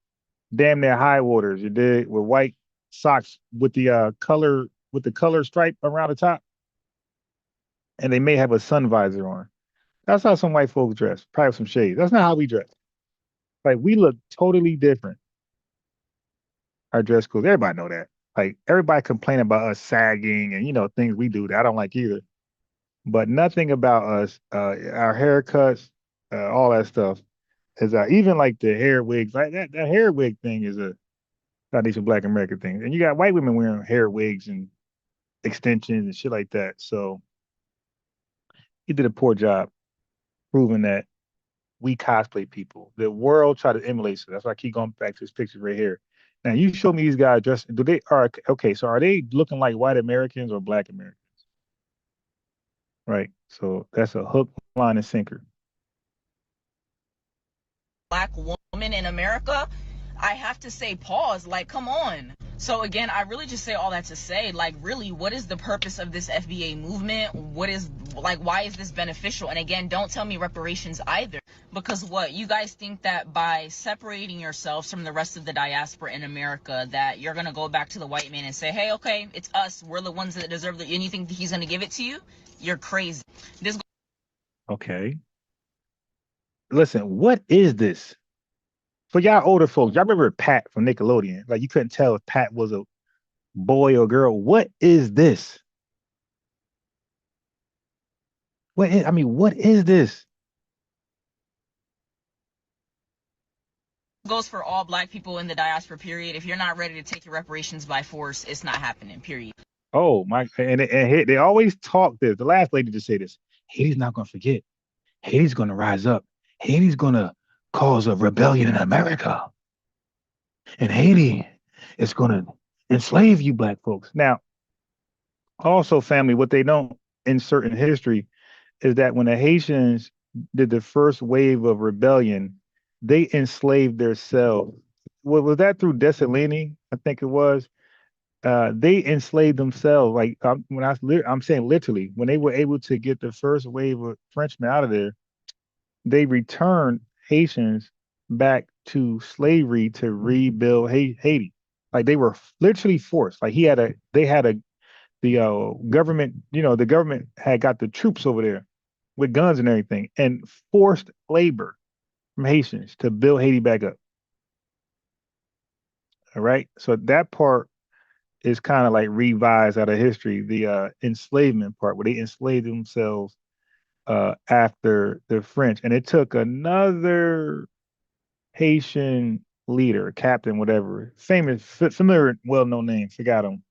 damn near high waters. You did with white socks with the color stripe around the top, and they may have a sun visor on. That's how some white folks dress. Probably some shades. That's not how we dress. Like we look totally different. Our dress codes. Everybody know that. Like everybody complain about us sagging and things we do that I don't like either. But nothing about us, our haircuts, all that stuff. Is even like the hair wigs, like that hair wig thing is a foundation Black American thing. And you got white women wearing hair wigs and extensions and shit like that. So he did a poor job proving that we cosplay people. The world tried to emulate us. That's why I keep going back to this picture right here. Now you show me these guys dressed. So are they looking like white Americans or Black Americans? Right. So that's a hook, line, and sinker. Black woman in America, I have to say pause, like, come on. So again, I really just say all that to say, like, really, what is the purpose of this FBA movement? What is, like, why is this beneficial? And again, don't tell me reparations either, because what, you guys think that by separating yourselves from the rest of the diaspora in America, that you're gonna go back to the white man and say, hey, okay, it's us, we're the ones that deserve it, and you think that he's gonna give it to you? You're crazy. This. Okay. Listen, what is this? For y'all older folks, y'all remember Pat from Nickelodeon? Like, you couldn't tell if Pat was a boy or girl. What is this? What is this? Goes for all Black people in the diaspora, period. If you're not ready to take your reparations by force, it's not happening, period. Oh my, and they always talk this. The last lady just say this: Haiti's not gonna forget. Haiti's gonna rise up. Haiti's gonna cause a rebellion in America. And Haiti is gonna enslave you Black folks. Now, also, family, what they don't insert in history is that when the Haitians did the first wave of rebellion, they enslaved themselves. Was that through Dessalines? I think it was. They enslaved themselves. Like, I'm saying literally, when they were able to get the first wave of Frenchmen out of there, they returned Haitians back to slavery to rebuild Haiti. Like, they were literally forced. Like, the government, the government had got the troops over there with guns and everything, and forced labor from Haitians to build Haiti back up. All right. So that part is kind of like revised out of history. The enslavement part, where they enslaved themselves after the French, and it took another Haitian leader, captain, whatever, famous, familiar, well-known name, forgot him,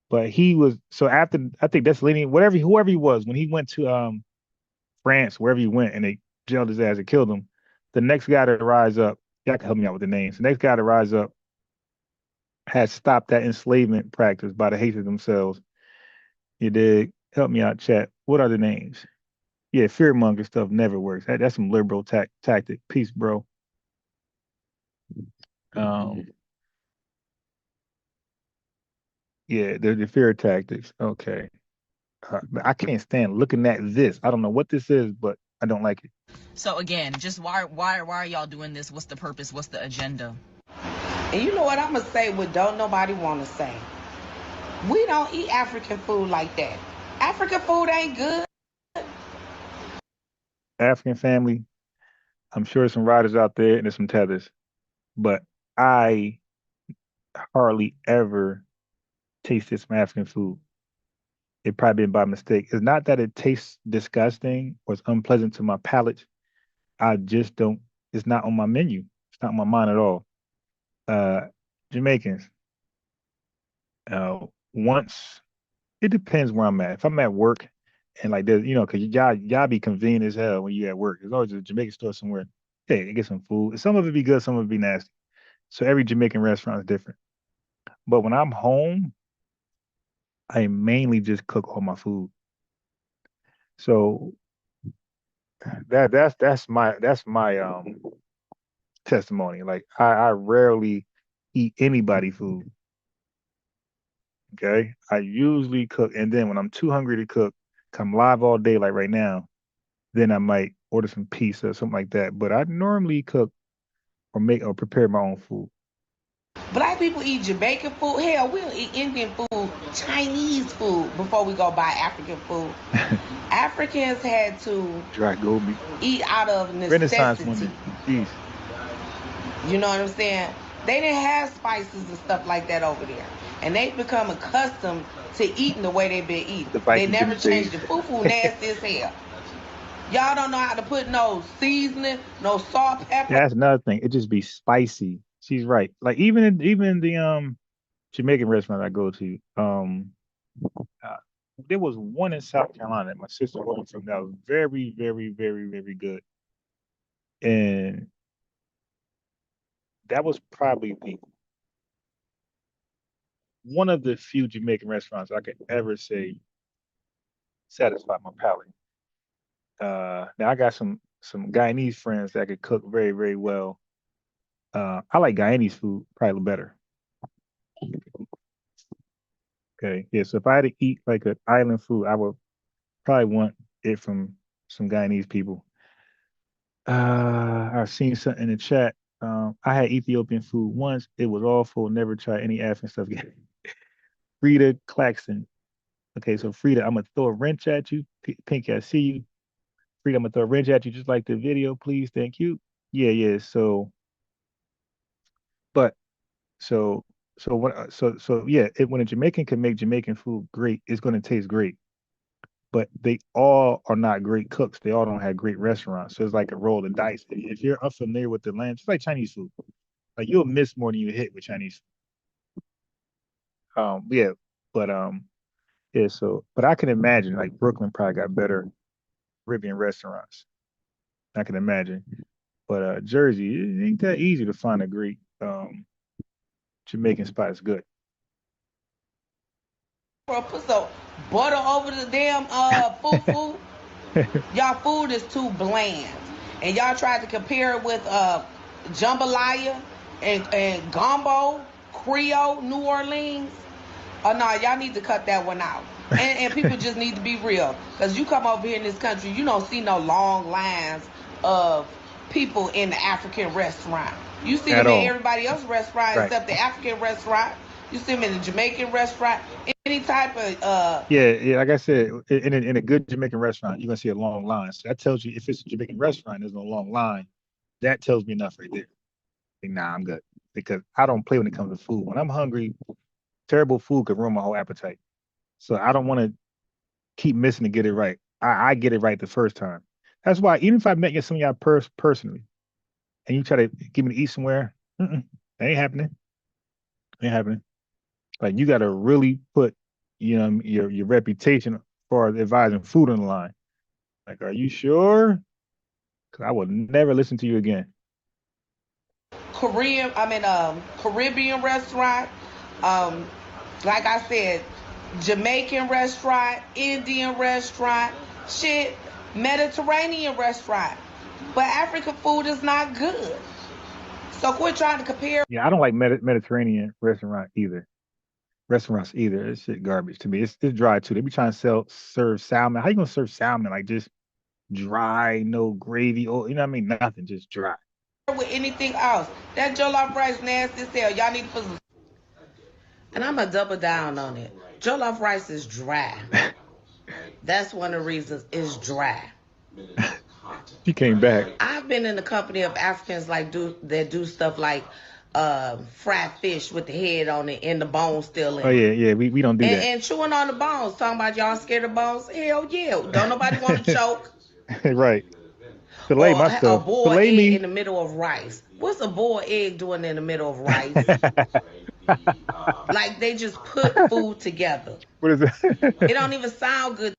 but he was so after, I think Dessalines, whoever he was, when he went to France, wherever he went, and they jailed his ass and killed him. The next guy to rise up, y'all can help me out with the names. The next guy to rise up had stopped that enslavement practice by the Haitians themselves. You did help me out, chat. What are the names? Yeah, fearmonger stuff never works. That's some liberal tactic. Peace, bro. Yeah, the fear tactics. Okay. I can't stand looking at this. I don't know what this is, but I don't like it. So again, just why are y'all doing this? What's the purpose? What's the agenda? And you know what I'm gonna say? What don't nobody want to say? We don't eat African food like that. African food ain't good. African family, I'm sure there's some riders out there and there's some tethers, but I hardly ever tasted some African food. It probably been by mistake. It's not that it tastes disgusting or it's unpleasant to my palate. I just don't. It's not on my menu. It's not on my mind at all. Jamaicans. Once it depends where I'm at. If I'm at work and like there's, because y'all be convenient as hell when you at work. There's always a Jamaican store somewhere. Hey, get some food. Some of it be good, some of it be nasty. So every Jamaican restaurant is different. But when I'm home, I mainly just cook all my food. So that's my testimony. Like, I rarely eat anybody food. Okay. I usually cook, and then when I'm too hungry to cook, come live all day like right now, then I might order some pizza or something like that. But I normally cook or make or prepare my own food. Black people eat Jamaican food. Hell, we'll eat Indian food, Chinese food before we go buy African food. Africans had to dry goby eat out of Renaissance necessity. women. Jeez. You know what I'm saying? They didn't have spices and stuff like that over there. And they've become accustomed to eating the way they've been eating. They never changed the fufu nasty as hell. Y'all don't know how to put no seasoning, no salt, pepper. That's another thing. It just be spicy. She's right. Like even in the Jamaican restaurant I go to, there was one in South Carolina that my sister ordered from that was very, very, very, very good. And that was probably one of the few Jamaican restaurants I could ever say satisfied my palate. Now I got some some Guyanese friends that could cook very, very well. I like Guyanese food probably better. Okay, yeah. So if I had to eat like an island food, I would probably want it from some Guyanese people. I've seen something in the chat. I had Ethiopian food once. It was awful. Never try any African stuff again. Frida Claxton. Okay, so Frida, I'm gonna throw a wrench at you. Pinky, I see you. Frida, I'm gonna throw a wrench at you just like the video, please. Thank you. Yeah, yeah. So, but so yeah, when a Jamaican can make Jamaican food great, it's gonna taste great. But they all are not great cooks. They all don't have great restaurants. So it's like a roll of dice. If you're unfamiliar with the land, it's like Chinese food. Like you'll miss more than you hit with Chinese. Yeah, but yeah. So, but I can imagine like Brooklyn probably got better Caribbean restaurants. I can imagine. But Jersey, it ain't that easy to find a great Jamaican spot. It's good. Bro, put some butter over the damn fufu. Y'all food is too bland. And y'all tried to compare it with jambalaya and gumbo, Creole, New Orleans. Oh no, y'all need to cut that one out. And people just need to be real. Because you come over here in this country, you don't see no long lines of people in the African restaurant. You see them in everybody else's restaurant except the African restaurant. You see them in the Jamaican restaurant. Any type of yeah, like I said, in a good Jamaican restaurant, you're gonna see a long line. So that tells you if it's a Jamaican restaurant, there's no long line. That tells me enough right there. Like, nah, I'm good. Because I don't play when it comes to food. When I'm hungry, terrible food could ruin my whole appetite. So I don't want to keep missing to get it right. I get it right the first time. That's why even if I met you some of y'all personally, and you try to get me to eat somewhere, that ain't happening. Ain't happening. Like you got to really put, your reputation for advising food on the line. Like, are you sure? Because I will never listen to you again. Caribbean restaurant. Like I said, Jamaican restaurant, Indian restaurant, Mediterranean restaurant. But African food is not good. So quit trying to compare. Yeah, I don't like Mediterranean restaurants either. It's shit garbage to me. It's dry too. They be trying to serve salmon. How you gonna serve salmon like just dry, no gravy, or you know what I mean? Nothing, just dry. With anything else, that jollof rice nasty as hell. Y'all need to put some. And I'm gonna double down on it. Jollof rice is dry. That's one of the reasons it's dry. She came back. I've been in the company of Africans that do stuff like fried fish with the head on it and the bone still in it. Oh yeah, we don't do that. And chewing on the bones, talking about y'all scared of bones. Hell yeah, don't nobody want to choke. Right. Fillet my stuff. A boiled egg in the middle of rice. What's a boiled egg doing in the middle of rice? Like they just put food together. What is it? It don't even sound good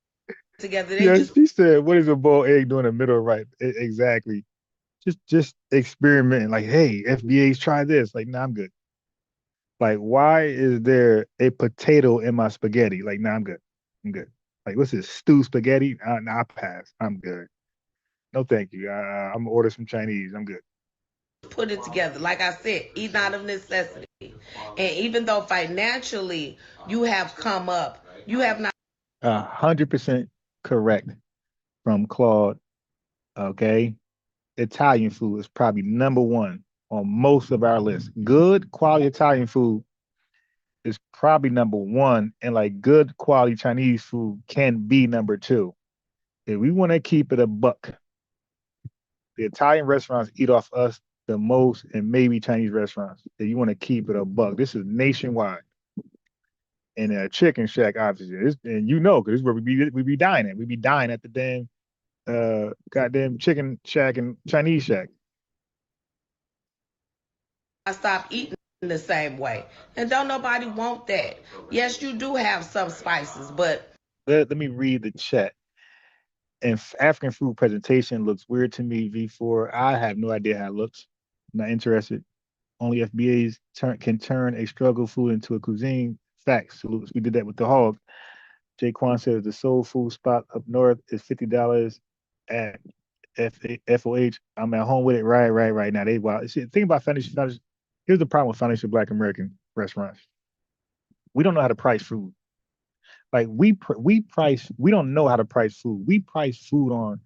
together. She said, "What is a boiled egg doing in the middle of rice?" Exactly. Just experimenting. Like, hey, FBA's try this. Like, nah, I'm good. Like, why is there a potato in my spaghetti? Like, nah, I'm good. I'm good. Like, what's this, stew spaghetti? Nah, I pass. I'm good. No, thank you. I'm gonna order some Chinese. I'm good. Put it together. Like I said, eating out of necessity. And even though financially you have come up, you have not. 100% correct from Claude. Okay. Italian food is probably number one on most of our lists. Good quality Italian food is probably number one, and like good quality Chinese food can be number two. If we want to keep it a buck, the Italian restaurants eat off us the most, and maybe Chinese restaurants. If you want to keep it a buck, this is nationwide. And a chicken shack, obviously, and because this is where we be dining at. We be dining at the damn goddamn chicken shack and Chinese shack. I stop eating the same way, and don't nobody want that. Yes, you do have some spices, but let me read the chat. And African food presentation looks weird to me. V4, I have no idea how it looks. I'm not interested. Only FBAs can turn a struggle food into a cuisine. Facts. Salutes. We did that with the hog. Jaquan says the soul food spot up north is $50 at FOH. I'm at home with it right now. They wild. See, think about financial. Here's the problem with financial Black American restaurants. We don't know how to price food. Like we don't know how to price food. We price food on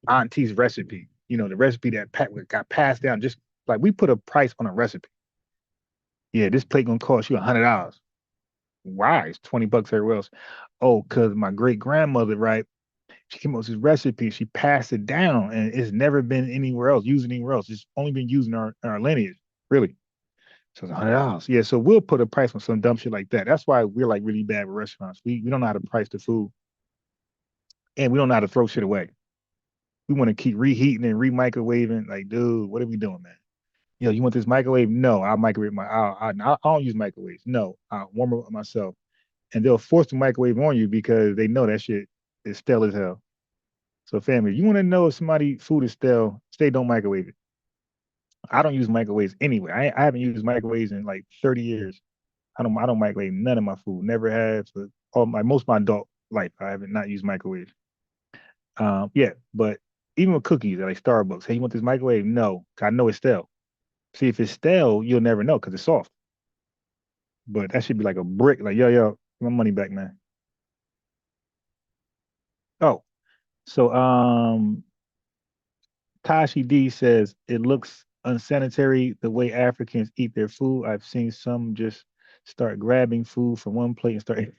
auntie's recipe. You know, the recipe that got passed down. Just like we put a price on a recipe. Yeah, this plate gonna cost you $100. Why? It's $20 everywhere else. Oh, cause my great grandmother, right? She came up with this recipe. She passed it down, and it's never been anywhere else, used anywhere else. It's only been used in our lineage, really. So it's $100. Yeah, so we'll put a price on some dumb shit like that. That's why we're like really bad with restaurants. We don't know how to price the food, and we don't know how to throw shit away. We want to keep reheating and re-microwaving. Like, dude, what are we doing, man? Yo, you want this microwave? No, I'll microwave I don't use microwaves. No, I'll warm it up myself. And they'll force the microwave on you because they know that shit is stale as hell. So family, you want to know if somebody food is stale, don't microwave it. I don't use microwaves anyway. I haven't used microwaves in like 30 years. I don't microwave none of my food. Never have for most of my adult life. I haven't not used microwaves. Yeah, but even with cookies at like Starbucks, hey, you want this microwave? No, I know it's stale. See, if it's stale, you'll never know because it's soft. But that should be like a brick. Like, yo, my money back, man. Oh, so Tashi D says it looks unsanitary the way Africans eat their food. I've seen some just start grabbing food from one plate and start.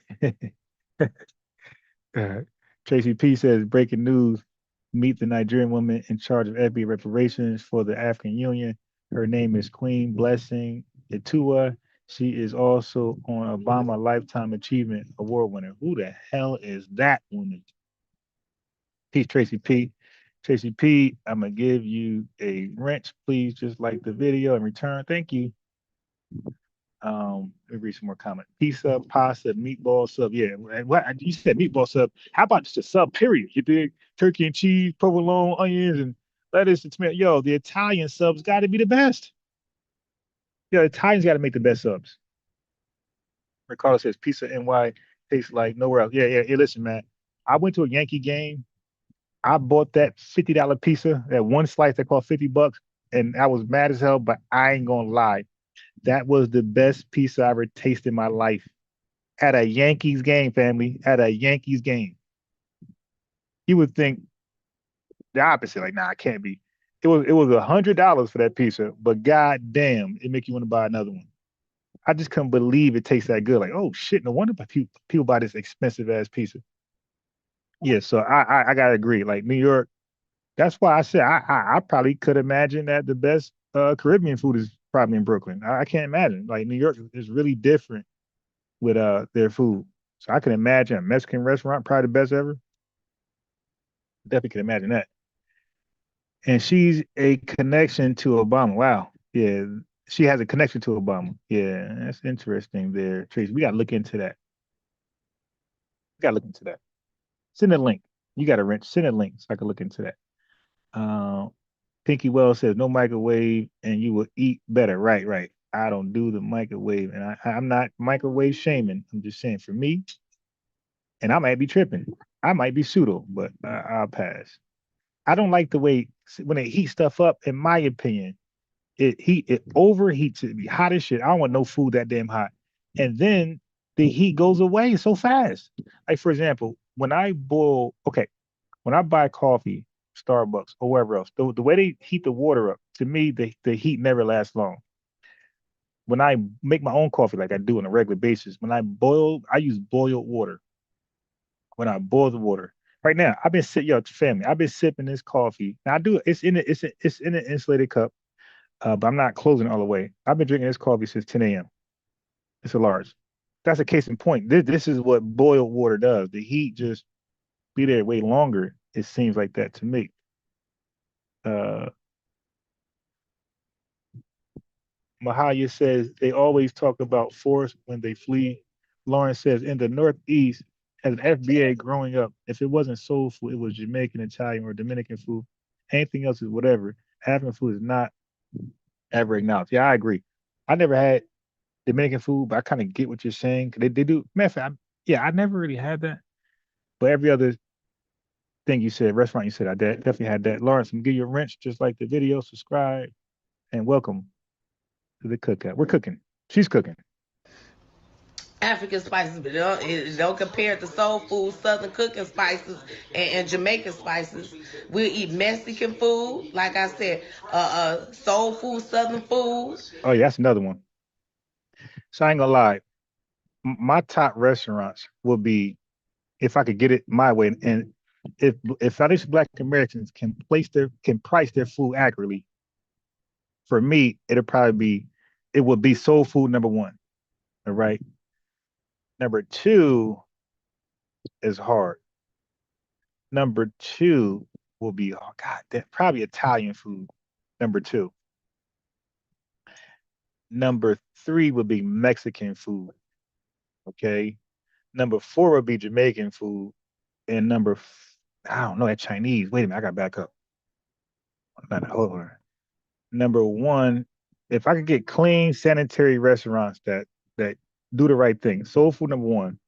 Tracy P says breaking news: meet the Nigerian woman in charge of FBA reparations for the African Union. Her name is Queen Blessing Itua. She is also on Obama Lifetime Achievement Award winner. Who the hell is that woman? Peace, Tracy P. Tracy P, I'm going to give you a wrench, please, just like the video in return. Thank you. Let me read some more comments. Pizza, pasta, meatball sub. Yeah, what you said meatball sub. How about just a sub, period? You dig? Turkey and cheese, provolone, onions, and lettuce and tomato. Yo, the Italian subs got to be the best. Yeah, Italians got to make the best subs. Ricardo says pizza NY tastes like nowhere else. Yeah. Listen, man. I went to a Yankee game. I bought that $50 pizza, that one slice that cost $50, and I was mad as hell, but I ain't gonna lie. That was the best pizza I ever tasted in my life. At a Yankees game, family. At a Yankees game. You would think the opposite, like, nah, it can't be. It was $100 for that pizza, but god damn, it make you want to buy another one. I just couldn't believe it tastes that good. Like, oh shit, no wonder people buy this expensive ass pizza. Yeah, so I gotta agree. Like New York, that's why I said I probably could imagine that the best Caribbean food is probably in Brooklyn. I can't imagine. Like New York is really different with their food. So I can imagine a Mexican restaurant, probably the best ever. Definitely can imagine that. And she's a connection to Obama. Wow. Yeah, she has a connection to Obama. Yeah, that's interesting there, Tracy. We gotta look into that. Send a link. You got a wrench. Send a link so I can look into that. Pinky Wells says no microwave and you will eat better. Right. I don't do the microwave, and I'm not microwave shaming. I'm just saying for me, and I might be tripping. I might be pseudo, but I'll pass. I don't like the way when they heat stuff up. In my opinion, it overheats. It be hot as shit. I don't want no food that damn hot, and then the heat goes away so fast. Like for example, when I buy coffee, Starbucks or wherever else, the way they heat the water up, to me, the heat never lasts long. When I make my own coffee, like I do on a regular basis, I use boiled water. When I boil the water, right now, I've been sipping this coffee. Now I do it's in an insulated cup, but I'm not closing it all the way. I've been drinking this coffee since 10 a.m. It's a large. That's a case in point. This is what boiled water does. The heat just be there way longer. It seems like that to me. Mahaya says they always talk about force when they flee. Lawrence says in the Northeast, as an FBA growing up, if it wasn't soul food, it was Jamaican, Italian, or Dominican food. Anything else is whatever. African food is not ever acknowledged. Yeah, I agree. I never had Dominican food, but I kind of get what you're saying. They do. Matter of fact, I never really had that. But thing you said, restaurant you said, I definitely had that. Lawrence, I'm give you a wrench, just like the video. Subscribe and welcome to the cookout. We're cooking. She's cooking. African spices, but it don't compare to soul food, southern cooking spices, and Jamaican spices. We'll eat Mexican food, like I said, soul food, southern food. Oh yeah, that's another one. So I ain't gonna lie, my top restaurants will be, if I could get it my way, and if Foundation Black Americans can price their food accurately, for me it would be soul food number one. All right. Number two is hard. Number two will be, oh God, probably Italian food. Number two. Number three would be Mexican food. Okay. Number four would be Jamaican food. And I don't know, that Chinese. Wait a minute, I got to back up. Hold on. Number one, if I could get clean, sanitary restaurants that do the right thing. Soul food number one.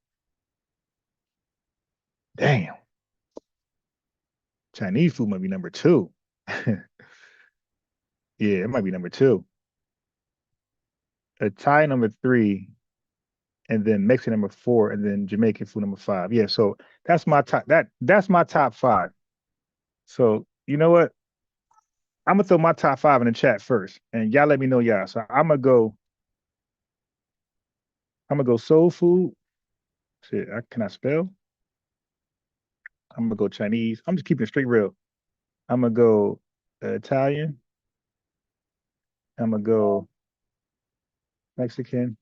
Damn. Chinese food might be number two. Yeah, it might be number two. Thai number three, and then Mexican number four, and then Jamaican food number five. Yeah, so that's my top. That's my top five. So you know what? I'm gonna throw my top five in the chat first, and y'all let me know y'all. So I'm gonna go soul food. Shit, can I spell? I'm gonna go Chinese. I'm just keeping it straight real. I'm gonna go Italian. I'm gonna go Mexican.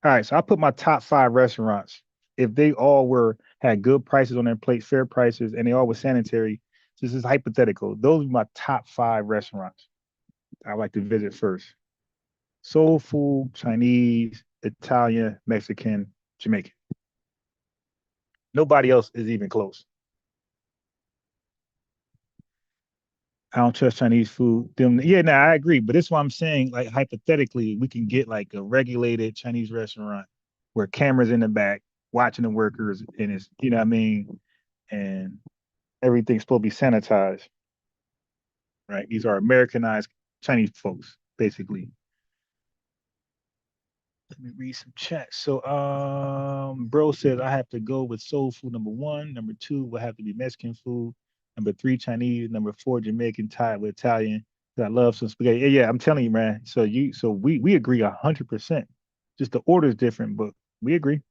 All right, so I put my top five restaurants. If they all had good prices on their plate, fair prices, and they all were sanitary, this is hypothetical. Those are my top five restaurants I like to visit first. Soul food, Chinese, Italian, Mexican, Jamaican. Nobody else is even close. I don't trust Chinese food. I agree. But that's why I'm saying, like, hypothetically, we can get like a regulated Chinese restaurant where cameras in the back watching the workers, and it's, you know what I mean? And everything's supposed to be sanitized, right? These are Americanized Chinese folks, basically. Let me read some chat. So, bro says I have to go with soul food number one. Number two will have to be Mexican food. Number three, Chinese. Number four, Jamaican, tied with Italian. I love some spaghetti. Yeah, I'm telling you, man. So we agree 100%. Just the order is different, but we agree.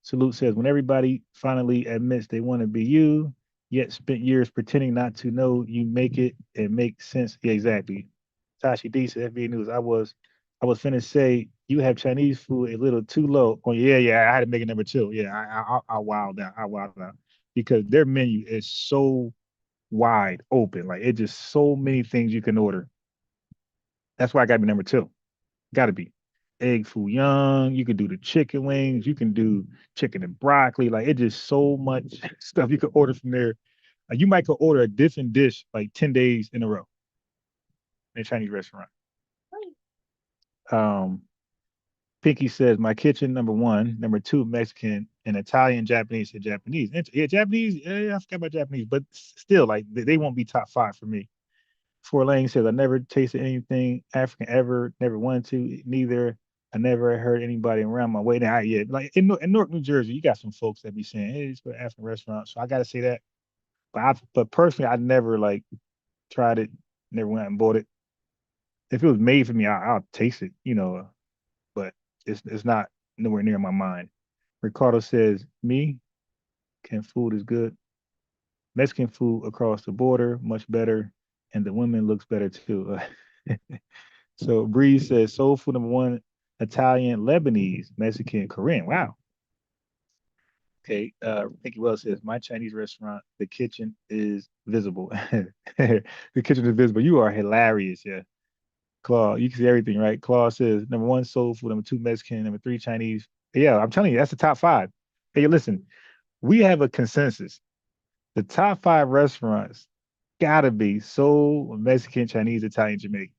Salute says when everybody finally admits they want to be you, yet spent years pretending not to know, you make it and make sense. Yeah, exactly. Tashi D said FBA News. I was finna say you have Chinese food a little too low. Oh yeah, I had to make it number two. Yeah, I wowed out. I wowed out because their menu is so wide open. Like it's just so many things you can order. That's why I got to be number two. Got to be egg foo young. You can do the chicken wings. You can do chicken and broccoli. Like it's just so much stuff you can order from there. Like, you might could order a different dish like 10 days in a row in a Chinese restaurant. Pinky says my kitchen number one, number two Mexican, and Italian, Japanese. Said Japanese. Yeah, Japanese. Yeah, I forgot about Japanese, but still, like they won't be top five for me. Four Lang says I never tasted anything African ever, never wanted to. Neither. I never heard anybody around my way. Now, yeah, like in Newark, New Jersey, you got some folks that be saying, "Hey, it's an African restaurant." So I gotta say that. But personally, I never like tried it. Never went and bought it. If it was made for me, I'll taste it. But it's not nowhere near my mind. Ricardo says, me, can food is good. Mexican food across the border, much better. And the women looks better too. So Breeze says soul food number one, Italian, Lebanese, Mexican, Korean. Wow. Okay. Thank you. Well says my Chinese restaurant, the kitchen is visible. The kitchen is visible. You are hilarious. Yeah. Claude, you can see everything, right? Claude says number one, soul food, number two, Mexican, number three, Chinese. Yeah, I'm telling you, that's the top five. Hey, listen, we have a consensus. The top five restaurants gotta be soul, Mexican, Chinese, Italian, Jamaican.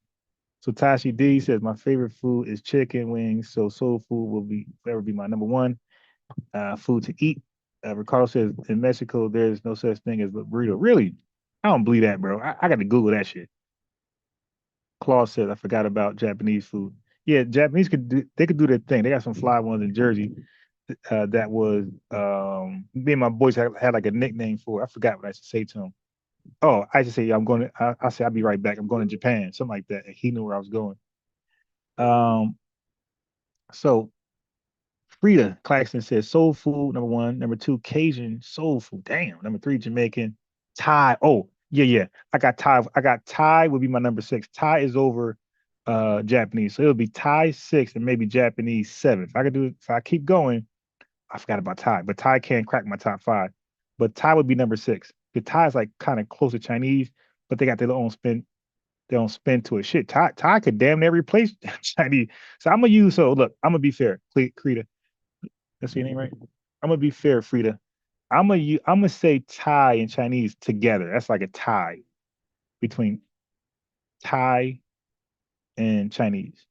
So Tashi D says my favorite food is chicken wings. So soul food will forever be my number one food to eat. Ricardo says in Mexico there's no such thing as burrito. Really? I don't believe that, bro. I got to Google that shit. Claude says I forgot about Japanese food. Yeah, Japanese could do their thing. They got some fly ones in Jersey. That was me and my boys had like a nickname for it. I forgot what I should say to him. Oh, I just say I'm going to. I say I'll be right back. I'm going to Japan, something like that. And he knew where I was going. So Frida Claxton says soul food, number 1. Number 2, Cajun soul food. Damn. Number 3, Jamaican. Thai. Oh, yeah. I got Thai would be my number 6. Thai is over Japanese. So it'll be Thai 6 and maybe Japanese 7. If I keep going, I forgot about Thai, but Thai can't crack my top 5. But Thai would be number 6. The Thai is like kind of close to Chinese, but they got their own spin. They don't spin to it. Shit, Thai could damn near replace Chinese. So I'm gonna be fair, Frida. That's your name, right? I'm gonna be fair, Frida. I'm gonna say Thai and Chinese together. That's like a tie between Thai and Chinese.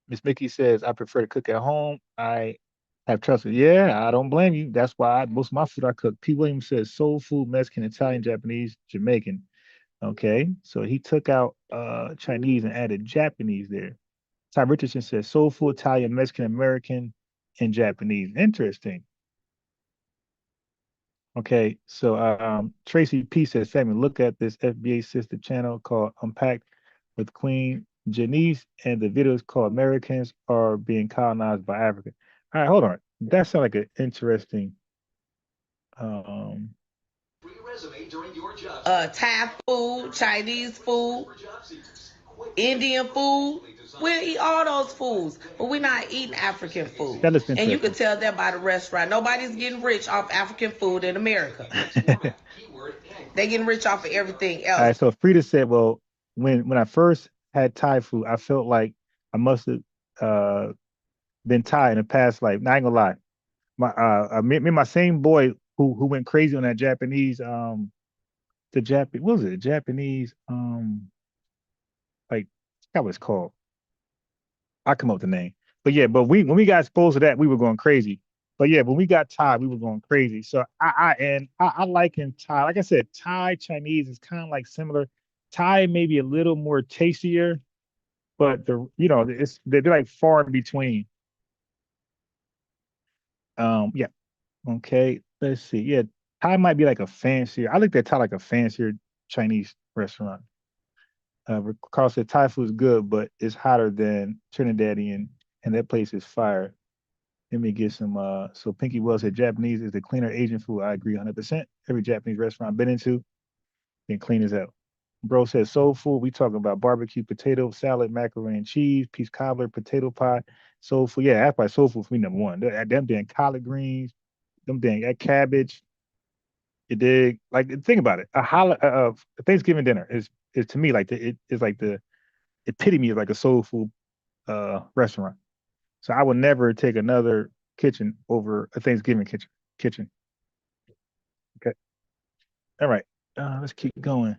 Miss Mickey says I prefer to cook at home. I have trusted. Yeah, I don't blame you. That's why most of my food I cook. P. Williams says soul food, Mexican, Italian, Japanese, Jamaican. Okay, so he took out Chinese and added Japanese there. Ty Richardson says soul food, Italian, Mexican, American, and Japanese. Interesting. Okay, so Tracy P says, family, look at this FBA sister channel called Unpacked with Queen Janice, and the video is called Americans Are Being Colonized by Africa. All right, hold on. That sounds like an interesting Thai food, Chinese food, Indian food. We'll eat all those foods, but we're not eating African food. And you can tell that by the restaurant. Nobody's getting rich off African food in America. They're getting rich off of everything else. All right, so Frida said, well, when I first had Thai food, I felt like I must have been Thai in the past life. Not gonna lie. My same boy who went crazy on that Japanese what was it? Japanese like I forgot what it's called. I come up with the name. But yeah, when we got exposed to that, we were going crazy. But yeah, when we got Thai, we were going crazy. So I like in Thai. Like I said, Thai Chinese is kind of like similar. Thai maybe a little more tastier, but they're like far in between. Yeah. Okay. Let's see. Yeah, Thai might be like a fancier. I looked at Thai like a fancier Chinese restaurant. Carl said Thai food is good, but it's hotter than Trinidadian, and that place is fire. Let me get some. So Pinky Wells said Japanese is the cleaner Asian food. I agree 100%. Every Japanese restaurant I've been into, been clean as hell. Bro says soul food. We talking about barbecue, potato salad, macaroni and cheese, peach cobbler, potato pie, soul food. Yeah, that's probably soul food for me number 1. Them damn collard greens, them dang that cabbage. You dig? Like think about it. A Thanksgiving dinner is to me like it is like the epitome of like a soul food restaurant. So I would never take another kitchen over a Thanksgiving kitchen. Okay. All right. Let's keep going.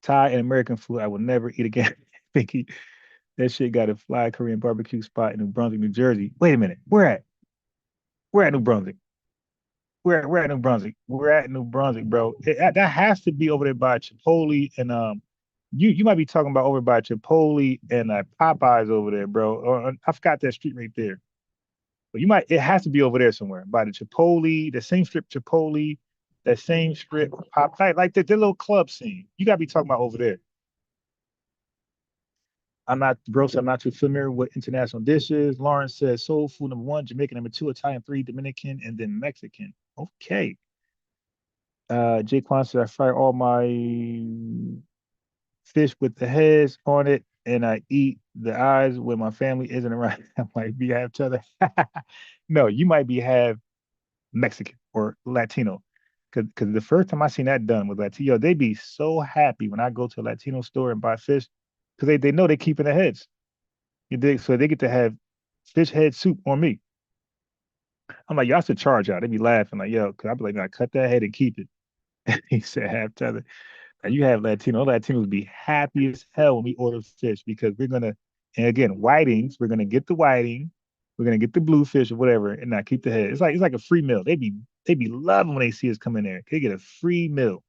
Thai and American food I will never eat again. Pinky, that shit got a fly Korean barbecue spot in New Brunswick, New Jersey. Wait a minute. Where at? We're at New Brunswick. We're at New Brunswick. We're at New Brunswick, bro. That has to be over there by Chipotle and you might be talking about over by Chipotle and Popeyes over there, bro. Or I forgot that street right there. But it has to be over there somewhere by the Chipotle, the same strip Chipotle, that same strip Popeye, like the little club scene. You gotta be talking about over there. I'm not too familiar with international dishes. Lawrence says soul food number 1, Jamaican number 2, Italian 3, Dominican, and then Mexican. Okay. Jake Kwan said I fry all my fish with the heads on it, and I eat the eyes when my family isn't around. I might be half each other. No, you might be half Mexican or Latino. Because the first time I seen that done with Latino, they be so happy when I go to a Latino store and buy fish because they know they're keeping the heads. You dig? So they get to have fish head soup on me. I'm like, y'all should charge out. They be laughing like, yo, because I be like, no, cut that head and keep it. He said half each other. And you have Latinos be happy as hell when we order fish because we're gonna, and again, whitings, we're gonna get the whiting, We're gonna get the bluefish or whatever, and not keep the head. It's like a free meal. They be loving when they see us come in there. They get a free meal.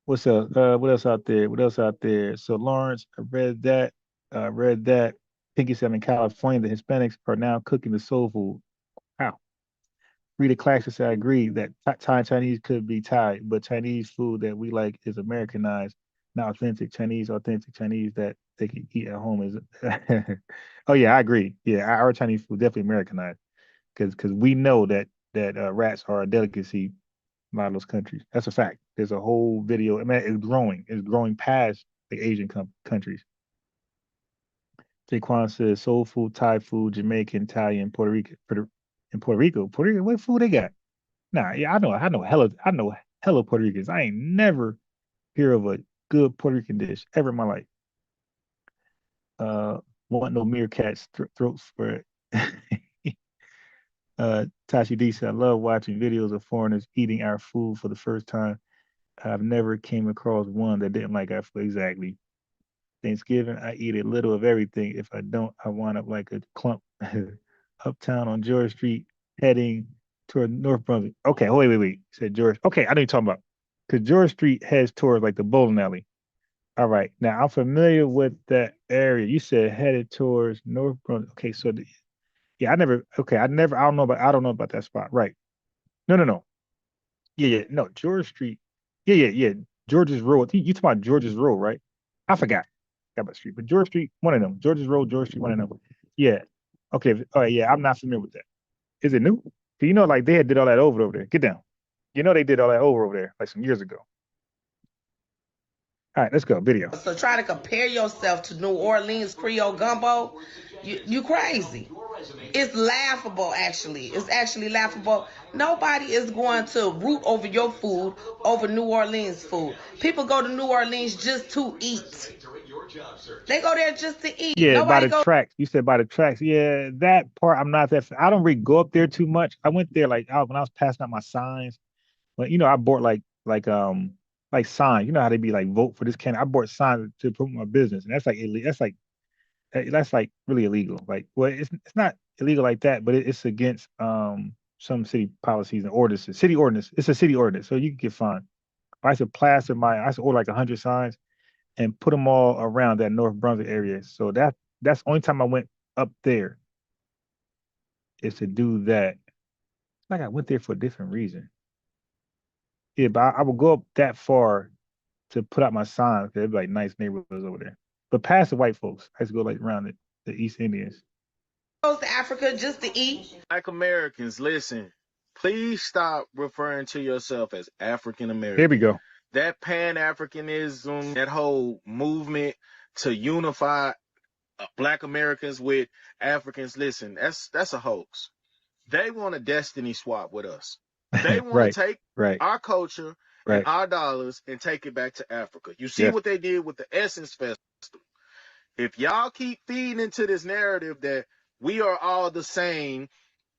What's up? What else out there? What else out there? So Lawrence, I read that. Pinky said in California, the Hispanics are now cooking the soul food. Wow. Rita Claxton said, I agree that Thai Chinese could be Thai, but Chinese food that we like is Americanized, not authentic authentic Chinese that they can eat at home is. Oh yeah, I agree. Yeah, our Chinese food definitely Americanized, because we know that rats are a delicacy in a lot of those countries. That's a fact. There's a whole video. I mean, it's growing past the Asian countries. Jaquan says soul food, Thai food, Jamaican, Italian, Puerto Rico, what food they got? Nah, yeah, I know hella Puerto Ricans. I ain't never hear of a good Puerto Rican dish ever in my life. Want no meerkats throats for it. Tashi D said, I love watching videos of foreigners eating our food for the first time. I've never came across one that didn't like our food. Exactly. Thanksgiving, I eat a little of everything. If I don't, I wind up like a clump uptown on George Street, heading toward North Brunswick. Okay, wait. Said George. Okay, I know you're talking about. Because George Street heads towards like the bowling alley. All right. Now I'm familiar with that area. You said headed towards North Brunswick. Okay, so I don't know about that spot. Right. No. Yeah. No, George Street. Yeah. George's Road. You talking about George's Road, right? I forgot. Got street, but George Street, one of them. George's Road, George Street, one of them. Yeah. Okay. All right. Yeah, I'm not familiar with that. Is it new? You know, like they did all that over there. Get down. You know they did all that over there like some years ago. All right, let's go. Video. So try to compare yourself to New Orleans Creole gumbo. You crazy. It's laughable, actually. It's actually laughable. Nobody is going to root over your food over New Orleans food. People go to New Orleans just to eat. They go there just to eat. Yeah, by the tracks. You said by the tracks. Yeah, that part I'm not that. I don't really go up there too much. I went there like when I was passing out my signs. But I bought like signs. You know how they be like vote for this candidate. I bought signs to promote my business, and that's like really illegal. Like, well, it's not illegal like that, but it's against some city policies and ordinances. City ordinance. It's a city ordinance, so you can get fined. I used to order like 100 signs and put them all around that North Brunswick area. So that's the only time I went up there is to do that. Like I went there for a different reason. Yeah, but I would go up that far to put out my signs. There'd be like nice neighborhoods over there. But past the white folks, I used to go like around the East Indians. Goes to Africa just to eat. Black Americans, listen, please stop referring to yourself as African American. Here we go. That Pan-Africanism, that whole movement to unify Black Americans with Africans, listen, that's a hoax. They want a destiny swap with us. They want to take our culture and our dollars and take it back to Africa. You see what they did with the Essence Festival. If y'all keep feeding into this narrative that we are all the same,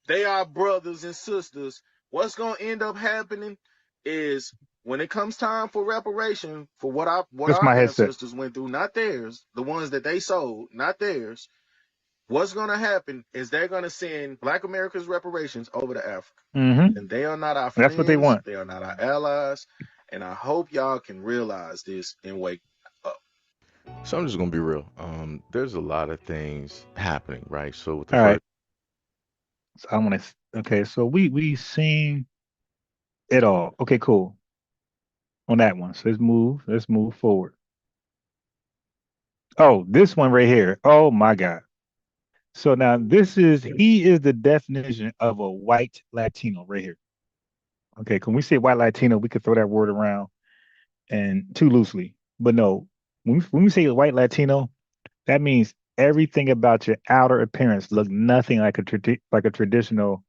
they are brothers and sisters, what's going to end up happening is when it comes time for reparation for what our ancestors went through, not theirs, the ones that they sold, not theirs, what's going to happen is they're going to send Black America's reparations over to Africa. Mm-hmm. And they are not our friends. That's what they want. They are not our allies. And I hope y'all can realize this and wake up. So I'm just going to be real. There's a lot of things happening, right? So with the all right. So I want to, okay, so we seen it all. Okay, cool. On that one. So let's move forward. Oh, this one right here. Oh my God. So now he is the definition of a white Latino right here. Okay, when we say white Latino, we could throw that word around and too loosely. But no, when we say white Latino, that means everything about your outer appearance look nothing like a traditional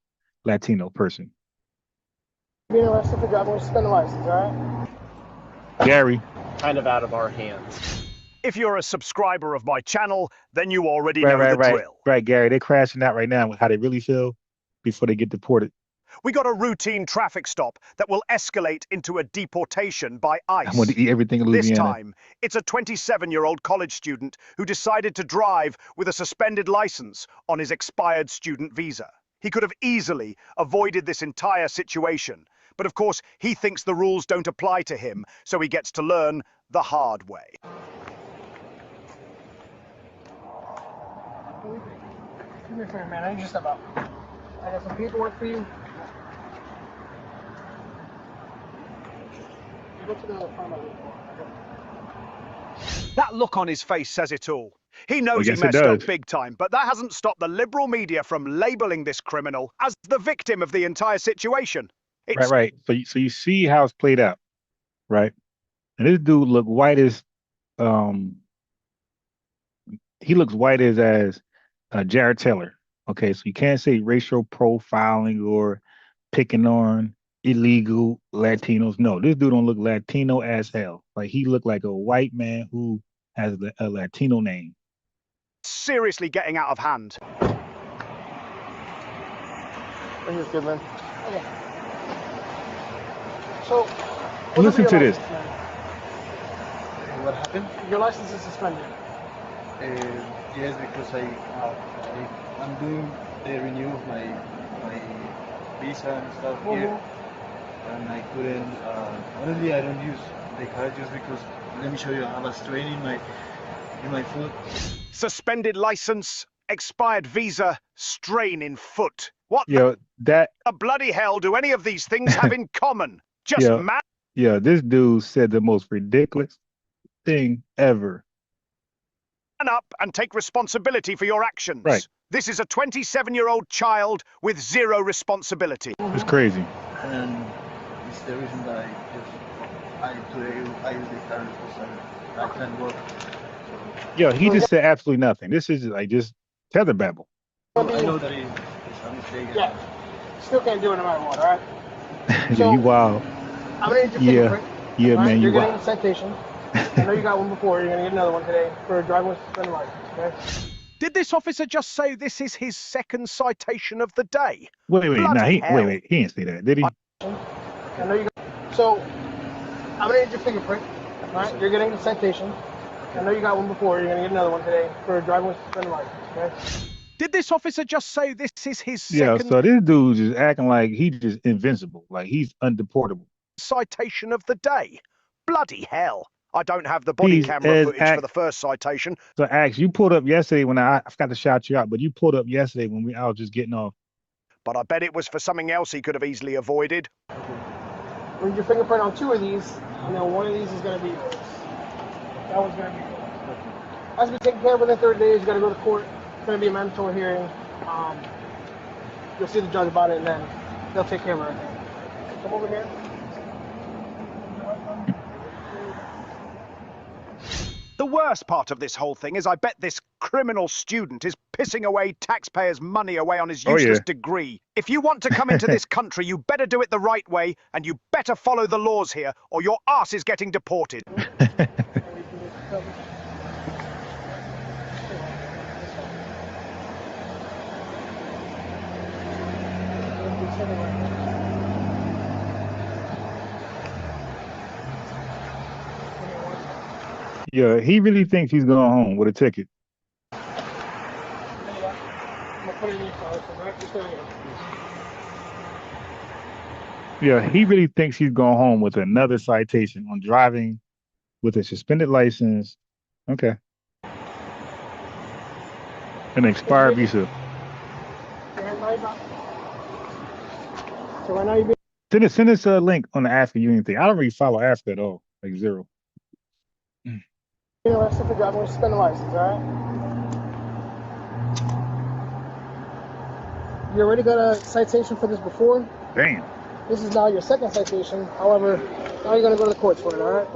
Latino person. Being arrested for driving with suspended license, all right? Gary. Kind of out of our hands. If you're a subscriber of my channel, then you already know the drill. Right, Gary. They're crashing out right now with how they really feel before they get deported. We got a routine traffic stop that will escalate into a deportation by ICE. I want to eat everything in This Louisiana. time, it's a 27-year-old college student who decided to drive with a suspended license on his expired student visa. He could have easily avoided this entire situation, but of course, he thinks the rules don't apply to him, so he gets to learn the hard way. Do me a favor, man. I need you to step out. I got some paperwork for you. You go to the pharmacy. That look on his face says it all. He knows he yes, it messed up does. big time, but that hasn't stopped the liberal media from labeling this criminal as the victim of the entire situation. It's Right. So you see how it's played out, right? And this dude look white as he looks white as Jared Taylor. Okay, so you can't say racial profiling or picking on illegal Latinos. No, this dude don't look Latino as hell. Like he looked like a white man who has a Latino name. seriously getting out of hand. This is good, man. Okay. So, listen to this. What happened? Your license is suspended. Yes, because I'm doing the renew of my visa and stuff here, and I couldn't. Honestly, I don't use the card just because. Let me show you. I have a strain in my foot. Suspended license, expired visa, strain in foot. What Yo, that a bloody hell do any of these things have in common? Just mad. Yeah, this dude said the most ridiculous thing ever. Man up and take responsibility for your actions. Right. This is a 27-year-old child with zero responsibility. It's crazy. And it's the reason that I use the car because I can't work. Yo, he just said absolutely nothing. This is like just tether babble. I know that it's a mistake. Yeah. Still can't do it no matter what, all right? Yeah, you wild. I'm gonna need your fingerprint. Yeah, right? man, You're you getting wild. a citation. I know you got one before. You're gonna get another one today for driving with suspended license. Okay? Did this officer just say this is his second citation of the day? Wait, Bloody nah, hell. he didn't say that, did he? I know you got. So, I'm gonna need your fingerprint. All right? You're getting a citation. I know you got one before. You're gonna get another one today for driving with suspended license. Okay? Did this officer just say this is his Yeah, second so this dude just acting like he's just invincible, like he's undeportable. citation of the day? Bloody hell. I don't have the body camera footage for the first citation. So Ax, you pulled up yesterday when I forgot to shout you out, but you pulled up yesterday when I was just getting off. But I bet it was for something else he could have easily avoided. Read your fingerprint on two of these, and then one of these is gonna be yours. That one's gonna be yours. Has to be taken care of within 30 days. You gotta go to court. It's gonna be a mandatory hearing. You'll see the judge about it, and then they'll take care of everything. Come over here. The worst part of this whole thing is I bet this criminal student is pissing away taxpayers' money away on his useless degree. If you want to come into this country, you better do it the right way, and you better follow the laws here, or your ass is getting deported. Yeah, he really thinks he's going home with a ticket. I'm gonna put it in your car, right? Just there you go. Yeah, he really thinks he's going home with another citation on driving with a suspended license. Okay. An expired visa. So right now you Send us a link on the Africa Union thing. I don't really follow Africa at all, like zero. You're arrested for driving with suspended license, all right? You already got a citation for this before. Damn. This is now your second citation. However, now you're gonna go to the courts for it, all right?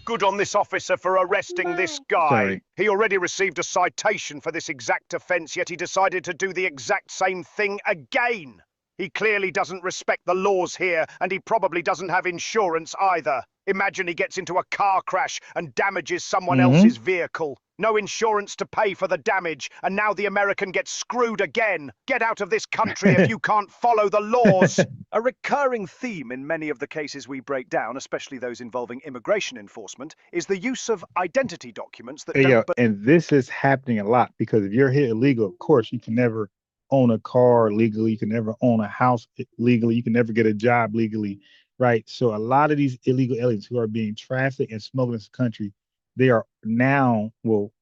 Good on this officer for arresting this guy. Sorry. He already received a citation for this exact offence, yet he decided to do the exact same thing again. He clearly doesn't respect the laws here, and he probably doesn't have insurance either. Imagine he gets into a car crash and damages someone else's vehicle. No insurance to pay for the damage, and now the American gets screwed again. Get out of this country if you can't follow the laws. A recurring theme in many of the cases we break down, especially those involving immigration enforcement, is the use of identity documents that don't... And this is happening a lot because if you're here illegal, of course, you can never own a car legally. You can never own a house legally. You can never get a job legally, right? So a lot of these illegal aliens who are being trafficked and smuggled in this country, they are now, well,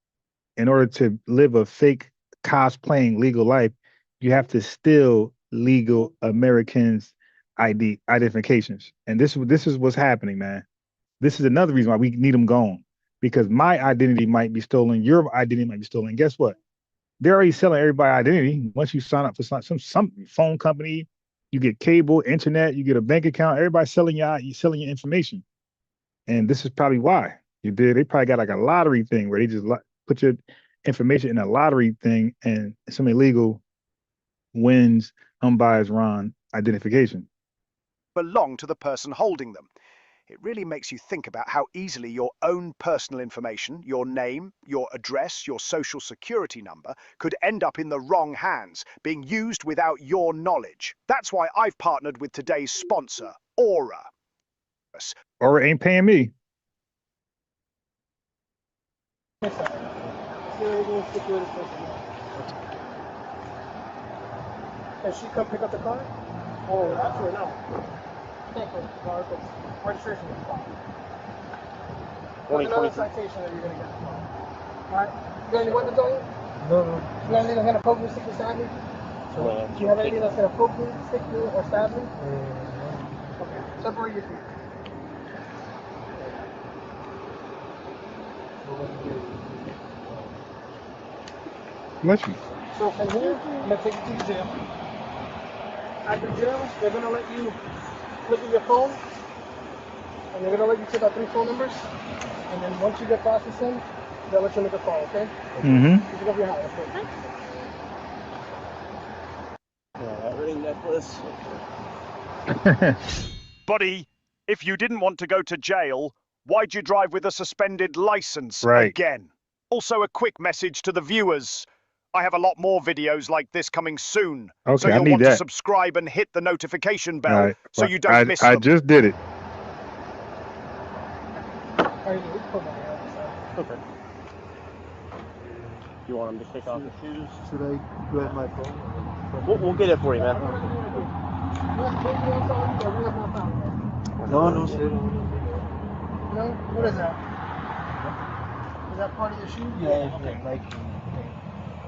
in order to live a fake cosplaying legal life, you have to steal legal Americans' identifications. And this is what's happening, man. This is another reason why we need them gone. Because my identity might be stolen, your identity might be stolen. Guess what? They're already selling everybody's identity. Once you sign up for some phone company, you get cable, internet, you get a bank account. Everybody's selling your information. And this is probably why they probably got like a lottery thing where they just put your information in a lottery thing, and some illegal wins unbiased Ron identification. Belong to the person holding them. It really makes you think about how easily your own personal information, your name, your address, your social security number, could end up in the wrong hands, being used without your knowledge. That's why I've partnered with today's sponsor, Aura. Aura ain't paying me. Yes, sir. Can she come pick up the car? Oh, actually, no. Can't pick up the car because registration is fine. That's another citation that you're going to get. Alright? You got any weapons on you? No. You got anything that's going to poke me, stick me, stab me? Do you have anything that's going to poke me, stick me, or stab me? Okay. Separate your feet. Bless you. So from here, I'm going to take you to the jail. At the jail, they're going to let you look at your phone, and they're going to let you take out 3 phone numbers, and then once you get processing, they'll let you make a call, okay? Mm-hmm. Pick up your hat, okay? That ring necklace. Buddy, if you didn't want to go to jail, why'd you drive with a suspended license again? Also, a quick message to the viewers. I have a lot more videos like this coming soon. Okay, so you'll want to subscribe and hit the notification bell so you don't miss I them. just did it. Okay. You want him to take off his shoes? Should I grab my phone? We'll get it for you, man. No, sir. No? What is that? Is that part of your shoe? Yeah, like.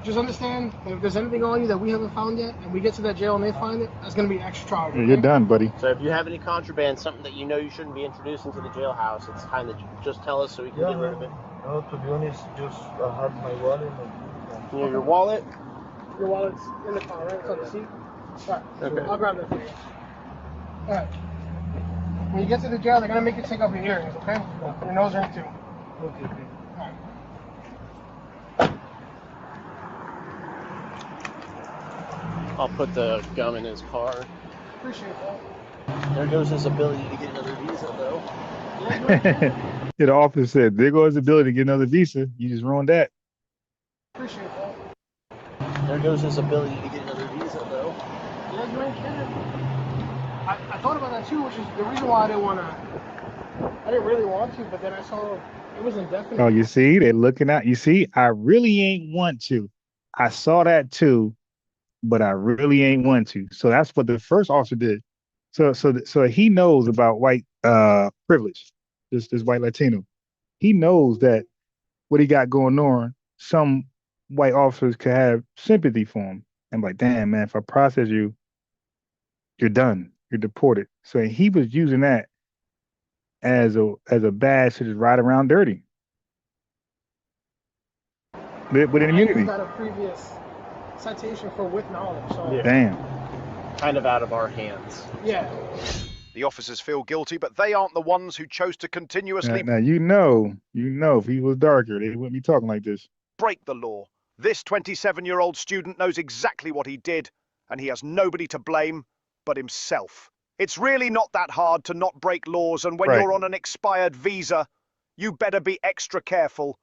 Just understand that if there's anything on you that we haven't found yet, and we get to that jail and they find it, that's going to be extra charge. Okay? You're done, buddy. So if you have any contraband, something that you know you shouldn't be introducing to the jailhouse, it's time that you just tell us so we can get rid of it. No, to be honest, just I had my wallet. You know, your wallet? Your wallet's in the car, right? It's on the seat? Alright, Okay. I'll grab that for you. Alright. When you get to the jail, they're going to make you take off your earrings, okay? Your nose ring too. Okay. Alright. I'll put the gum in his car. Appreciate that. There goes his ability to get another visa, though. Yeah, the officer said, there goes the ability to get another visa. You just ruined that. Appreciate that. There goes his ability to get another visa, though. Yeah, you ain't kidding. I thought about that too, which is the reason why I didn't really want to, but then I saw it was indefinite. Oh, you see, they're looking out. You see, I really ain't want to. I saw that too, but I really ain't want to. So that's what the first officer did. So he knows about white privilege, this white Latino. He knows that what he got going on, some white officers could have sympathy for him. I'm like, damn, man, if I process you, you're done. You're deported. So he was using that as a badge to just ride around dirty. With an immunity. I got a previous citation for with knowledge. So. Yeah. Damn. Kind of out of our hands. Yeah. The officers feel guilty, but they aren't the ones who chose to continuously Now you know, if he was darker, they wouldn't be talking like this. Break the law. This 27-year-old student knows exactly what he did, and he has nobody to blame but himself. It's really not that hard to not break laws, and when you're on an expired visa, you better be extra careful.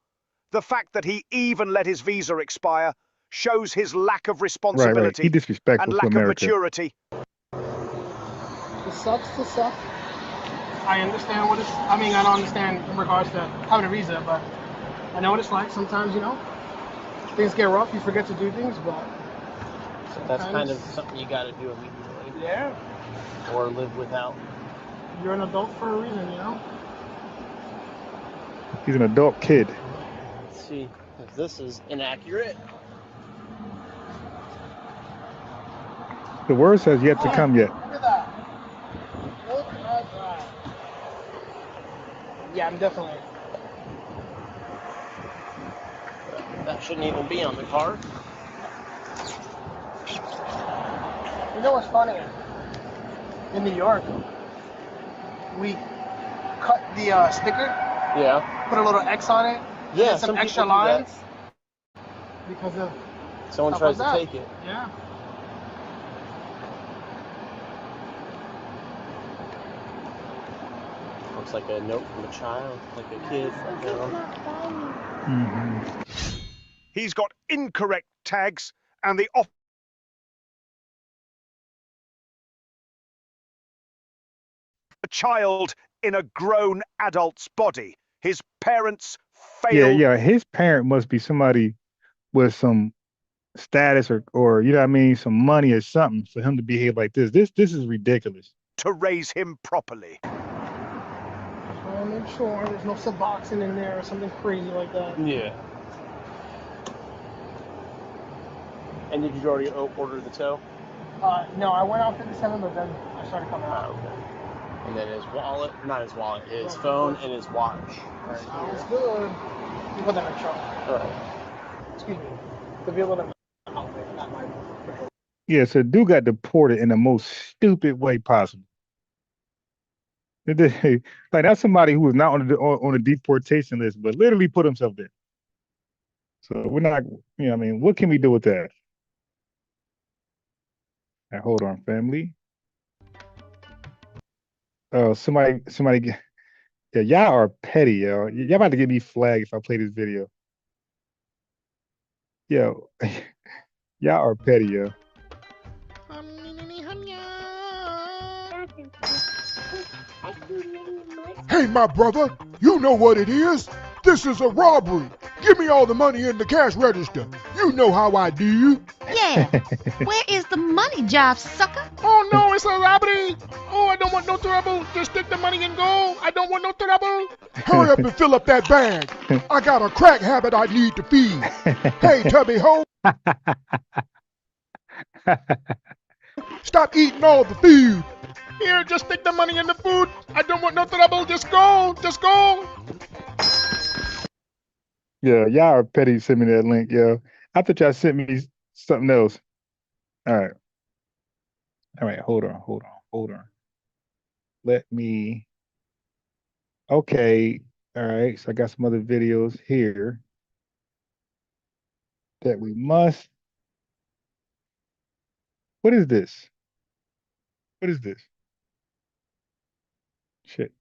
The fact that he even let his visa expire shows his lack of Right. responsibility He disrespectful and to lack of America. maturity. It sucks to suck. I understand what it's, I mean, I don't understand in regards to having a visa, but I know what it's like. Sometimes, you know, things get rough, you forget to do things, but So that's kind of something you got to do immediately. Yeah. Or live without. You're an adult for a reason, you know? He's an adult kid. Let's see if this is inaccurate. The worst has yet to come yet. Look at that. Look at that. Yeah, I'm definitely. That shouldn't even be on the card. You know what's funny? In New York, we cut the sticker. Yeah. Put a little X on it. Yeah, some some extra people do that. lines. Because of Someone stuff tries like to that. take it. Yeah. Looks like a note from a child, like a kid. He's got incorrect tags and the a child in a grown adult's body. His parents failed. Yeah. His parent must be somebody with some status or you know what I mean, some money or something for him to behave like this. This is ridiculous. To raise him properly. I'll make sure there's no Suboxone in there or something crazy like that. Yeah. And did you already order the tow? No, I went out 57, but then I started coming out. Okay. And then his wallet, not his wallet, his phone and his watch. Right. Sounds good. You put that in the truck. All right. Excuse me. To be a little. Yeah, so dude got deported in the most stupid way possible. Like that's somebody who was not on the deportation list, but literally put himself there. So we're not, you know, I mean, what can we do with that? Now, hold on, family. Oh, somebody, yeah, y'all are petty, yo. Y'all about to get me flagged if I play this video. Yo, y'all are petty, yo. Hey, my brother, you know what it is. This is a robbery. Give me all the money in the cash register. You know how I do. Yeah. Where is the money, job sucker? Oh, no, it's a robbery. Oh, I don't want no trouble. Just take the money and go. I don't want no trouble. Hurry up and fill up that bag. I got a crack habit I need to feed. Hey, Tubby Ho. Stop eating all the food. Here, just take the money and the food. I don't want no trouble. Just go. Just go. Yeah, y'all are petty. Send me that link, yo. I thought y'all sent me something else. All right. Hold on. Let me. Okay. All right. So I got some other videos here that we must. What is this? Shit.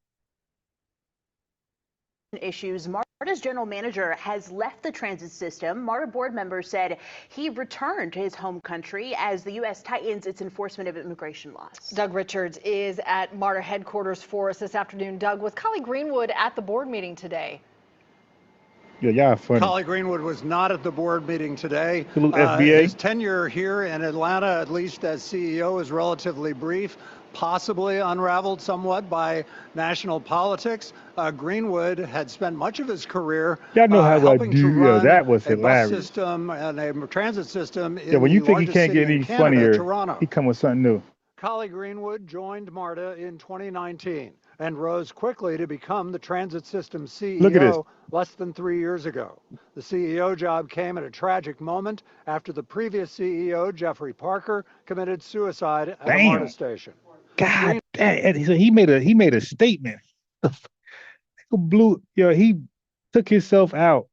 Issues. MARTA's general manager has left the transit system. MARTA board members said he returned to his home country as the U.S. tightens its enforcement of immigration laws. Doug Richards is at MARTA headquarters for us this afternoon. Doug, was Collie Greenwood at the board meeting today? Yeah, y'all are funny. Collie Greenwood was not at the board meeting today. FBA. His tenure here in Atlanta, at least as CEO, is relatively brief, possibly unraveled somewhat by national politics. Greenwood had spent much of his career Y'all know how I helping do. to run Yeah, that was a hilarious. bus system and a transit system in Yeah, when you the think he largest can't city get any in Canada, funnier, Toronto. he come with something new. Collie Greenwood joined MARTA in 2019 and rose quickly to become the transit system Look at this. CEO less than 3 years ago. The CEO job came at a tragic moment after the previous CEO, Jeffrey Parker, committed suicide at a MARTA station. God damn. So he made a statement. He took himself out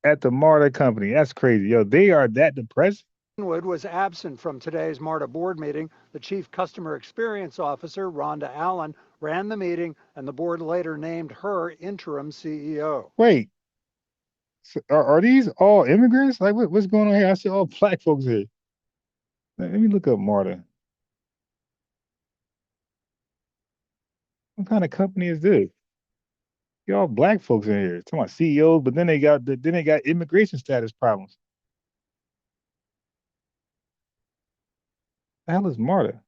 at the MARTA company. That's crazy. Yo, they are that depressed. Greenwood was absent from today's MARTA board meeting. The Chief Customer Experience Officer, Rhonda Allen, ran the meeting, and the board later named her interim CEO. Wait. So are these all immigrants? Like what's going on here? I see all black folks here. Let me look up MARTA. What kind of company is this? Y'all black folks in here. Talking about CEOs, but then they got immigration status problems. The hell is MARTA?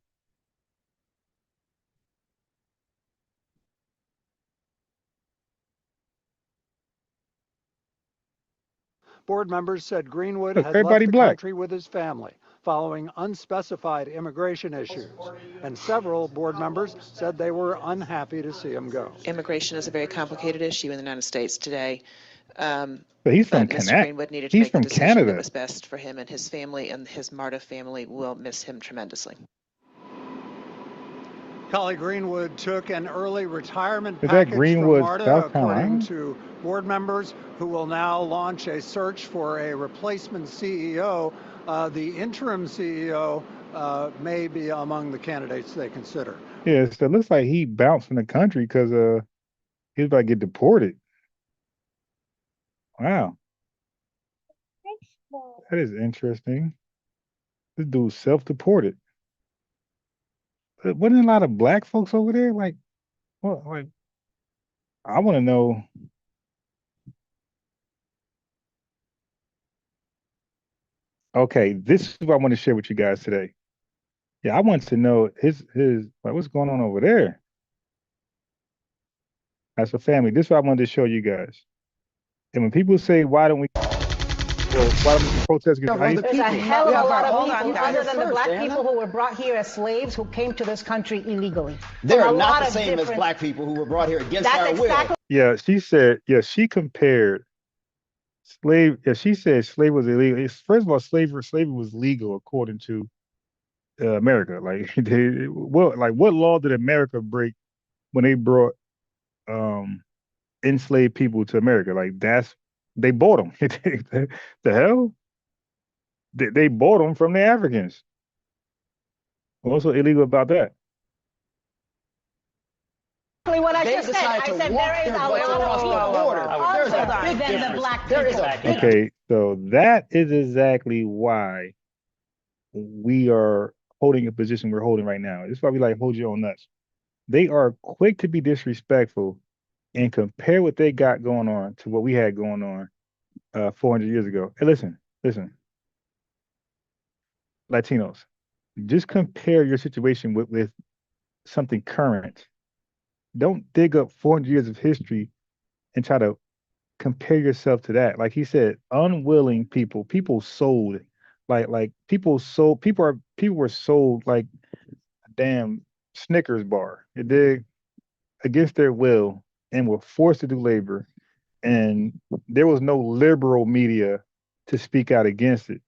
Board members said Greenwood Look, had left everybody the black. country with his family following unspecified immigration issues, and several board members said they were unhappy to see him go. Immigration is a very complicated issue in the United States today. But he's from Mr. Canada. Greenwood needed to He's make the from decision Canada. that was best for him and his family, and his MARTA family will miss him tremendously. Collie Greenwood took an early retirement Is that package Greenwood, from MARTA, South according Carolina? to board members who will now launch a search for a replacement CEO. The interim CEO may be among the candidates they consider. Yeah, so it looks like he bounced from the country because he was about to get deported. Wow. That is interesting. This dude's self-deported. Wasn't a lot of black folks over there? Like, what? Like, I want to know. Okay, this is what I want to share with you guys today. Yeah, I want to know his like what's going on over there. As a family, this is what I wanted to show you guys. And when people say, why don't we protest against ICE? There's a hell of a lot of hold on, people guys. other than the First, black Anna. people who were brought here as slaves who came to this country illegally. They're From a not lot the of same as different- black people who were brought here against That's our will. exactly Yeah, she said, she compared slave. Yeah, she said slavery was illegal. First of all, slavery was legal according to America. Like, what law did America break when they brought enslaved people to America? Like, they bought them. The hell? They bought them from the Africans. What's so illegal about that? what I They just said. decided I to said walk there is their a butts lot across of the people border. There's a other big than the difference. black There is people. a big Okay, so that is exactly why we are holding a position we're holding right now. This is why we like hold your own nuts. They are quick to be disrespectful and compare what they got going on to what we had going on 400 years ago. Hey, listen, Latinos, just compare your situation with something current. Don't dig up 400 years of history and try to compare yourself to that. Like he said, unwilling people sold, people were sold like a damn Snickers bar. You dig? Against their will and were forced to do labor. And there was no liberal media to speak out against it.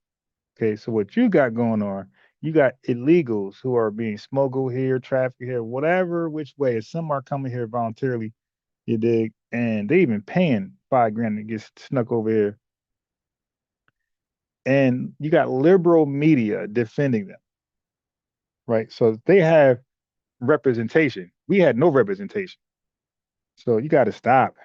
Okay, so what you got going on, you got illegals who are being smuggled here, trafficked here, whatever which way. And some are coming here voluntarily, you dig? And they even paying $5,000 to get snuck over here. And you got liberal media defending them, right? So they have representation. We had no representation. So you got to stop.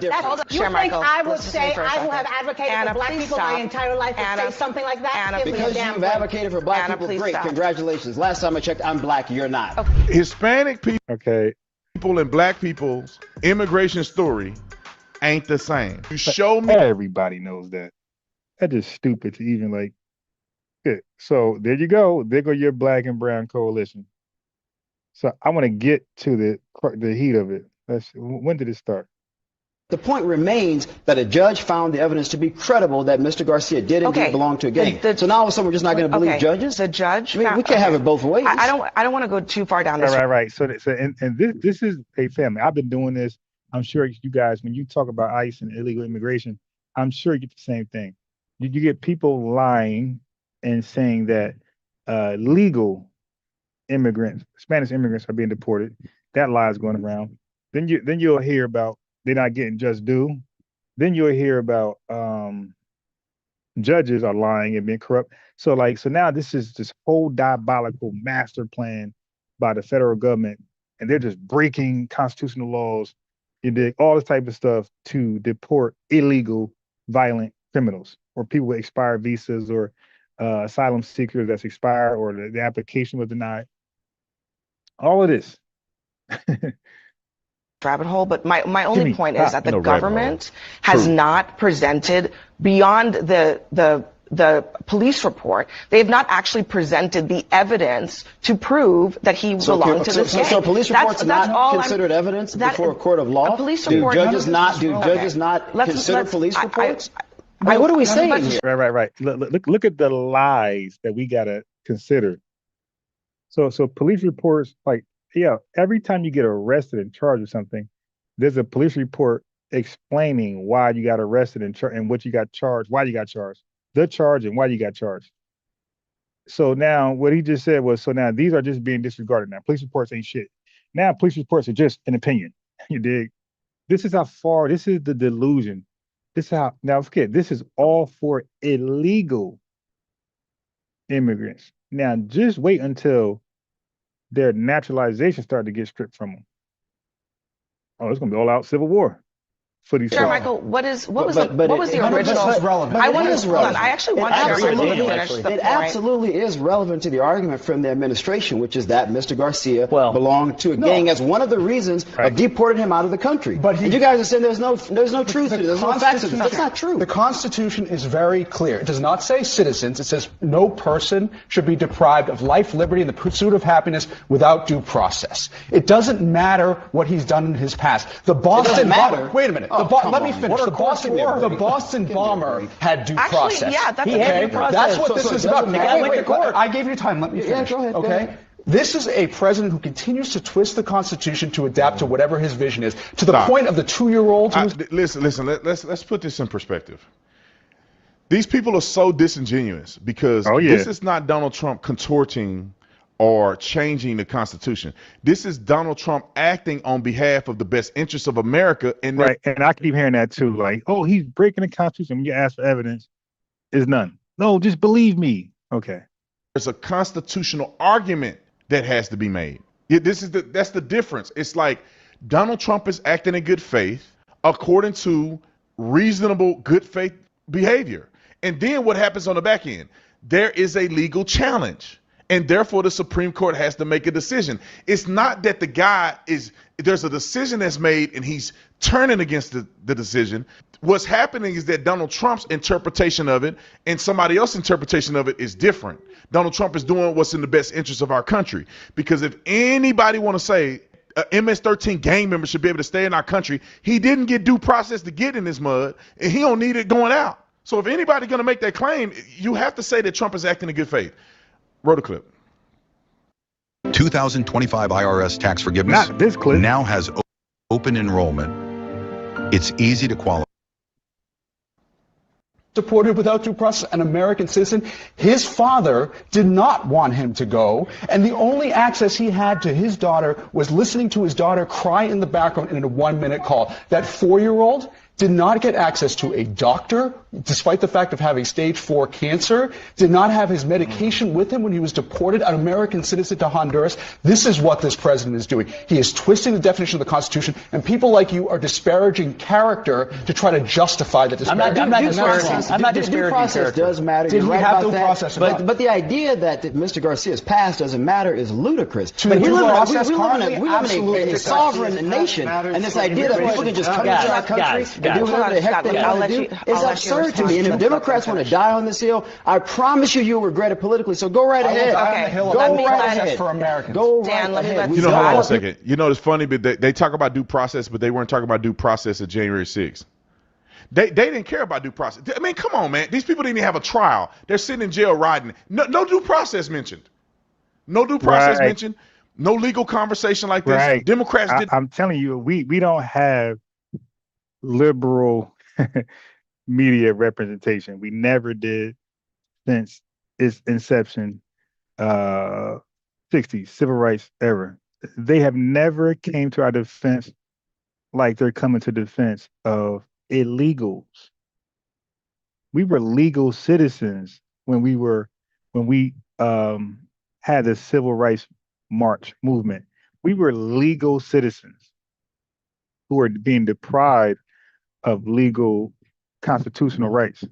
You think I would say I who have advocated for black people my entire life would say something like that? Give me a Because damn you've break. advocated for black people, great. Congratulations. Last time I checked, I'm black. You're not. Hispanic people Okay. and black people's immigration story ain't the same. You show me. Everybody knows that. That's just stupid to even like. Yeah. So there you go. There go your black and brown coalition. So I want to get to the heat of it. When did it start? The point remains that a judge found the evidence to be credible that Mr. Garcia did indeed belong to a gang. So now all of a sudden we're just not going to believe judges? The judge. I mean, we can't have it both ways. I don't want to go too far down this. Right. So this is a family. I've been doing this. I'm sure you guys, when you talk about ICE and illegal immigration, I'm sure you get the same thing. You get people lying and saying that legal immigrants, Spanish immigrants, are being deported. That lie is going around. Then you'll hear about they're not getting just due. Then you'll hear about judges are lying and being corrupt. So now this is this whole diabolical master plan by the federal government, and they're just breaking constitutional laws. You dig all this type of stuff to deport illegal violent criminals or people with expired visas or asylum seekers that's expired or the application was denied. All of this. Rabbit hole, but my only point is that the No government has not presented beyond the police report. They have not actually presented the evidence to prove that he belonged to this gang. So police reports are not considered evidence before a court of law? Do judges not consider police reports? What are we saying here? Right. Look at the lies that we gotta consider. So police reports, like, yeah, every time you get arrested and charged with something, there's a police report explaining why you got arrested and what you got charged, why you got charged, the charge and why you got charged. So now what he just said was, so now these are just being disregarded now. Police reports ain't shit. Now police reports are just an opinion. You dig? This is how far, this is the delusion. This is how, now forget, this is all for illegal immigrants. Now just wait until their naturalization started to get stripped from them. Oh, it's gonna be all out civil war for these. Sure, Michael. What was the original? Relevant. I actually want to It absolutely is relevant to the argument from the administration, which is that Mr. Garcia belonged to a gang as one of the reasons of deporting him out of the country. But you guys are saying there's no truth to it. There's no facts to it. That's not true. The Constitution is very clear. It does not say citizens. It says no person should be deprived of life, liberty, and the pursuit of happiness without due process. It doesn't matter what he's done in his past. The Boston bomber. Wait a minute. Let me finish. The Boston bomber had due process. Yeah, that's due process. That's what this is about. Wait, I gave you time. Let me finish. Go ahead. Okay. This is a president who continues to twist the Constitution to adapt to whatever his vision is, to the point of the 2-year-old. Listen. Let's put this in perspective. These people are so disingenuous because this is not Donald Trump contorting or changing the Constitution. This is Donald Trump acting on behalf of the best interests of America. And and I keep hearing that too. Like, oh, he's breaking the Constitution. When you ask for evidence, there's none. No, just believe me. Okay. There's a constitutional argument that has to be made. That's the difference. It's like Donald Trump is acting in good faith according to reasonable good faith behavior. And then what happens on the back end? There is a legal challenge. And therefore, the Supreme Court has to make a decision. It's not that there's a decision that's made and he's turning against the decision. What's happening is that Donald Trump's interpretation of it and somebody else's interpretation of it is different. Donald Trump is doing what's in the best interest of our country. Because if anybody want to say MS-13 gang members should be able to stay in our country, he didn't get due process to get in this mud, and he don't need it going out. So if anybody's going to make that claim, you have to say that Trump is acting in good faith. Roll the clip. 2025 IRS tax forgiveness now has open enrollment. It's easy to qualify. Deported without due process, an American citizen. His father did not want him to go, and the only access he had to his daughter was listening to his daughter cry in the background in a 1-minute call. That 4-year-old did not get access to a doctor, despite the fact of having stage 4 cancer, did not have his medication with him when he was deported, an American citizen to Honduras. This is what this president is doing. He is twisting the definition of the Constitution, and people like you are disparaging character to try to justify the disparaging. I'm not disparaging. Due process does matter. Did he have due process? But the idea that Mr. Garcia's past doesn't matter is ludicrous. But we live in a sovereign nation, and this idea that people can just come into our country and do whatever the heck they want to do is absurd to me. And if Democrats want to die on this hill, I promise you'll regret it politically. So go right ahead. Go right ahead. For Americans. Go right ahead. Hold on a second. It's funny, but they talk about due process, but they weren't talking about due process at January 6th. They didn't care about due process. I mean, come on, man. These people didn't even have a trial. They're sitting in jail riding. No due process mentioned. No due process mentioned. No legal conversation like this. Democrats did. I'm telling you, we don't have liberal media representation. We never did since its inception, 60s, civil rights era. They have never came to our defense like they're coming to defense of illegals. We were legal citizens when we had the civil rights march movement. We were legal citizens who were being deprived of legal constitutional rights.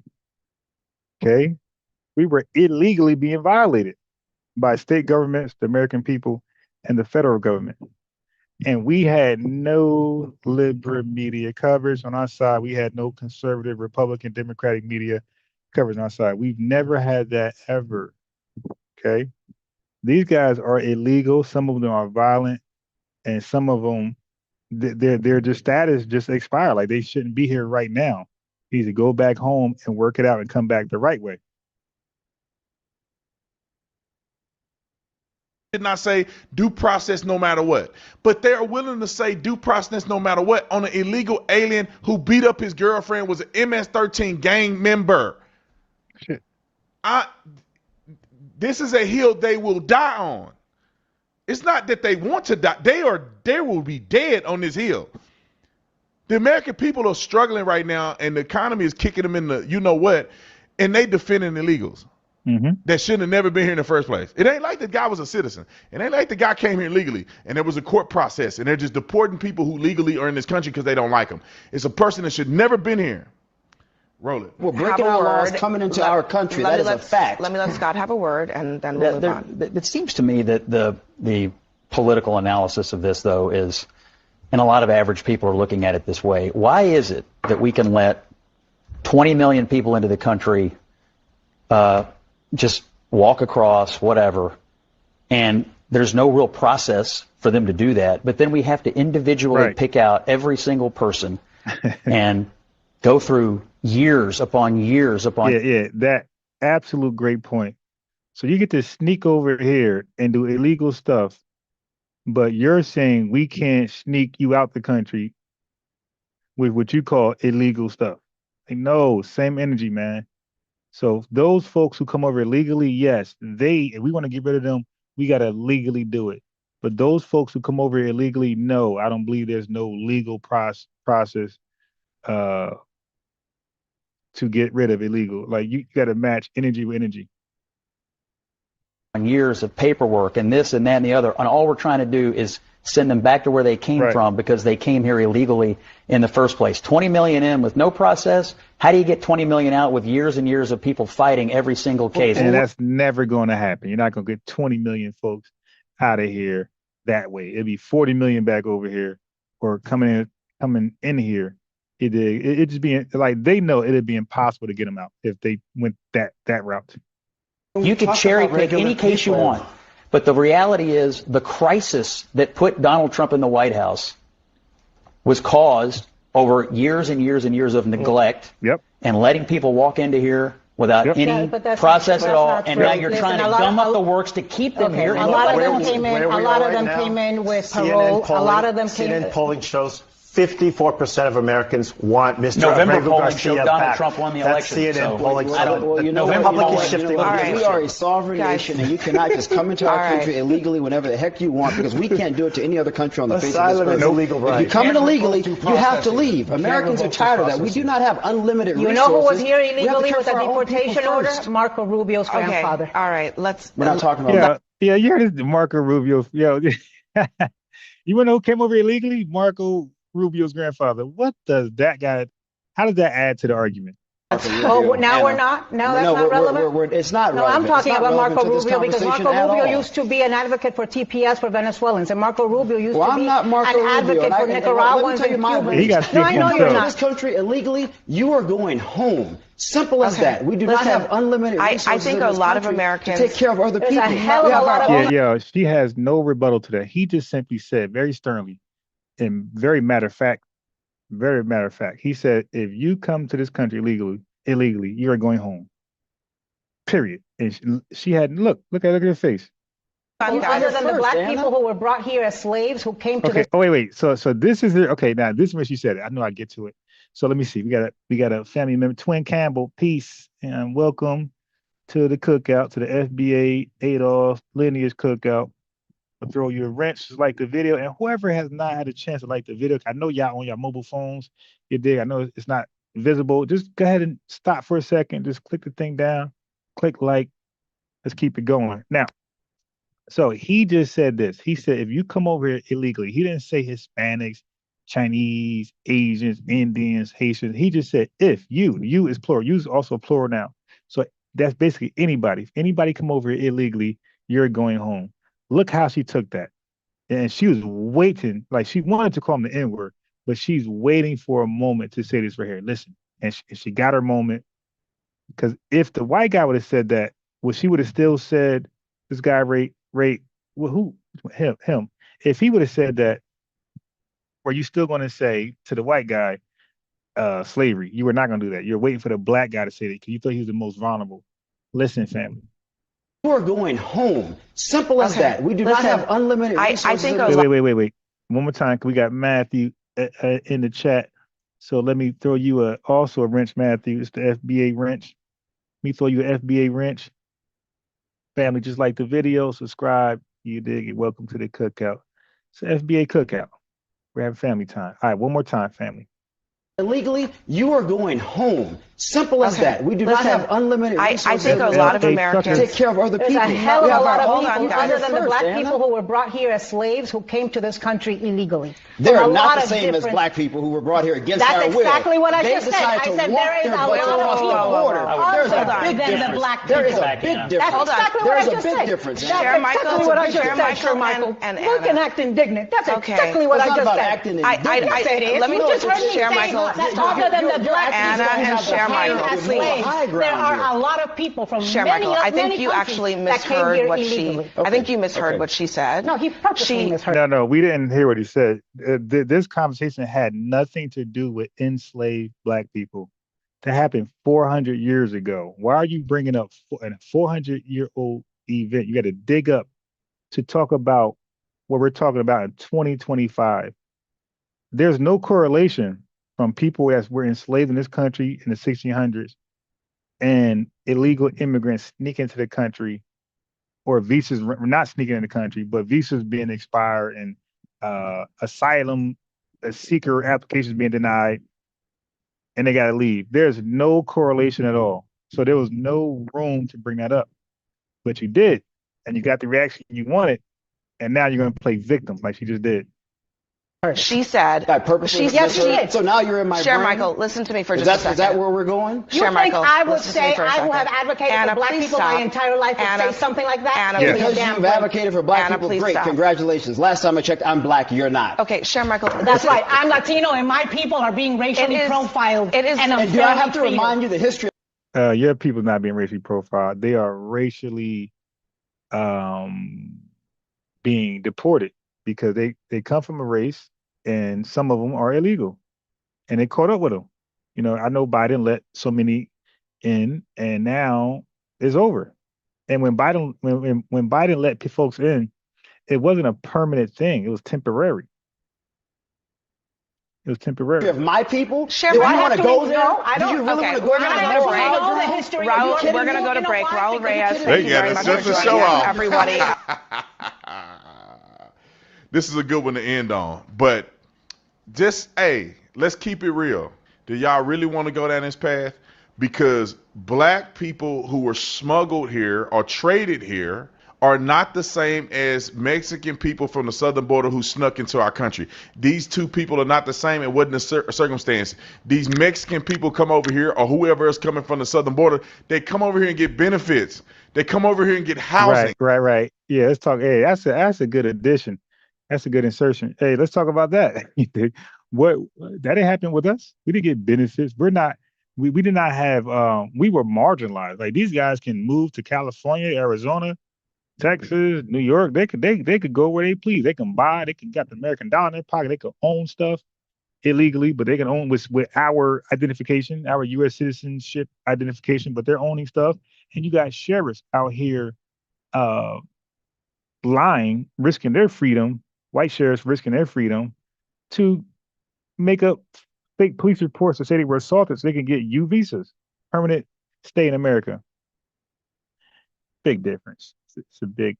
Okay? We were illegally being violated by state governments, the American people, and the federal government. And we had no liberal media coverage on our side. We had no conservative, Republican, Democratic media coverage on our side. We've never had that ever. Okay? These guys are illegal. Some of them are violent, and some of them, their just status just expired. Like they shouldn't be here right now. You need to go back home and work it out and come back the right way. Did not say due process no matter what, but they're willing to say due process no matter what on an illegal alien who beat up his girlfriend, was an MS-13 gang member. Shit. This is a hill they will die on. It's not that they want to die. They will be dead on this hill. The American people are struggling right now, and the economy is kicking them in the you know what, and they defending illegals. That shouldn't have never been here in the first place. It ain't like the guy was a citizen. It ain't like the guy came here legally and there was a court process and they're just deporting people who legally are in this country because they don't like them. It's a person that should never been here. Roll it. Well, breaking our laws, coming into our country, that is a fact. Let me let Scott have a word, and then we'll move on. It seems to me that the political analysis of this, though, is, and a lot of average people are looking at it this way. Why is it that we can let 20 million people into the country just walk across, whatever, and there's no real process for them to do that, but then we have to individually pick out every single person and go through years upon years upon... Yeah, that absolute great point. So you get to sneak over here and do illegal stuff, but you're saying we can't sneak you out the country with what you call illegal stuff. Like, no, same energy, man. So those folks who come over illegally, yes, if we want to get rid of them, we got to legally do it. But those folks who come over illegally, no, I don't believe there's no legal process to get rid of illegal. Like, you got to match energy with energy. Years of paperwork and this and that and the other, and all we're trying to do is send them back to where they came from because they came here illegally in the first place. 20 million in with no process. How do you get 20 million out with years and years of people fighting every single case? And that's never going to happen. You're not going to get 20 million folks out of here that way. It'd be 40 million back over here or coming in here. It just be like, they know it'd be impossible to get them out if they went that route. You could cherry pick any case you want. But the reality is the crisis that put Donald Trump in the White House was caused over years and years and years of neglect and letting people walk into here without any process at all. And now you're trying to gum up the works to keep them here. A lot of them came in. A lot of them came in with parole. A lot of them came in. CNN polling shows 54% of Americans want Mr. November Abrego polling Garcia showed Donald back. Trump won the That's election. CNN polling. The public is shifting. We are a sovereign nation, and you cannot just come into our country illegally whenever the heck you want, because we can't do it to any other country on the face of this earth. No legal right. If you come in illegally, you have to leave. Americans are tired of that. We do not have unlimited resources. You know who was here illegally with a deportation order? Marco Rubio's grandfather. All right, we're not talking about that. Yeah, you heard this, Marco Rubio. Yo, you want to know who came over illegally? Marco Rubio's grandfather. What does that guy, how does that add to the argument? Oh, now we're not? Now that's not relevant? It's not relevant. No, I'm talking about Marco Rubio because Marco Rubio used to be an advocate for TPS for Venezuelans, and Marco Rubio used to be an advocate for Nicaraguans and Cubans. No, I know you're not. This country illegally, you are going home. Simple as that. We do not have unlimited resources. I think a lot of Americans to take care of other people. A hell of a lot of yeah, she has no rebuttal to that. He just simply said very sternly, and very matter of fact, he said, if you come to this country illegally, you are going home. Period. And she had look at her face. Other than the black people who were brought here as slaves who came to this. Oh wait. So this is it. Okay, now this is when she said it. I know I'd get to it. So let me see. We got a family member, Twin Campbell. Peace and welcome to the cookout, to the FBA Adolf lineage cookout. I'll throw you a wrench, like the video, and whoever has not had a chance to like the video, I know y'all on your mobile phones. You dig? I know it's not visible. Just go ahead and stop for a second. Just click the thing down, click like. Let's keep it going. Now, so he just said this. He said, if you come over here illegally, he didn't say Hispanics. Chinese, Asians, Indians, Haitians. He just said, if you is plural, you is also plural now. So that's basically anybody. If anybody come over here illegally, you're going home. Look how she took that. And she was waiting, like she wanted to call him the N-word, but she's waiting for a moment to say this right here. Listen. And she got her moment. Because if the white guy would have said that, well, she would have still said this guy well, who him. If he would have said that, were you still going to say to the white guy, slavery? You were not going to do that. You're waiting for the black guy to say that because you thought he was the most vulnerable. Listen, family. We're going home. Simple as that. We do not have unlimited resources. I think wait. One more time. We got Matthew in the chat. So let me throw you also a wrench, Matthew. It's the FBA wrench. Let me throw you an FBA wrench. Family, just like the video, subscribe. You dig it. Welcome to the cookout. It's the FBA cookout. We're having family time. All right, one more time, family. Illegally, you are going home. Simple as that. We do not have unlimited resources. I think a lot of Americans take care of other people. There's a hell of a lot of Hold on, people, guys. other than the black people who were brought here as slaves, who came to this country illegally. They're not the same as black people who were brought here against our will. That's exactly what I They just said. decided I to said walk there is their a way lot across of the people border. There's other a big than the difference. black There is people. a big difference. That's exactly what I just said. There's a big difference. That's exactly what I just said, Sir Michael. Look and act indignant. That's exactly what I just said. Let me just share, Michael. Other than the black Anna and share, Michael. There are a lot of people from Share, many, Michael. I think many you actually countries that came misheard here what illegally. I think you misheard what she said. No, he purposely misheard. No, we didn't hear what he said. This conversation had nothing to do with enslaved black people. That happened 400 years ago. Why are you bringing up a 400-year-old event? You got to dig up to talk about what we're talking about in 2025. There's no correlation from people that were enslaved in this country in the 1600s and illegal immigrants sneak into the country, or visas not sneaking in the country, but visas being expired and asylum seeker applications being denied, and they got to leave. There's no correlation at all. So there was no room to bring that up, but you did, and you got the reaction you wanted, and now you're going to play victim like she just did. She said. Yes, she did. So now you're in my Share, brain? Michael, listen to me for just a second. Is that where we're going? Share, Michael. I would listen to me say for a I second. will have advocated Anna, for black please people stop. my entire life and Anna, say something like that. Anna, Because please. you've advocated for black Anna, people, please great. stop. Congratulations. Last time I checked, I'm black. You're not. Okay, Share, Michael. That's right. I'm Latino, and my people are being racially profiled. It is. And do I have to remind you the history? Your people not being racially profiled. They are racially being deported because they come from a race, and some of them are illegal, and they caught up with them. You know, I know Biden let so many in, and now it's over. And when Biden when Biden let folks in, it wasn't a permanent thing. It was temporary. It was temporary. Of my people? Share, do I I have want to to go leave? there? No, I don't. Do you really Okay, want to go we're there? gonna and go never break. know the history. Raul, we're going to go to break. Raul Reyes, They thank you got very it. much Set for the joining show us, off. everybody. This is a good one to end on. But just, hey, let's keep it real. Do y'all really want to go down this path? Because black people who were smuggled here or traded here are not the same as Mexican people from the southern border who snuck into our country. These two people are not the same. It wasn't a circumstance. These Mexican people come over here, or whoever is coming from the southern border, they come over here and get benefits. They come over here and get housing. Right. Yeah, let's talk. Hey, that's a good addition. That's a good insertion. Hey, let's talk about that. What that didn't happen with us. We didn't get benefits. We did not have we were marginalized. Like these guys can move to California, Arizona, Texas, New York. They could go where they please. They can buy, they can got the American dollar in their pocket, they could own stuff illegally, but they can own with our identification, our US citizenship identification, but they're owning stuff. And you got sheriffs out here lying, risking their freedom, white sheriffs risking their freedom to make up fake police reports to say they were assaulted so they can get U visas, permanent stay in America. Big difference. It's a big,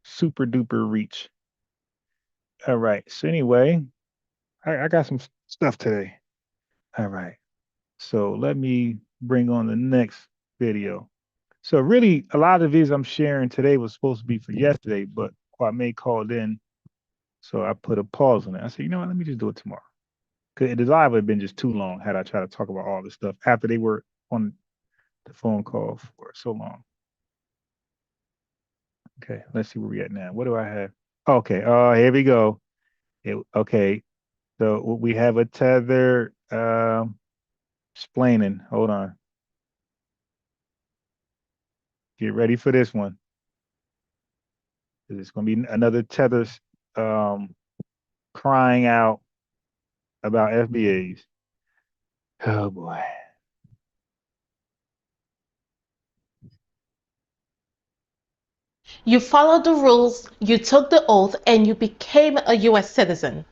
super duper reach. All right. So anyway, I got some stuff today. All right. So let me bring on the next video. So really, a lot of the videos I'm sharing today was supposed to be for yesterday, but Kwame called in So I put a pause on it. I said, you know what? Let me just do it tomorrow. Because the live would have been just too long had I tried to talk about all this stuff after they were on the phone call for so long. Okay, let's see where we at now. What do I have? Okay, here we go. Okay, so we have a tether explaining. Hold on. Get ready for this one. It's going to be another Tethers crying out about FBAs. Oh boy. You followed the rules, you took the oath, and you became a U.S. citizen.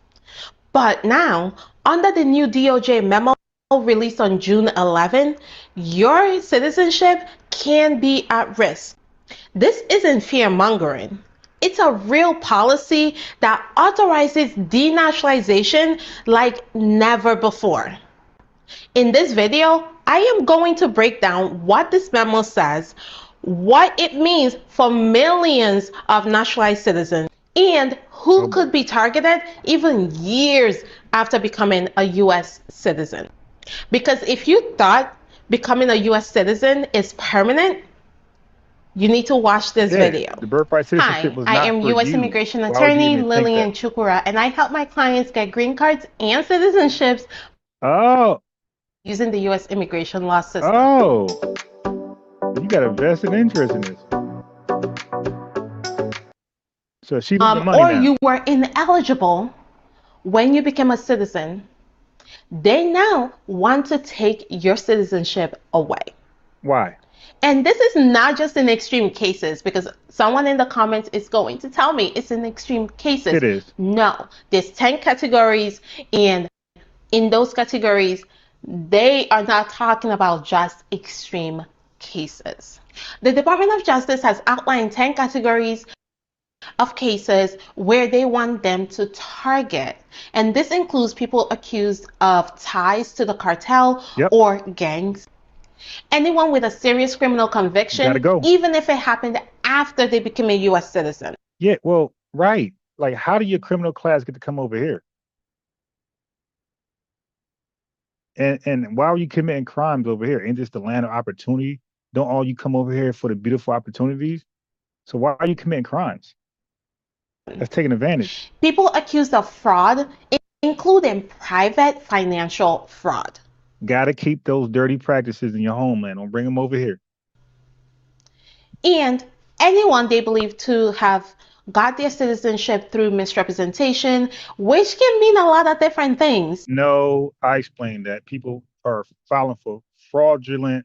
But now, under the new DOJ memo released on June 11, your citizenship can be at risk. This isn't fear-mongering. It's a real policy that authorizes denationalization like never before. In this video, I am going to break down what this memo says, what it means for millions of naturalized citizens, and who could be targeted even years after becoming a U.S. citizen. Because if you thought becoming a U.S. citizen is permanent, you need to watch this video. The birthright citizenship was not I am for U.S. you. immigration Why would you attorney even think Lillian that? Chukura, and I help my clients get green cards and citizenships using the U.S. immigration law system. Oh, you got a vested interest in this. So she losing money Or now. you were ineligible when you became a citizen. They now want to take your citizenship away. Why? And this is not just in extreme cases, because someone in the comments is going to tell me it's in extreme cases. It is. No, there's 10 categories, and in those categories, they are not talking about just extreme cases. The Department of Justice has outlined 10 categories of cases where they want them to target. And this includes people accused of ties to the cartel or gangs. Anyone with a serious criminal conviction, even if it happened after they became a U.S. citizen. Yeah, well, right. Like, how do your criminal class get to come over here? And why are you committing crimes over here? Ain't this the land of opportunity? Don't all you come over here for the beautiful opportunities? So why are you committing crimes? That's taking advantage. People accused of fraud, including private financial fraud. Got to keep those dirty practices in your homeland. Don't bring them over here. And anyone they believe to have got their citizenship through misrepresentation, which can mean a lot of different things. No, I explained that. People are filing for fraudulent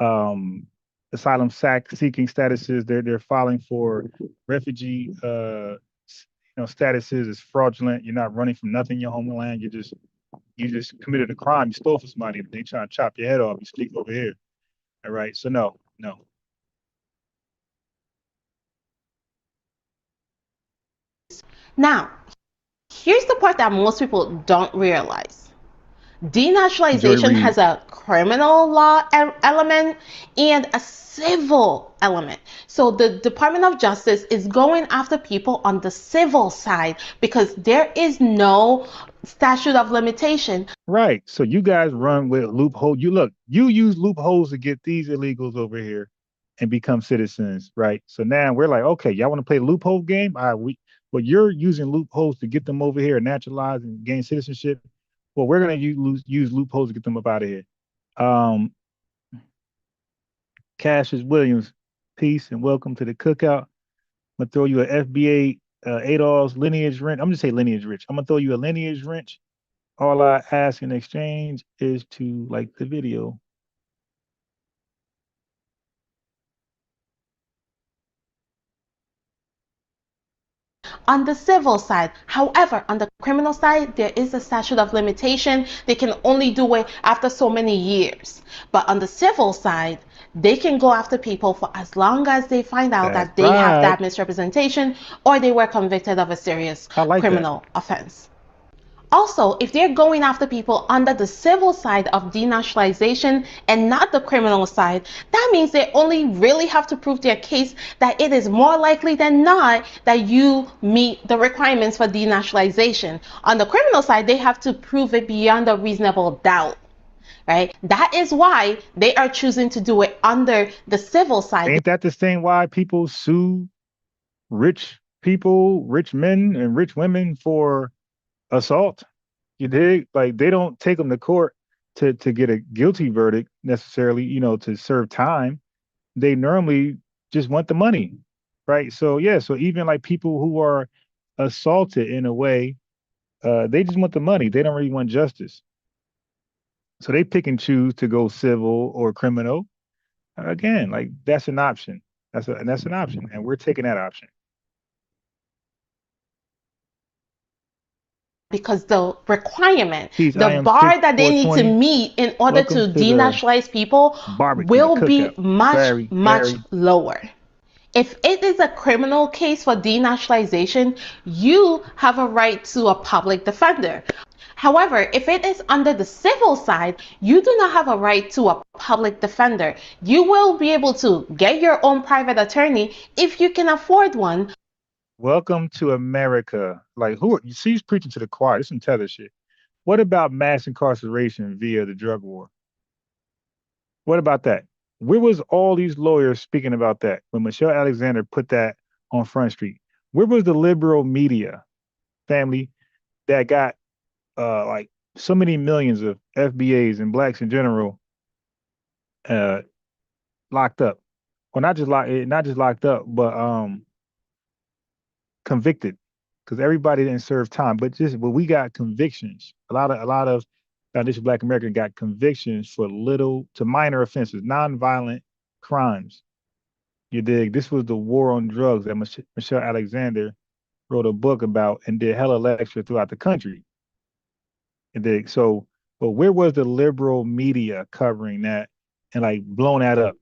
asylum seeking statuses. They're filing for refugee statuses is fraudulent. You're not running from nothing in your homeland. You just committed a crime. You stole from somebody. They try to chop your head off. You sneak over here. All right. So no. Now, here's the part that most people don't realize. Denaturalization has a criminal law element and a civil element. So the Department of Justice is going after people on the civil side because there is no statute of limitation. Right. So you guys run with loophole. You use loopholes to get these illegals over here and become citizens, right? So now we're like, okay, y'all want to play the loophole game? But you're using loopholes to get them over here and naturalize and gain citizenship. Well, we're going to use loopholes to get them up out of here. Cassius Williams, peace and welcome to the cookout. I'm going to throw you an FBA Adolph's lineage wrench. I'm going to say lineage wrench. I'm going to throw you a lineage wrench. All I ask in exchange is to like the video. On the civil side, however, on the criminal side, there is a statute of limitation. They can only do it after so many years. But on the civil side, they can go after people for as long as they find out that they have that misrepresentation or they were convicted of a serious criminal offense. Also, if they're going after people under the civil side of denationalization and not the criminal side, that means they only really have to prove their case that it is more likely than not that you meet the requirements for denationalization. On the criminal side, they have to prove it beyond a reasonable doubt. Right? That is why they are choosing to do it under the civil side. Ain't that the same why people sue rich people, rich men and rich women for assault? You dig? Like, they don't take them to court to get a guilty verdict necessarily, you know, to serve time. They normally just want the money, right? So yeah, so even like people who are assaulted in a way, they just want the money. They don't really want justice. So they pick and choose to go civil or criminal. Again, like, that's an option. That's an option, and we're taking that option. Because the requirement, Please, the bar that they need to meet in order to denationalize people will be much lower. If it is a criminal case for denationalization, you have a right to a public defender. However, if it is under the civil side, you do not have a right to a public defender. You will be able to get your own private attorney if you can afford one. Welcome to America. Like, who are you? See, he's preaching to the choir. This is some tether shit. What about mass incarceration via the drug war? What about that? Where was all these lawyers speaking about that when Michelle Alexander put that on Front Street? Where was the liberal media family that got like so many millions of FBAs and blacks in general locked up? Well, not just locked up, but convicted, because everybody didn't serve time, but we got convictions. A lot of Foundation Black American got convictions for little to minor offenses, non-violent crimes. You dig? This was the war on drugs that Michelle Alexander wrote a book about and did hella lecture throughout the country. You dig? So, but where was the liberal media covering that and like blowing that up?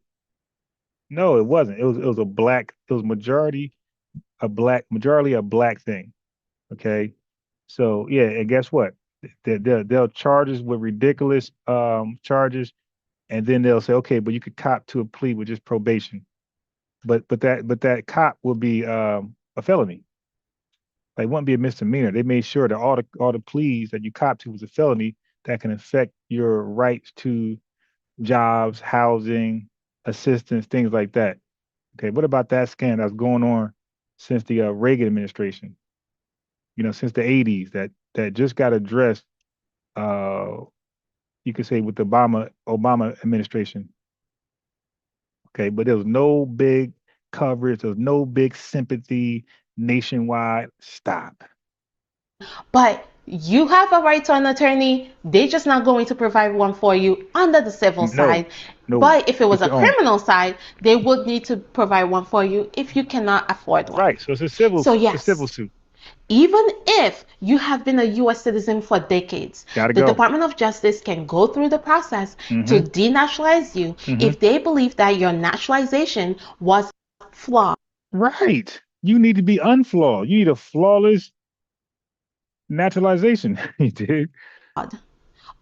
No, it wasn't. It was majority a black thing. Okay. So yeah, and guess what? They'll charge us with ridiculous charges, and then they'll say, okay, but you could cop to a plea with just probation. But that cop will be a felony. Like, it wouldn't be a misdemeanor. They made sure that all the pleas that you cop to was a felony that can affect your rights to jobs, housing, assistance, things like that. Okay, what about that scam that's going on since the Reagan administration? You know, since the 80s, that just got addressed, you could say, with the Obama administration. Okay, but there was no big coverage, there was no big sympathy nationwide. Stop. But you have a right to an attorney. They're just not going to provide one for you under the civil side. No, but if it was a criminal side, they would need to provide one for you if you cannot afford one. Right. So it's a civil. So yes, it's a civil suit. Even if you have been a U.S. citizen for decades, the Department of Justice can go through the process to denationalize you if they believe that your nationalization was flawed. Right. You need to be unflawed. You need a flawless naturalization. You did.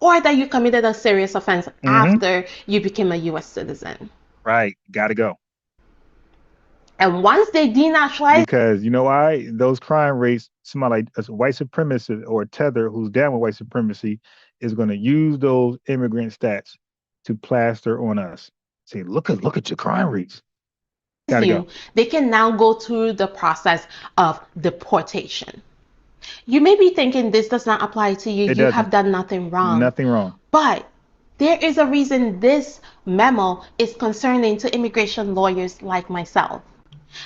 Or that you committed a serious offense after you became a U.S. citizen. Right. Gotta go. And once they denationalize, because you know why? Those crime rates, somebody like a white supremacist or a tether who's down with white supremacy is going to use those immigrant stats to plaster on us. Say, look at your crime rates. Gotta go. They can now go through the process of deportation. You may be thinking this does not apply to you. You have done nothing wrong. Nothing wrong. But there is a reason this memo is concerning to immigration lawyers like myself.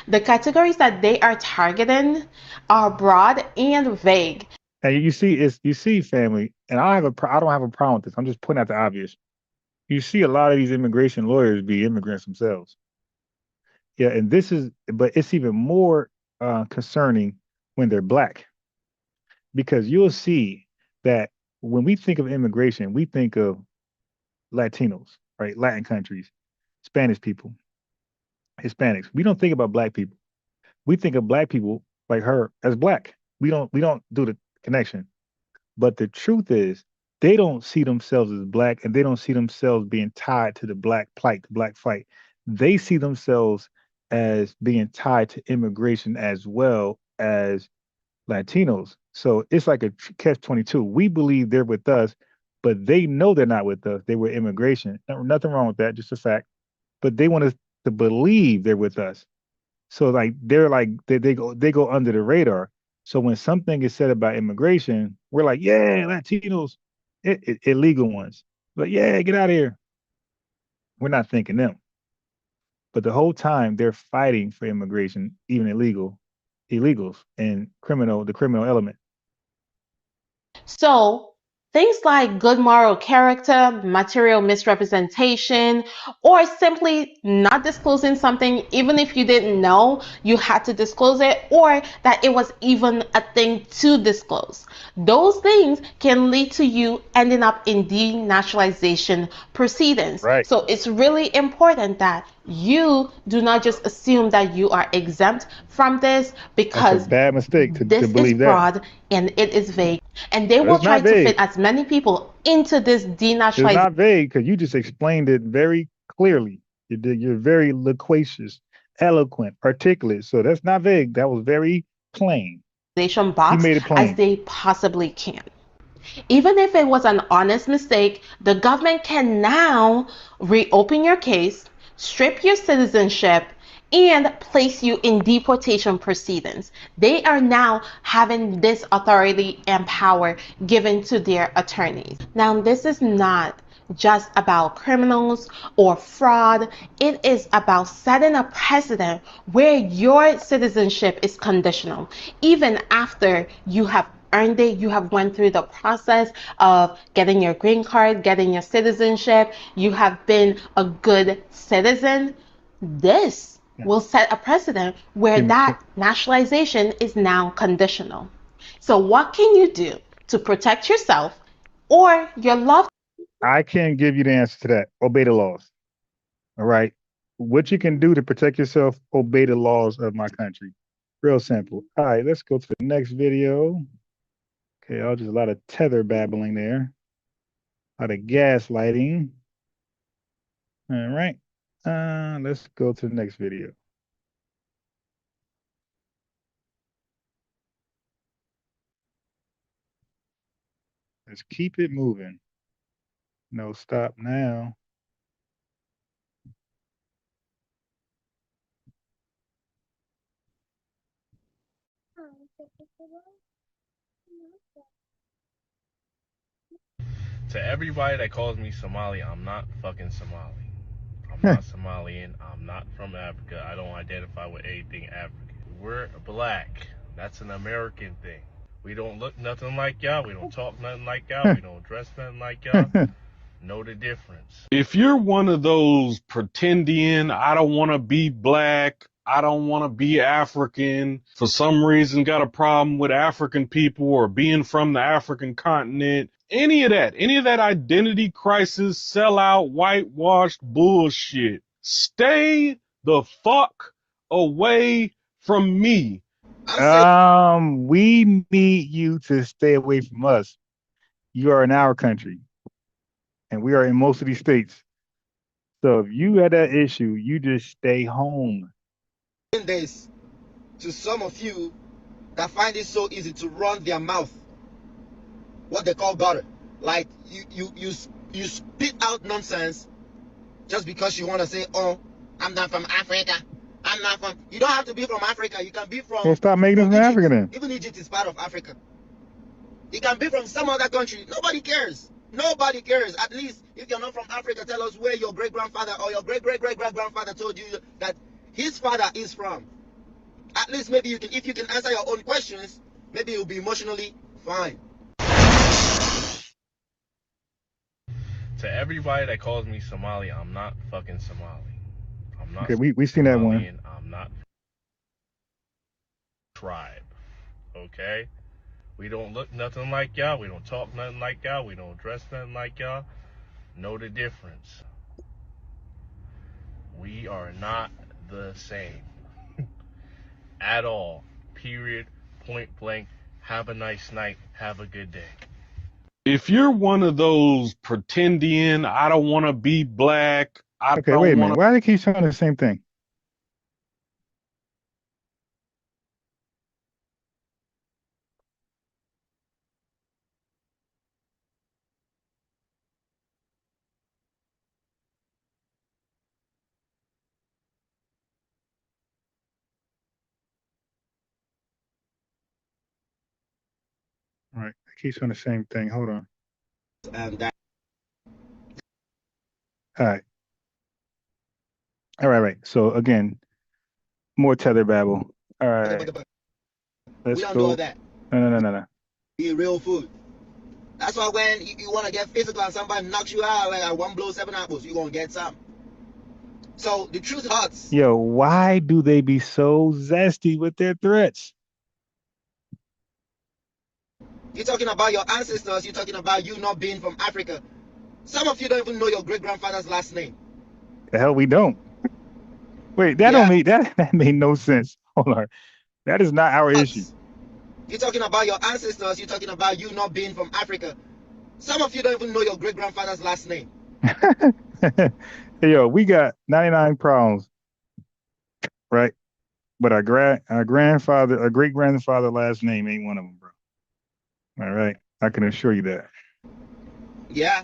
The categories that they are targeting are broad and vague. And you see, family, and I don't have a problem with this. I'm just pointing out the obvious. You see a lot of these immigration lawyers be immigrants themselves. Yeah, and but it's even more concerning when they're black, because you'll see that when we think of immigration, we think of Latinos, right? Latin countries, Spanish people, Hispanics. We don't think about black people. We think of black people like her as black. We don't do the connection. But the truth is, they don't see themselves as black, and they don't see themselves being tied to the black plight, the black fight. They see themselves as being tied to immigration as well as Latinos. So it's like a catch-22. We believe they're with us, but they know they're not with us. They were immigration. Nothing wrong with that, just a fact. But they want us to believe they're with us. So like they go under the radar. So when something is said about immigration, we're like, yeah, Latinos, illegal ones. But yeah, get out of here. We're not thinking them. But the whole time they're fighting for immigration, even illegals and the criminal element. So things like good moral character, material misrepresentation, or simply not disclosing something even if you didn't know you had to disclose it, or that it was even a thing to disclose. Those things can lead to you ending up in denaturalization proceedings. Right. So it's really important that you do not just assume that you are exempt from this, because that's a bad mistake to this believe is that. broad and it is vague. And they But will it's try not to vague. fit as many people into this It's denaturalization. not vague because you just explained it very clearly. You're very loquacious, eloquent, articulate. So that's not vague. That was very plain. Box You made it plain. as they possibly can. Even if it was an honest mistake, the government can now reopen your case, strip your citizenship, and place you in deportation proceedings. They are now having this authority and power given to their attorneys. Now, this is not just about criminals or fraud. It is about setting a precedent where your citizenship is conditional. Even after you have earned it, you have went through the process of getting your green card, getting your citizenship, you have been a good citizen. This will set a precedent where that nationalization is now conditional. So what can you do to protect yourself or your loved? I can't give you the answer to that. Obey the laws. All right. What you can do to protect yourself, obey the laws of my country. Real simple. All right, let's go to the next video. Okay, just a lot of tether babbling there. A lot of gaslighting. All right. Let's go to the next video. Let's keep it moving. No, stop now. To everybody that calls me Somali, I'm not fucking Somali. I'm not Somalian. I'm not from Africa. I don't identify with anything African. We're black. That's an American thing. We don't look nothing like y'all. We don't talk nothing like y'all. We don't dress nothing like y'all. Know the difference. If you're one of those pretending, I don't want to be black, I don't want to be African, for some reason got a problem with African people or being from the African continent, any of that identity crisis, sellout, whitewashed bullshit, stay the fuck away from me. We need you to stay away from us. You are in our country, and we are in most of these states. So if you had that issue, you just stay home. This to some of you that find it so easy to run their mouth, what they call gutter. Like you spit out nonsense just because you want to say, oh, I'm not from Africa. I'm not from. You don't have to be from Africa. You can be from. Well, stop making us from Africa then. Even Egypt is part of Africa. You can be from some other country. Nobody cares. Nobody cares. At least if you're not from Africa, tell us where your great-grandfather or your great-great-great-great-grandfather told you that his father is from. At least maybe you can, if you can answer your own questions, maybe you'll be emotionally fine. To everybody that calls me Somali, I'm not fucking Somali. I'm not. Okay, we seen that one. I'm not tribe. Okay? We don't look nothing like y'all. We don't talk nothing like y'all. We don't dress nothing like y'all. Know the difference. We are not the same. At all. Period. Point blank. Have a nice night. Have a good day. If you're one of those pretending, I don't want to be black, I Okay, wait a don't minute. want Why do they keep showing the same thing? All right, they keep showing the same thing. Hold on. All right. All right, right. So again, more tether babble. All right. Let's We don't do all go. that. No. Be real food. That's why when you want to get physical and somebody knocks you out like one blow, 7 apples, you're going to get some. So the truth hurts. Yo, why do they be so zesty with their threats? You're talking about your ancestors. You're talking about you not being from Africa. Some of you don't even know your great-grandfather's last name. The hell we don't. Wait, that don't make that made no sense. Hold on. That is not our issue. You're talking about your ancestors. You're talking about you not being from Africa. Some of you don't even know your great-grandfather's last name. Hey, yo, we got 99 problems, right? But our grandfather, our great grandfather last name ain't one of them, bro. All right. I can assure you that. Yeah.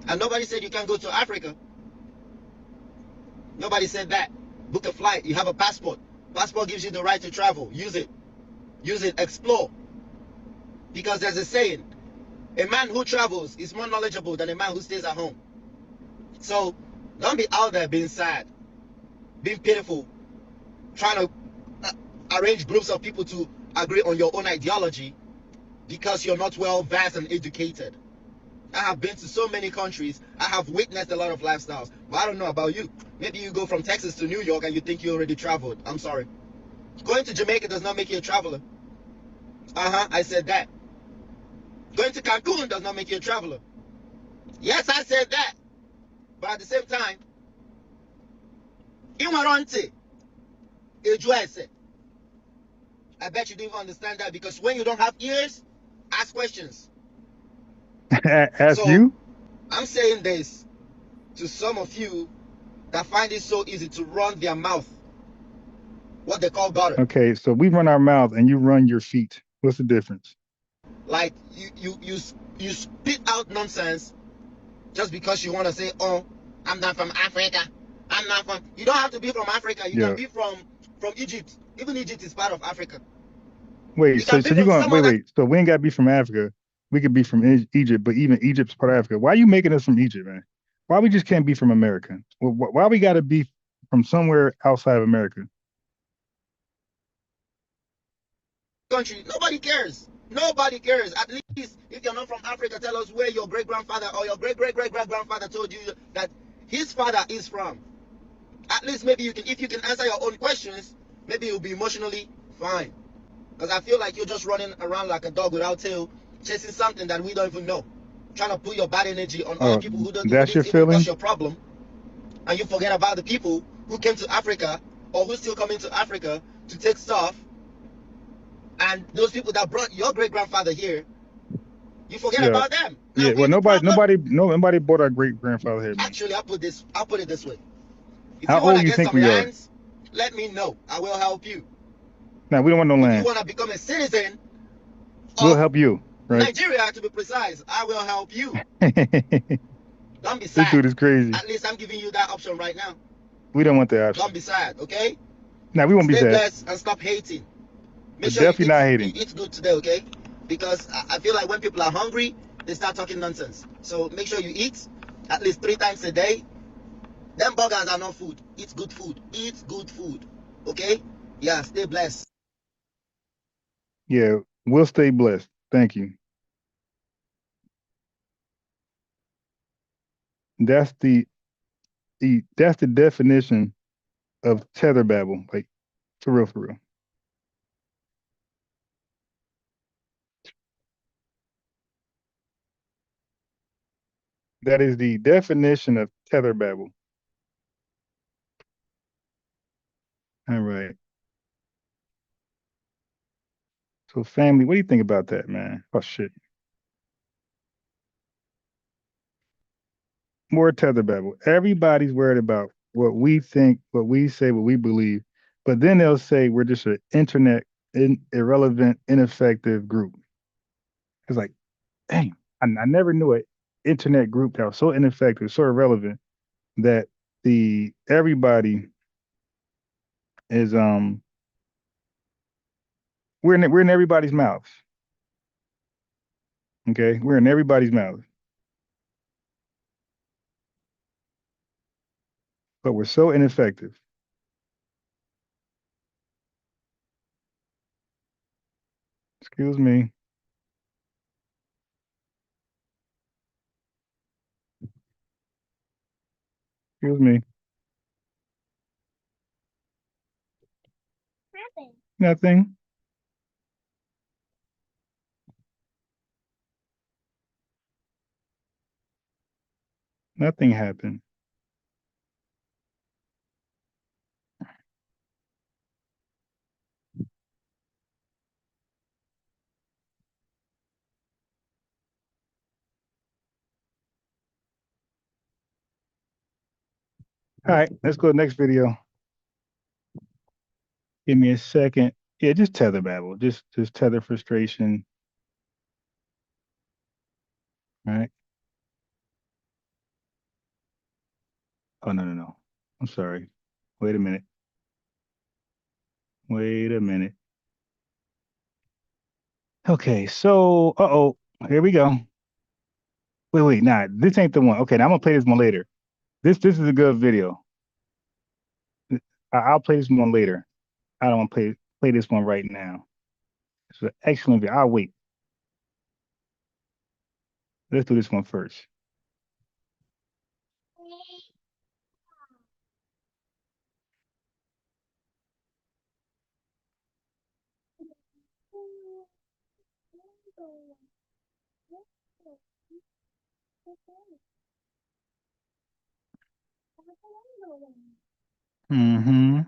And nobody said you can't go to Africa. Nobody said that. Book a flight. You have a passport. Passport gives you the right to travel. Use it. Use it. Explore. Because there's a saying, a man who travels is more knowledgeable than a man who stays at home. So don't be out there being sad, being pitiful, trying to arrange groups of people to agree on your own ideology because you're not well versed and educated. I have been to so many countries. I have witnessed a lot of lifestyles. But I don't know about you. Maybe you go from Texas to New York and you think you already traveled. I'm sorry. Going to Jamaica does not make you a traveler. I said that. Going to Cancun does not make you a traveler. Yes, I said that. But at the same time, ignorante, I bet you didn't understand that because when you don't have ears, ask questions. Ask you? I'm saying this to some of you that find it so easy to run their mouth. What they call gutter. Okay, so we run our mouth and you run your feet. What's the difference? Like you spit out nonsense just because you want to say, oh, I'm not from Africa. I'm not from. You don't have to be from Africa. You can be from Egypt. Even Egypt is part of Africa. Wait, so you're going wait. So we ain't got to be from Africa. We could be from Egypt, but even Egypt's part of Africa. Why are you making us from Egypt, man? Why we just can't be from America? Why we got to be from somewhere outside of America? Country, nobody cares. Nobody cares. At least if you're not from Africa, tell us where your great grandfather or your great great great great grandfather told you that his father is from. At least maybe you can, if you can answer your own questions, maybe you'll be emotionally fine. Because I feel like you're just running around like a dog without tail, chasing something that we don't even know. Trying to put your bad energy on other people who don't even cause your problem. And you forget about the people who came to Africa or who still coming to Africa to take stuff. And those people that brought your great grandfather here, you forget about them. Now, well, nobody brought our great grandfather here. Man. Actually, I'll put it this way. If How you want old to you get think some we lands, let me know. I will help you. No, we don't want no land. If you want to become a citizen, we'll help you. Right? Nigeria, to be precise, I will help you. Don't be sad. This dude is crazy. At least I'm giving you that option right now. We don't want that option. Don't be sad, okay? No, we won't be sad. Stay blessed and stop hating. Make sure definitely not hating. You eat good today, okay? Because I feel like when people are hungry, they start talking nonsense. So make sure you eat at least 3 times a day. Them burgers are not food. Eat good food. Eat good food. Okay? Yeah, stay blessed. Yeah, we'll stay blessed. Thank you. That's the definition of tether babble. Like, for real, for real. That is the definition of tether babble. All right. So family, what do you think about that, man? Oh shit. more tether babble. Everybody's worried about what we think, what we say, what we believe, but then they'll say we're just an internet irrelevant, ineffective group. It's like, dang, I never knew an internet group that was so ineffective, so irrelevant that everybody is we're in everybody's mouths. Okay, we're in everybody's mouth, but we're so ineffective. Excuse me. Excuse me. Nothing. Nothing happened. All right, let's go to the next video. Give me a second. Yeah, just tether babble. Just tether frustration. All right. Oh, no. I'm sorry. Wait a minute. Wait a minute. Okay, so, here we go. Wait, nah, this ain't the one. Okay, now I'm gonna play this one later. This is a good video. I'll play this one later. I don't want to play this one right now. It's an excellent video. I'll wait. Let's do this one first. Mm-hmm.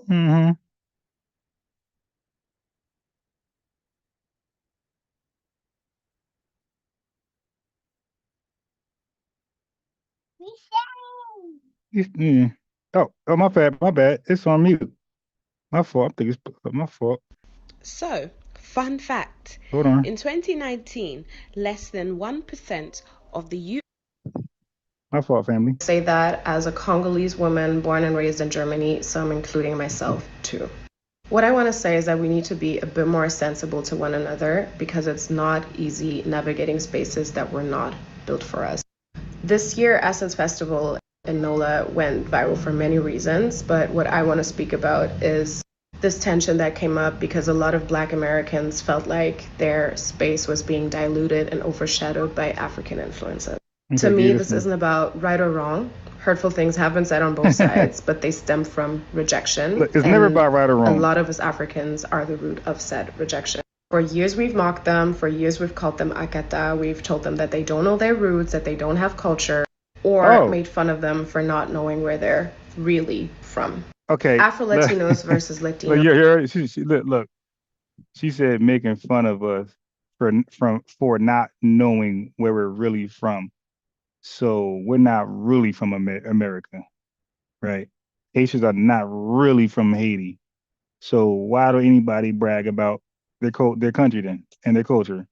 Mm-hmm. Oh, my bad. It's on mute. My fault. I think it's my fault. So, fun fact. Hold on. In 2019, less than 1% of the youth. My fault, family. Say that as a Congolese woman born and raised in Germany, some including myself too. What I want to say is that we need to be a bit more sensible to one another because it's not easy navigating spaces that were not built for us. This year, Essence Festival in NOLA went viral for many reasons, but what I want to speak about is this tension that came up because a lot of Black Americans felt like their space was being diluted and overshadowed by African influences. Okay, to me, this isn't about right or wrong. Hurtful things have been said on both sides, but they stem from rejection. Look, it's never about right or wrong. A lot of us Africans are the root of said rejection. For years, we've mocked them. For years, we've called them akata. We've told them that they don't know their roots, that they don't have culture, or made fun of them for not knowing where they're really from. Okay. Afro-Latinos versus Latinos. Look. She said making fun of us for not knowing where we're really from. So we're not really from America, right? Haitians are not really from Haiti. So why do anybody brag about their country then and their culture?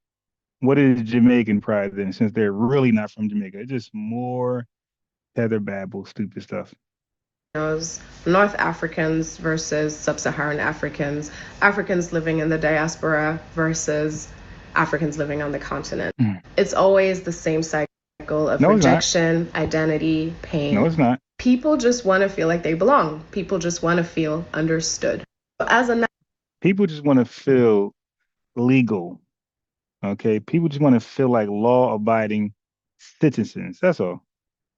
What is Jamaican pride then, since they're really not from Jamaica? It's just more tether babble, stupid stuff. North Africans versus sub-Saharan Africans, Africans living in the diaspora versus Africans living on the continent. It's always the same cycle of rejection, identity, pain. No, it's not. People just want to feel like they belong. People just want to feel understood. People just want to feel legal. Okay, people just want to feel like law-abiding citizens. That's all.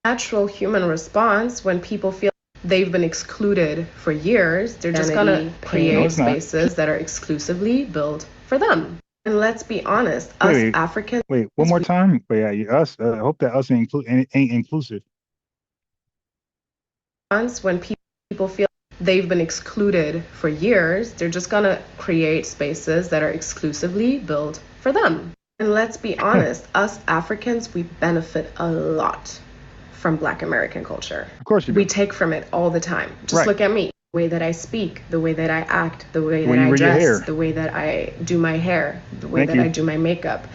Natural human response when people feel they've been excluded for years, they're just gonna create spaces that are exclusively built for them. And let's be honest, us Africans. Wait, one more time. Wait, us. I hope that us ain't inclusive. When people feel they've been excluded for years, they're just going to create spaces that are exclusively built for them. And let's be honest, us Africans, we benefit a lot from Black American culture. Of course you do. We take from it all the time. Just Right. look at me. The way that I speak, the way that I act, the way that you I wear your hair. dress, the way that I do my hair, the way Thank that you. I do my makeup.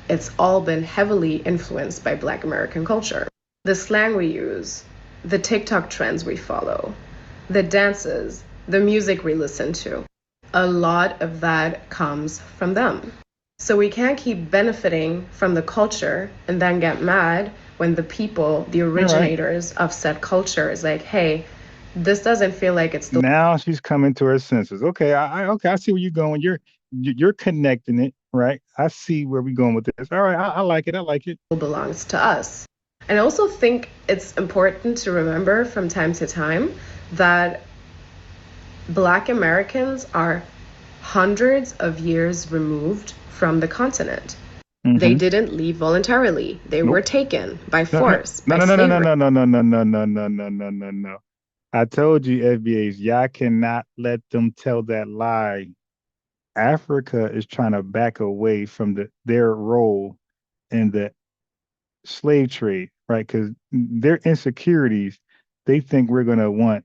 It's all been heavily influenced by Black American culture. The slang we use, the TikTok trends we follow, the dances, the music we listen to, a lot of that comes from them. So we can't keep benefiting from the culture and then get mad when the people, the originators of said culture is like, hey, this doesn't feel like it's the Now she's coming to her senses. Okay, I see where you're going. You're connecting it, right? I see where we're going with this. All right, I like it. I like it. belongs to us. And I also think it's important to remember from time to time that Black Americans are hundreds of years removed from the continent. They didn't leave voluntarily. They were taken by force. No, by no, no, no, slavery. no, no, no, no, no, no, no, no, no, no, no. I told you, FBAs, y'all cannot let them tell that lie. Africa is trying to back away from their role in the slave trade, right? Because their insecurities, they think we're gonna want.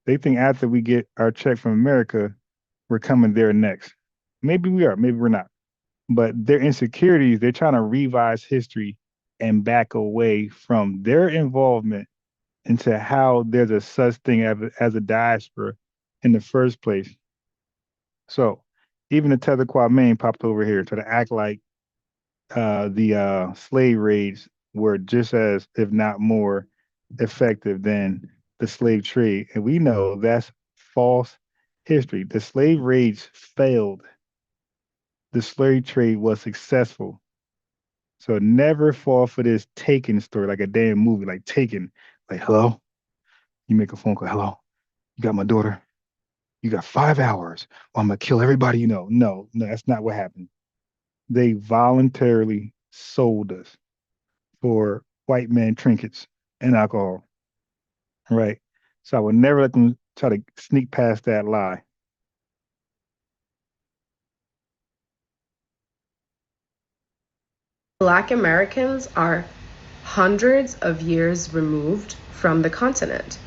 They think after we get our check from America, we're coming there next. Maybe we are, maybe we're not. But their insecurities, they're trying to revise history and back away from their involvement into how there's a such thing as a diaspora in the first place. So even the Tether Kwame popped over here to act like the slave raids were just as, if not more, effective than the slave trade. And we know that's false history. The slave raids failed. The slave trade was successful. So never fall for this Taken story, like a damn movie, like Taken. Like, hello? You make a phone call. Hello? You got my daughter? You got 5 hours. Or I'm going to kill everybody you know. No, that's not what happened. They voluntarily sold us for white man trinkets and alcohol. Right? So I would never let them try to sneak past that lie. Black Americans are hundreds of years removed from the continent.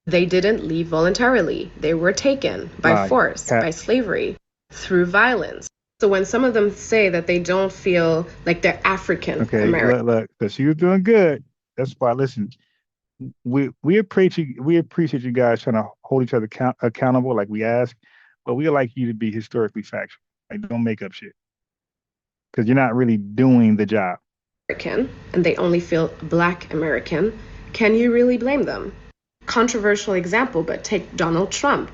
They didn't leave voluntarily. They were taken by force, by slavery, through violence. So when some of them say that they don't feel like they're African American. Look, because she was doing good. That's why, listen, we appreciate you guys trying to hold each other accountable like we ask, but we like you to be historically factual. Like, don't make up shit. Because you're not really doing the job. And they only feel Black American. Can you really blame them? Controversial example, but take Donald Trump.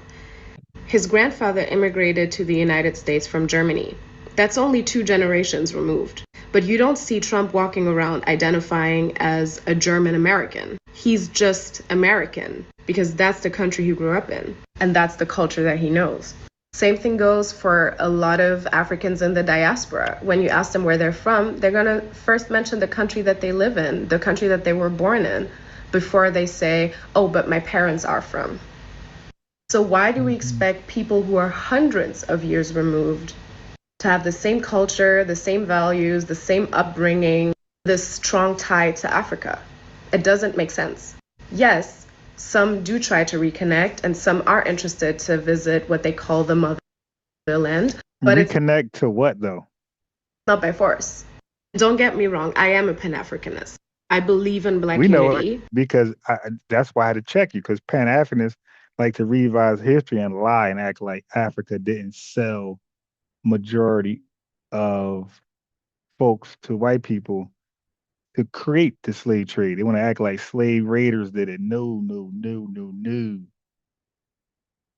His grandfather immigrated to the United States from Germany. That's only 2 generations removed. But you don't see Trump walking around identifying as a German American. He's just American because that's the country he grew up in. And that's the culture that he knows. Same thing goes for a lot of Africans in the diaspora. When you ask them where they're from, they're going to first mention the country that they live in, the country that they were born in, before they say, oh, but my parents are from. So why do we expect people who are hundreds of years removed to have the same culture, the same values, the same upbringing, this strong tie to Africa? It doesn't make sense. Yes, some do try to reconnect and some are interested to visit what they call the motherland. But Reconnect to what, though? Not by force. Don't get me wrong, I am a Pan-Africanist. I believe in Black we know unity. it because that's why I had to check you, because Pan-Africanists like to revise history and lie and act like Africa didn't sell majority of folks to white people to create the slave trade. They want to act like slave raiders did it. No.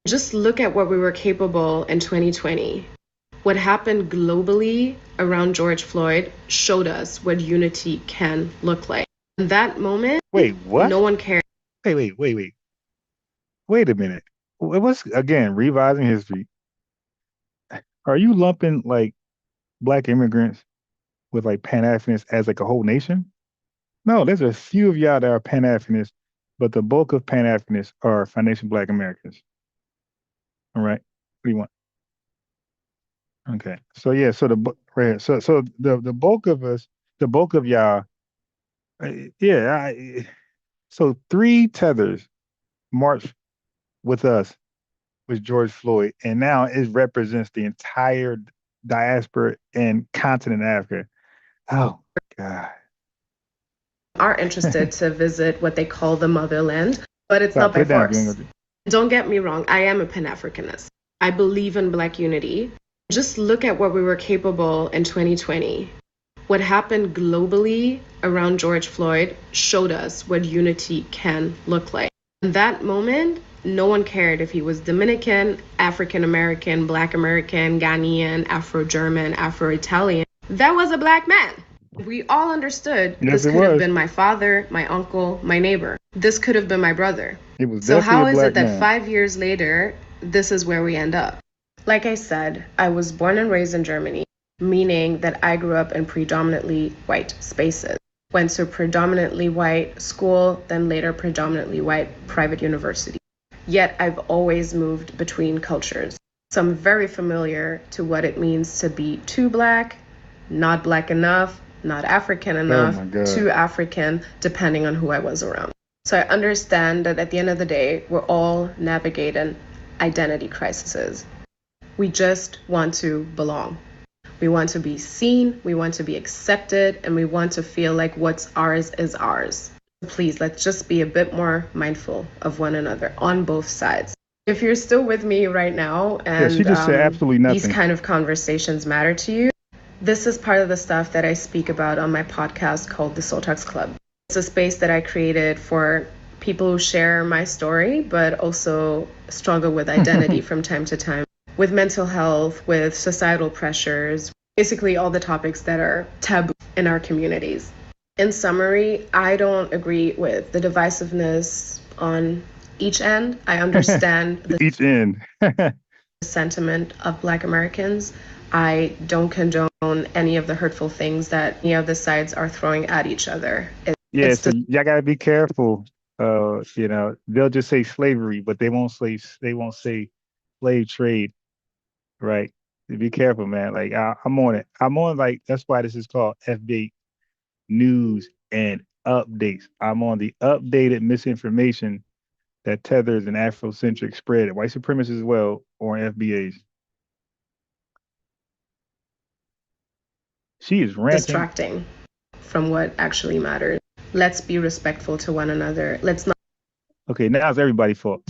Just look at what we were capable in 2020. What happened globally around George Floyd showed us what unity can look like. In that moment, wait, what? No one cared. Wait a minute. What's, again, revising history? Are you lumping like Black immigrants with like Pan-Africanists as like a whole nation? No, there's a few of y'all that are Pan-Africanists but the bulk of Pan-Africanists are foundation Black Americans. All right. What do you want? Okay. So yeah, so right here. So the bulk of us, the bulk of y'all, so 3 tethers marched with us with George Floyd, and now it represents the entire diaspora and continent of Africa. Oh God. Are interested to visit what they call the motherland, but it's not by force. Don't get me wrong, I am a Pan-Africanist. I believe in Black unity. Just look at what we were capable in 2020. What happened globally around George Floyd showed us what unity can look like. In that moment, no one cared if he was Dominican, African American, Black American, Ghanaian, Afro-German, Afro-Italian. That was a Black man. We all understood this could have been my father, my uncle, my neighbor. This could have been my brother. So how is it that 5 years later, this is where we end up? Like I said, I was born and raised in Germany, meaning that I grew up in predominantly white spaces. Went to predominantly white school, then later predominantly white private university. Yet I've always moved between cultures. So I'm very familiar to what it means to be too Black, not Black enough, not African enough, too African, depending on who I was around. So I understand that at the end of the day, we're all navigating identity crises. We just want to belong. We want to be seen, we want to be accepted, and we want to feel like what's ours is ours. Please, let's just be a bit more mindful of one another on both sides. If you're still with me right now and she just said absolutely nothing. These kind of conversations matter to you, this is part of the stuff that I speak about on my podcast called the Soul Talks Club. It's a space that I created for people who share my story, but also struggle with identity from time to time, with mental health, with societal pressures, basically all the topics that are taboo in our communities. In summary, I don't agree with the divisiveness on each end. I understand each end. The sentiment of Black Americans. I don't condone any of the hurtful things that any of the sides are throwing at each other. So y'all gotta be careful. They'll just say slavery, but they won't say slave trade, right? Be careful, man. Like I'm on it. I'm on that's why this is called FBA News and Updates. I'm on the updated misinformation that Tethers and Afrocentric spread at white supremacists as well, or FBAs. She is ranting. Distracting from what actually matters. Let's be respectful to one another. Let's not. Okay, now it's everybody's fault.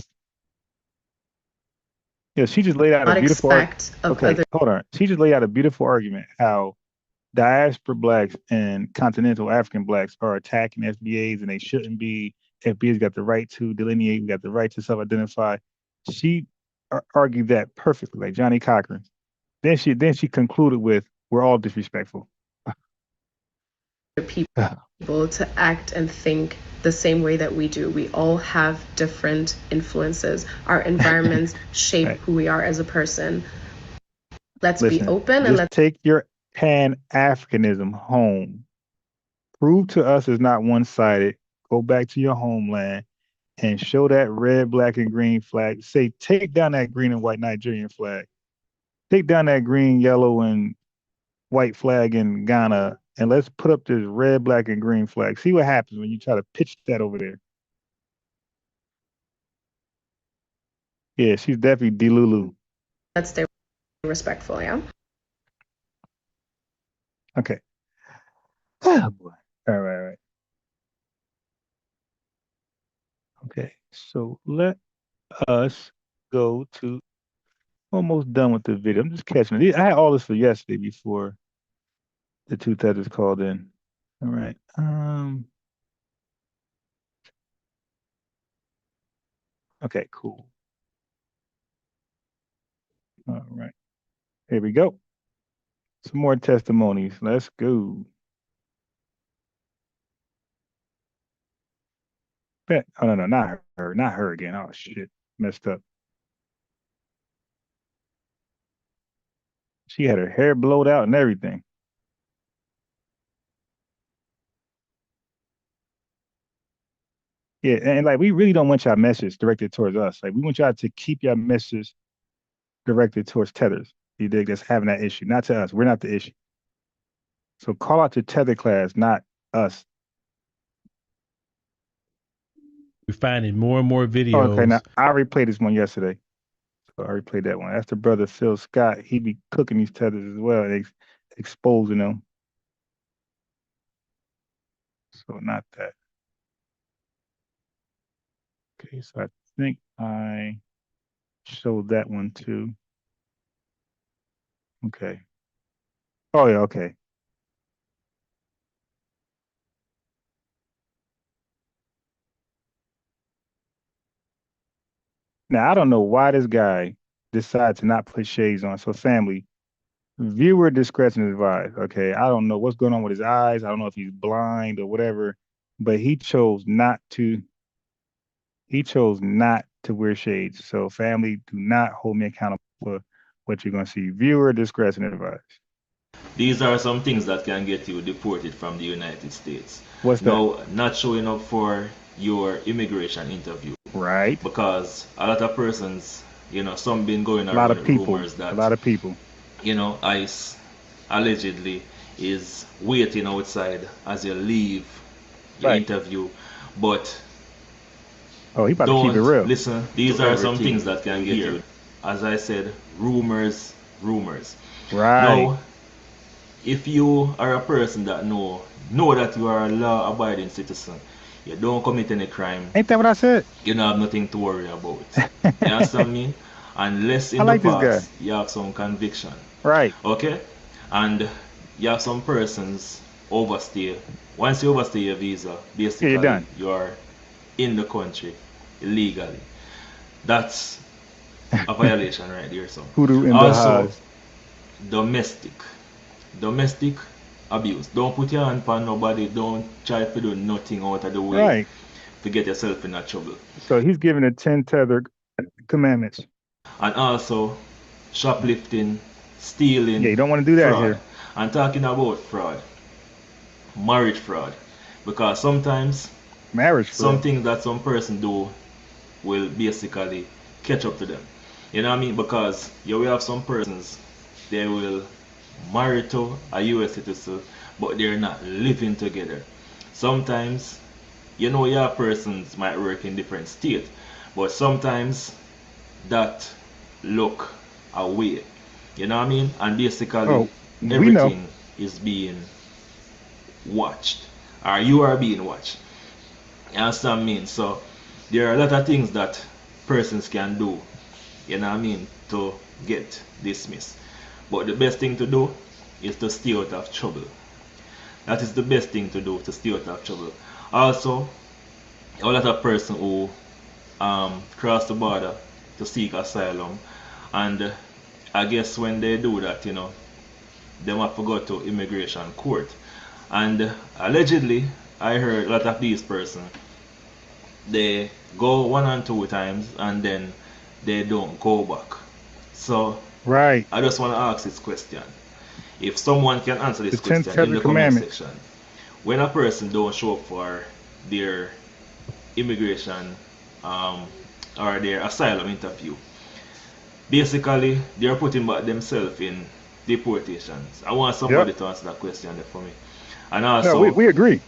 Yeah, she just laid out a beautiful hold on. She just laid out a beautiful argument how diaspora Blacks and continental African Blacks are attacking FBAs and they shouldn't be. FBA's got the right to delineate, we got the right to self-identify. She argued that perfectly, like Johnny Cochran. Then she concluded with, we're all disrespectful. People to act and think the same way that we do. We all have different influences. Our environments shape who we are as a person. Let's be open and let's take your Pan-Africanism home. Prove to us it's not one-sided. Go back to your homeland and show that red, black, and green flag. Say, take down that green and white Nigerian flag. Take down that green, yellow, and white flag in Ghana, and let's put up this red, black, and green flag. See what happens when you try to pitch that over there. Yeah, she's definitely Delulu. Let's stay respectful, yeah? Okay. Oh, boy. All right. Okay, so let us go to almost done with the video. I'm just catching it. I had all this for yesterday before the 2 Tethers called in. All right. Okay, cool. All right. Here we go. Some more testimonies. Let's go. Oh, no, not her. Not her again. Oh, shit. Messed up. She had her hair blowed out and everything. Yeah, and like we really don't want y'all message directed towards us. Like we want y'all to keep your message directed towards Tethers. You dig? That's having that issue, not to us. We're not the issue. So call out to Tether class, not us. We're finding more and more videos. Oh, okay, now I already played this one yesterday. So I already played that one. That's the brother Phil Scott. He be cooking these Tethers as well, exposing them. So not that. Okay, so I think I showed that one too. Okay. Oh yeah, okay. Now I don't know why this guy decided to not put shades on. So family, viewer discretion is advised. Okay. I don't know what's going on with his eyes. I don't know if he's blind or whatever, but he chose not to wear shades. So family, do not hold me accountable for what you're gonna see. Viewer discretion advised. These are some things that can get you deported from the United States. What's that? Now, not showing up for your immigration interview. Right. Because a lot of persons, some been going around A lot of people. rumors that A lot of people. ICE allegedly is waiting outside as you leave your interview. But he about to keep it real. Listen, these are some things that can get you. As I said, rumors. Right. Now, if you are a person that know that you are a law-abiding citizen, you don't commit any crime. Ain't that what I said? You don't have nothing to worry about. You understand me? Unless in like the past you have some conviction. Right. Okay? And you have some persons overstay. Once you overstay your visa, basically you are in the country illegally. That's a violation right there. So also domestic abuse. Don't put your hand on nobody. Don't try to do nothing out of the way to get yourself in a trouble. So he's giving the 10 tether commandments. And also shoplifting, stealing. Yeah, you don't want to do that fraud. here. I'm talking about fraud, marriage fraud, because sometimes some things that some person do will basically catch up to them. You know what I mean? Because you will have some persons, they will marry to a US citizen, but they're not living together. Sometimes, your persons might work in different states, but sometimes that look away. You know what I mean? And basically, everything is being watched, or you are being watched. You understand what I mean? So there are a lot of things that persons can do, you know what I mean, to get dismissed. But the best thing to do is to stay out of trouble. That is the best thing to do, to stay out of trouble. Also, a lot of persons who cross the border to seek asylum, and I guess when they do that, they have to go to immigration court. And allegedly, I heard a lot of these persons, they go 1 and 2 times and then they don't go back. So I just want to ask this question. If someone can answer this question in the comment section, when a person don't show up for their immigration or their asylum interview, basically they're putting back themselves in deportations. I want somebody to answer that question there for me. And also, we agree.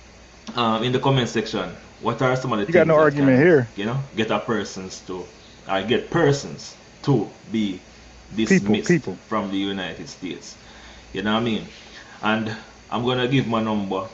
In the comment section, what are some of the things got no argument here? Get persons to be dismissed from the United States. You know what I mean? And I'm gonna give my number.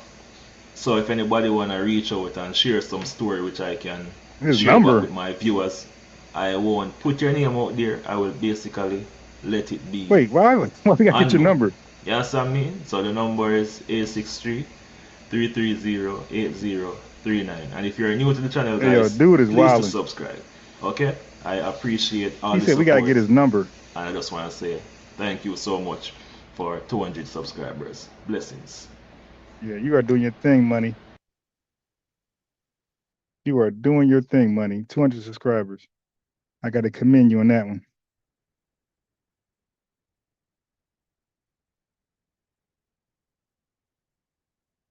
So if anybody wanna reach out and share some story which I can share with my viewers, I won't put your name out there. I will basically let it be. Wait, why we gotta get your number? You understand me? So the number is 863-330-8039. And if you're new to the channel, guys, please do subscribe. Okay? I appreciate all the support. He said we gotta get his number. And I just want to say thank you so much for 200 subscribers. Blessings. Yeah, you are doing your thing, Money. You are doing your thing, Money. 200 subscribers. I got to commend you on that one.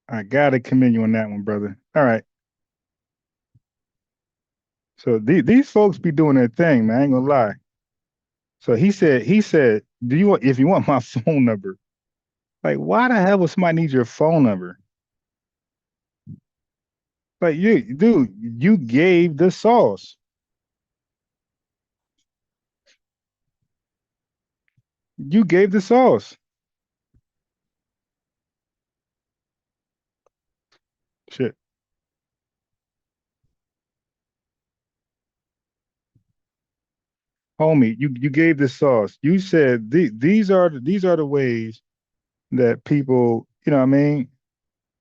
I got to commend you on that one, brother. All right. So these folks be doing their thing, man. I ain't gonna lie. So he said, do you want, if you want my phone number? Like, why the hell would somebody need your phone number? Like, dude, you gave the sauce. You gave the sauce. Shit. Homie, you gave the sauce. You said these are the ways that people, you know what I mean,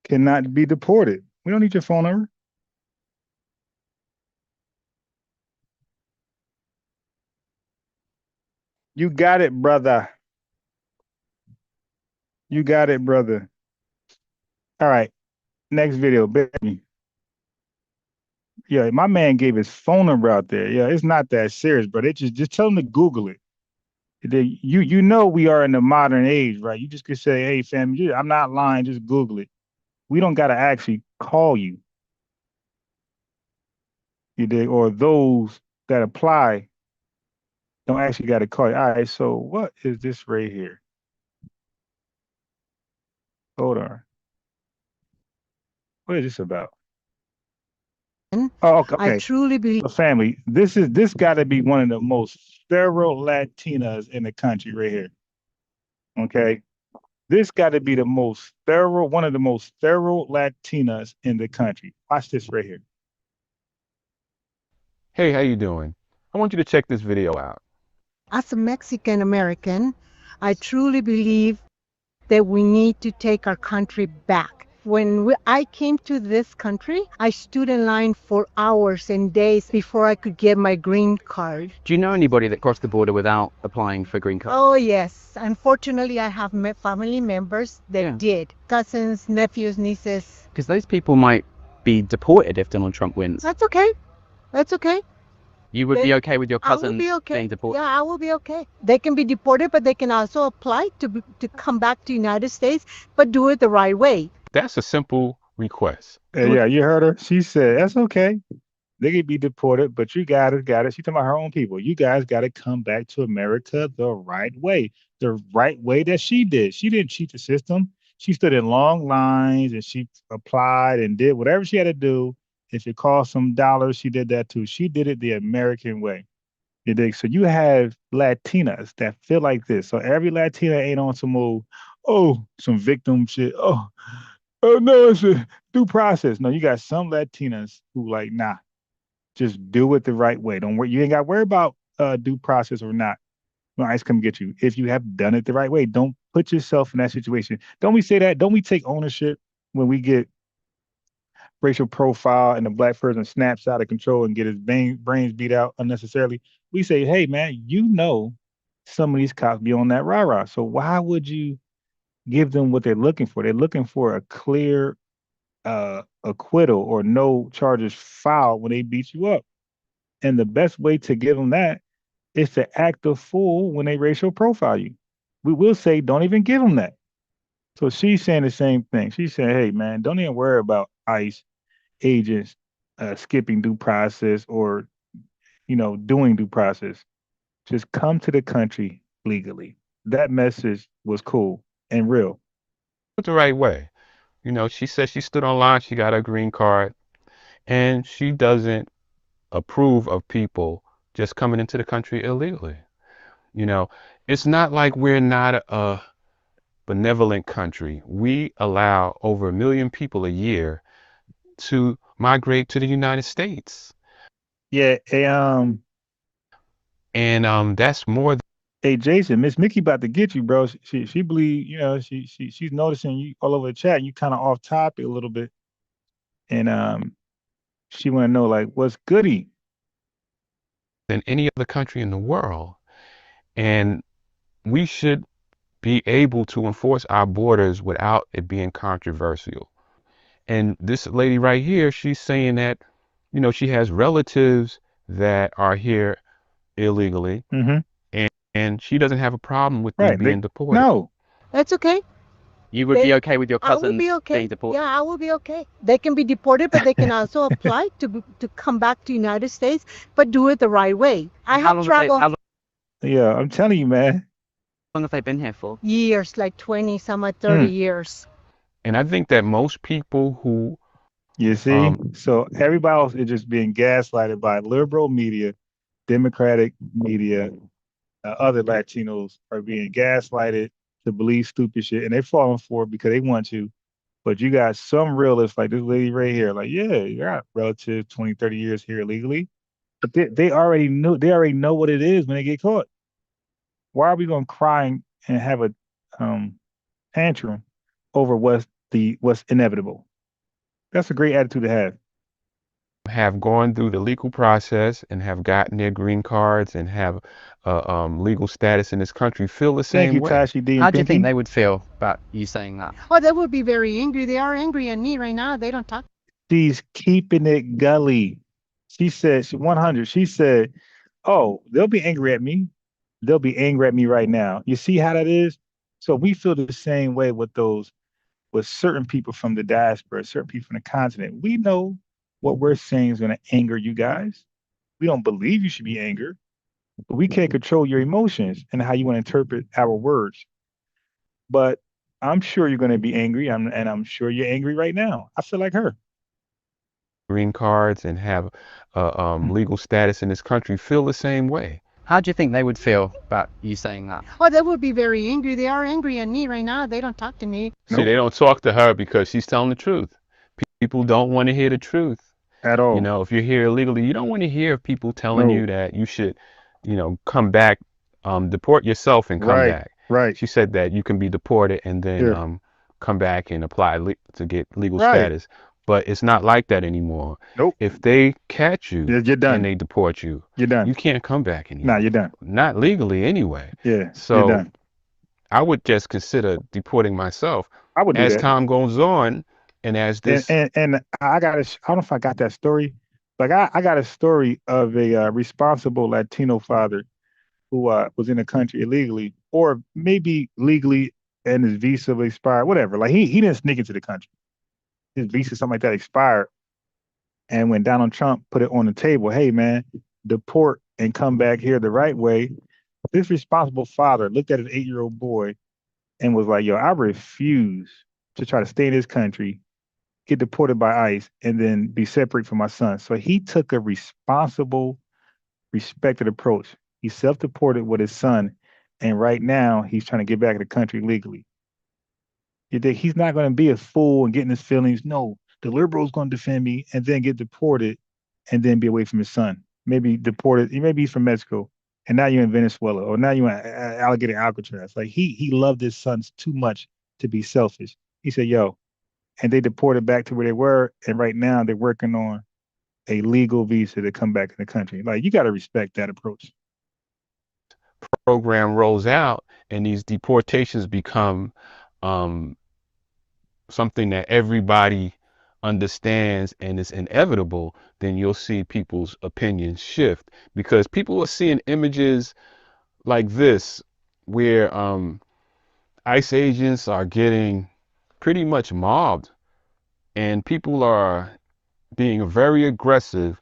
cannot be deported. We don't need your phone number. You got it, brother. You got it, brother. All right. Next video, baby. Yeah, my man gave his phone number out there. Yeah, it's not that serious, but it just tell him to Google it. You know we are in the modern age, right? You just could say, "Hey, fam, I'm not lying. Just Google it." We don't got to actually call you. You dig? Or those that apply don't actually got to call you. All right. So what is this right here? Hold on. What is this about? Oh, okay. I truly believe Family, this got to be one of the most thorough Latinas in the country right here. Okay, this got to be the most thorough, one of the most thorough Latinas in the country. Watch this right here. Hey, how you doing? I want you to check this video out. as a Mexican American, I truly believe that we need to take our country back. When I came to this country, I stood in line for hours and days before I could get my green card. Do you know anybody that crossed the border without applying for green card? Oh, yes. Unfortunately, I have family members that did. Cousins, nephews, nieces. Because those people might be deported if Donald Trump wins. That's okay. That's okay. You would be okay with your cousin I will be okay. being deported? Yeah, I will be okay. They can be deported, but they can also apply to come back to the United States, but do it the right way. That's a simple request. Yeah, you heard her. She said, that's okay. They could be deported, but you got it. She's talking about her own people. You guys got to come back to America the right way that she did. She didn't cheat the system. She stood in long lines and she applied and did whatever she had to do. If it cost some dollars, she did that too. She did it the American way. You dig? So you have Latinas that feel like this. So every Latina ain't on some old, some victim shit. Oh no, it's a due process. No, you got some Latinas who like, nah, just do it the right way. Don't worry. You ain't got to worry about due process or not. No, ICE come get you. If you have done it the right way, don't put yourself in that situation. Don't we say that? Don't we take ownership when we get racial profile and the black person snaps out of control and get his brains beat out unnecessarily? We say, hey, man, some of these cops be on that rah-rah. So why would you give them what they're looking for? They're looking for a clear acquittal or no charges filed when they beat you up. And the best way to give them that is to act a fool when they racial profile you. We will say, don't even give them that. So she's saying the same thing. She's saying, hey, man, don't even worry about ICE agents skipping due process or, doing due process. Just come to the country legally. That message was cool and real. The right way. She said she stood online, she got a green card, and she doesn't approve of people just coming into the country illegally. It's not like we're not a benevolent country. We allow over 1 million people a year to migrate to the United States. Yeah, and that's more. Hey, Jason, Miss Mickey about to get you, bro. She believe, she's noticing you all over the chat. You kind of off topic a little bit, and she want to know like what's goody than any other country in the world, and we should be able to enforce our borders without it being controversial. And this lady right here, she's saying that, she has relatives that are here illegally, and she doesn't have a problem with them being deported. No, that's okay. You would be okay with your I will cousins be okay. being deported? Yeah, I will be okay. They can be deported, but they can also apply to come back to United States, but do it the right way. I How have long traveled Yeah, I'm telling you, man. long have they been here for? years, like 20, some at 30 years. And I think that most people who You see? So everybody else is just being gaslighted by liberal media, Democratic media, other Latinos are being gaslighted to believe stupid shit, and they're falling for it because they want to. But you got some realists like this lady right here, like, yeah, you got relative 20, 30 years here illegally. But they already know what it is when they get caught. Why are we gonna cry and have a tantrum over what's inevitable? That's a great attitude to have gone through the legal process and have gotten their green cards and have legal status in this country feel the Thank same you, way. Tashi D. and How do you think Pinky. they would feel about you saying that? Oh, they would be very angry. They are angry at me right now. They don't talk. She's keeping it gully. She said, 100. She said, oh, they'll be angry at me. They'll be angry at me right now. You see how that is? So we feel the same way with certain people from the diaspora, certain people from the continent. We know what we're saying is going to anger you guys. We don't believe you should be angry, but we can't control your emotions and how you want to interpret our words. But I'm sure you're going to be angry, and I'm sure you're angry right now. I feel like her. Green cards and have legal status in this country feel the same way. How do you think they would feel about you saying that? Oh, they would be very angry. They are angry at me right now. They don't talk to me. See, they don't talk to her because she's telling the truth. People don't want to hear the truth. At all. You know, if you're here illegally, you don't want to hear people telling you that you should, come back, deport yourself and come back. Right. She said that you can be deported and then come back and apply to get legal status. But it's not like that anymore. Nope. If they catch you you're done. and they deport you, you're done. You can't come back anymore. Nah, you're done. Not legally anyway. Yeah. So you're done. I would just consider deporting myself. I would do as that. time goes on, and as this and I don't know if I got that story, but I got a story of a responsible Latino father who was in the country illegally, or maybe legally, and his visa expired, whatever. Like he didn't sneak into the country. His visa, something like that, expired. And when Donald Trump put it on the table, hey man, deport and come back here the right way, this responsible father looked at his 8-year-old boy and was like, yo, I refuse to try to stay in this country, get deported by ICE, and then be separate from my son. So he took a responsible, respected approach. He self-deported with his son, and right now he's trying to get back in the country legally. You think he's not going to be a fool and get in his feelings? No, the liberal's going to defend me and then get deported and then be away from his son. Maybe deported, maybe he's from Mexico, and now you're in Venezuela, or now you're in Alligator Alcatraz. Like he loved his sons too much to be selfish. He said, yo, and they deported back to where they were, and right now they're working on a legal visa to come back in the country. Like, you got to respect that approach. Program rolls out and these deportations become something that everybody understands and is inevitable, then you'll see people's opinions shift, because people are seeing images like this where ICE agents are getting pretty much mobbed and people are being very aggressive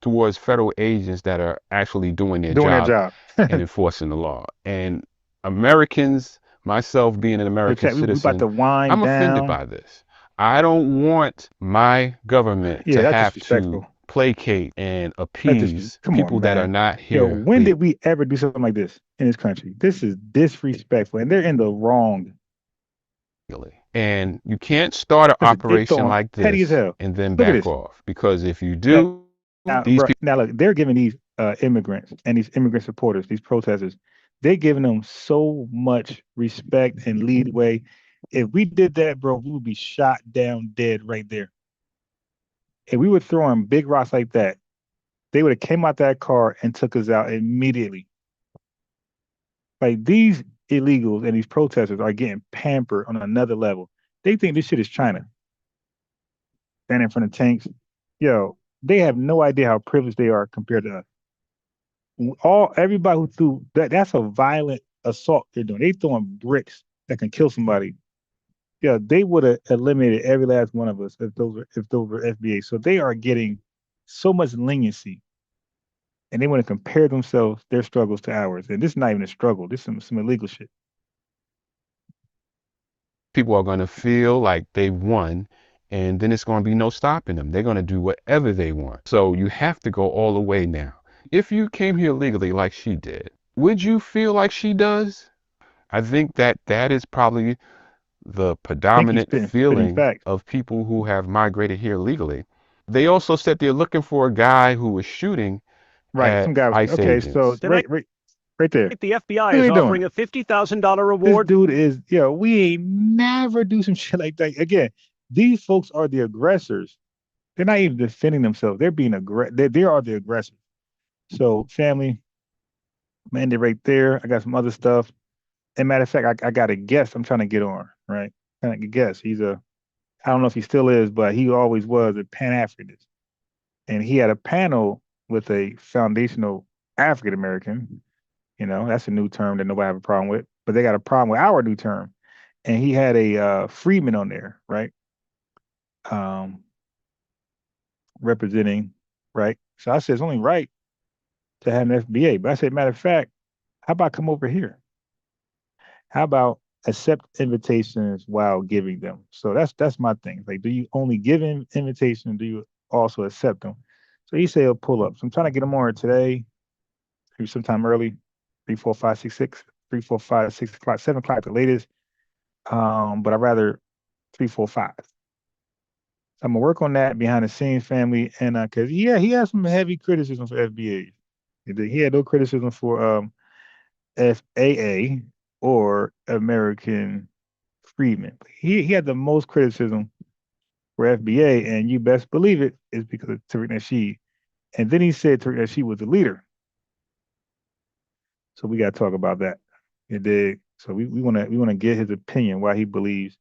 towards federal agents that are actually doing their job and enforcing the law. And Americans, myself being an American citizen, I'm offended by this. I don't want my government to have to placate and appease people that are not here. Yo, when did we ever do something like this in this country? This is disrespectful, and they're in the wrong. And you can't start an operation like this and then back off, because if you do, now look, they're giving these immigrants and these immigrant supporters, these protesters, they're giving them so much respect and leadway. If we did that, bro, we would be shot down dead right there. If we were throwing big rocks like that, they would have came out that car and took us out immediately. Like, these illegals and these protesters are getting pampered on another level. They think this shit is China. Standing in front of tanks. Yo, they have no idea how privileged they are compared to us. Everybody who threw that's a violent assault they're doing. They throwing bricks that can kill somebody Yeah, they would have eliminated every last one of us if those were FBA. So they are getting so much leniency, and they want to compare themselves, their struggles to ours. And this is not even a struggle. This is some illegal shit. People are going to feel like they've won, and then it's going to be no stopping them. They're going to do whatever they want. So you have to go all the way now. If you came here legally like she did, would you feel like she does? I think that is probably the predominant feeling of people who have migrated here legally. They also said they're looking for a guy who was shooting at some guy. ICE agents. So right there. The FBI is offering a $50,000 reward. This dude is, we ain't never do some shit like that. Again, these folks are the aggressors. They're not even defending themselves. They're being they are the aggressors. So family, I'm ended right there. I got some other stuff. And matter of fact, I got a guest I'm trying to get on, right? Trying to guess. I don't know if he still is, but he always was a Pan-Africanist. And he had a panel with a foundational African American. That's a new term that nobody have a problem with, but they got a problem with our new term. And he had a freedman on there, right? Representing, right? So I said, it's only right to have an FBA. But I said, matter of fact, how about come over here? How about accept invitations while giving them? So that's my thing. Like, do you only give invitations? Do you also accept them? So he said he'll pull up. So I'm trying to get him on today, maybe sometime early, 3, 4, 5, 6, 6, 3, 4, 5, 6 o'clock, 7 o'clock at the latest. But I'd rather 3, 4, 5. So I'm gonna work on that behind the scenes, family, and because he has some heavy criticism for FBA. He had no criticism for FAA or American freedmen. He had the most criticism for FBA, and you best believe it is because of Tariq Nasheed. And then he said Tariq Nasheed was the leader. So we got to talk about that. So we want to get his opinion why he believes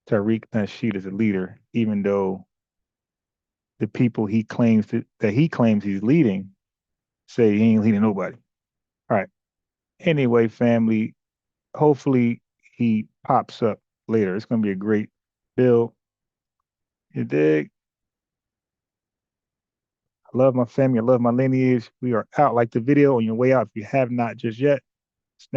Tariq Nasheed is a leader, even though the people he claims he's leading say he ain't leading nobody. All right. Anyway, family, hopefully he pops up later. It's gonna be a great bill. You dig? I love my family. I love my lineage. We are out. Like the video on your way out if you have not just yet.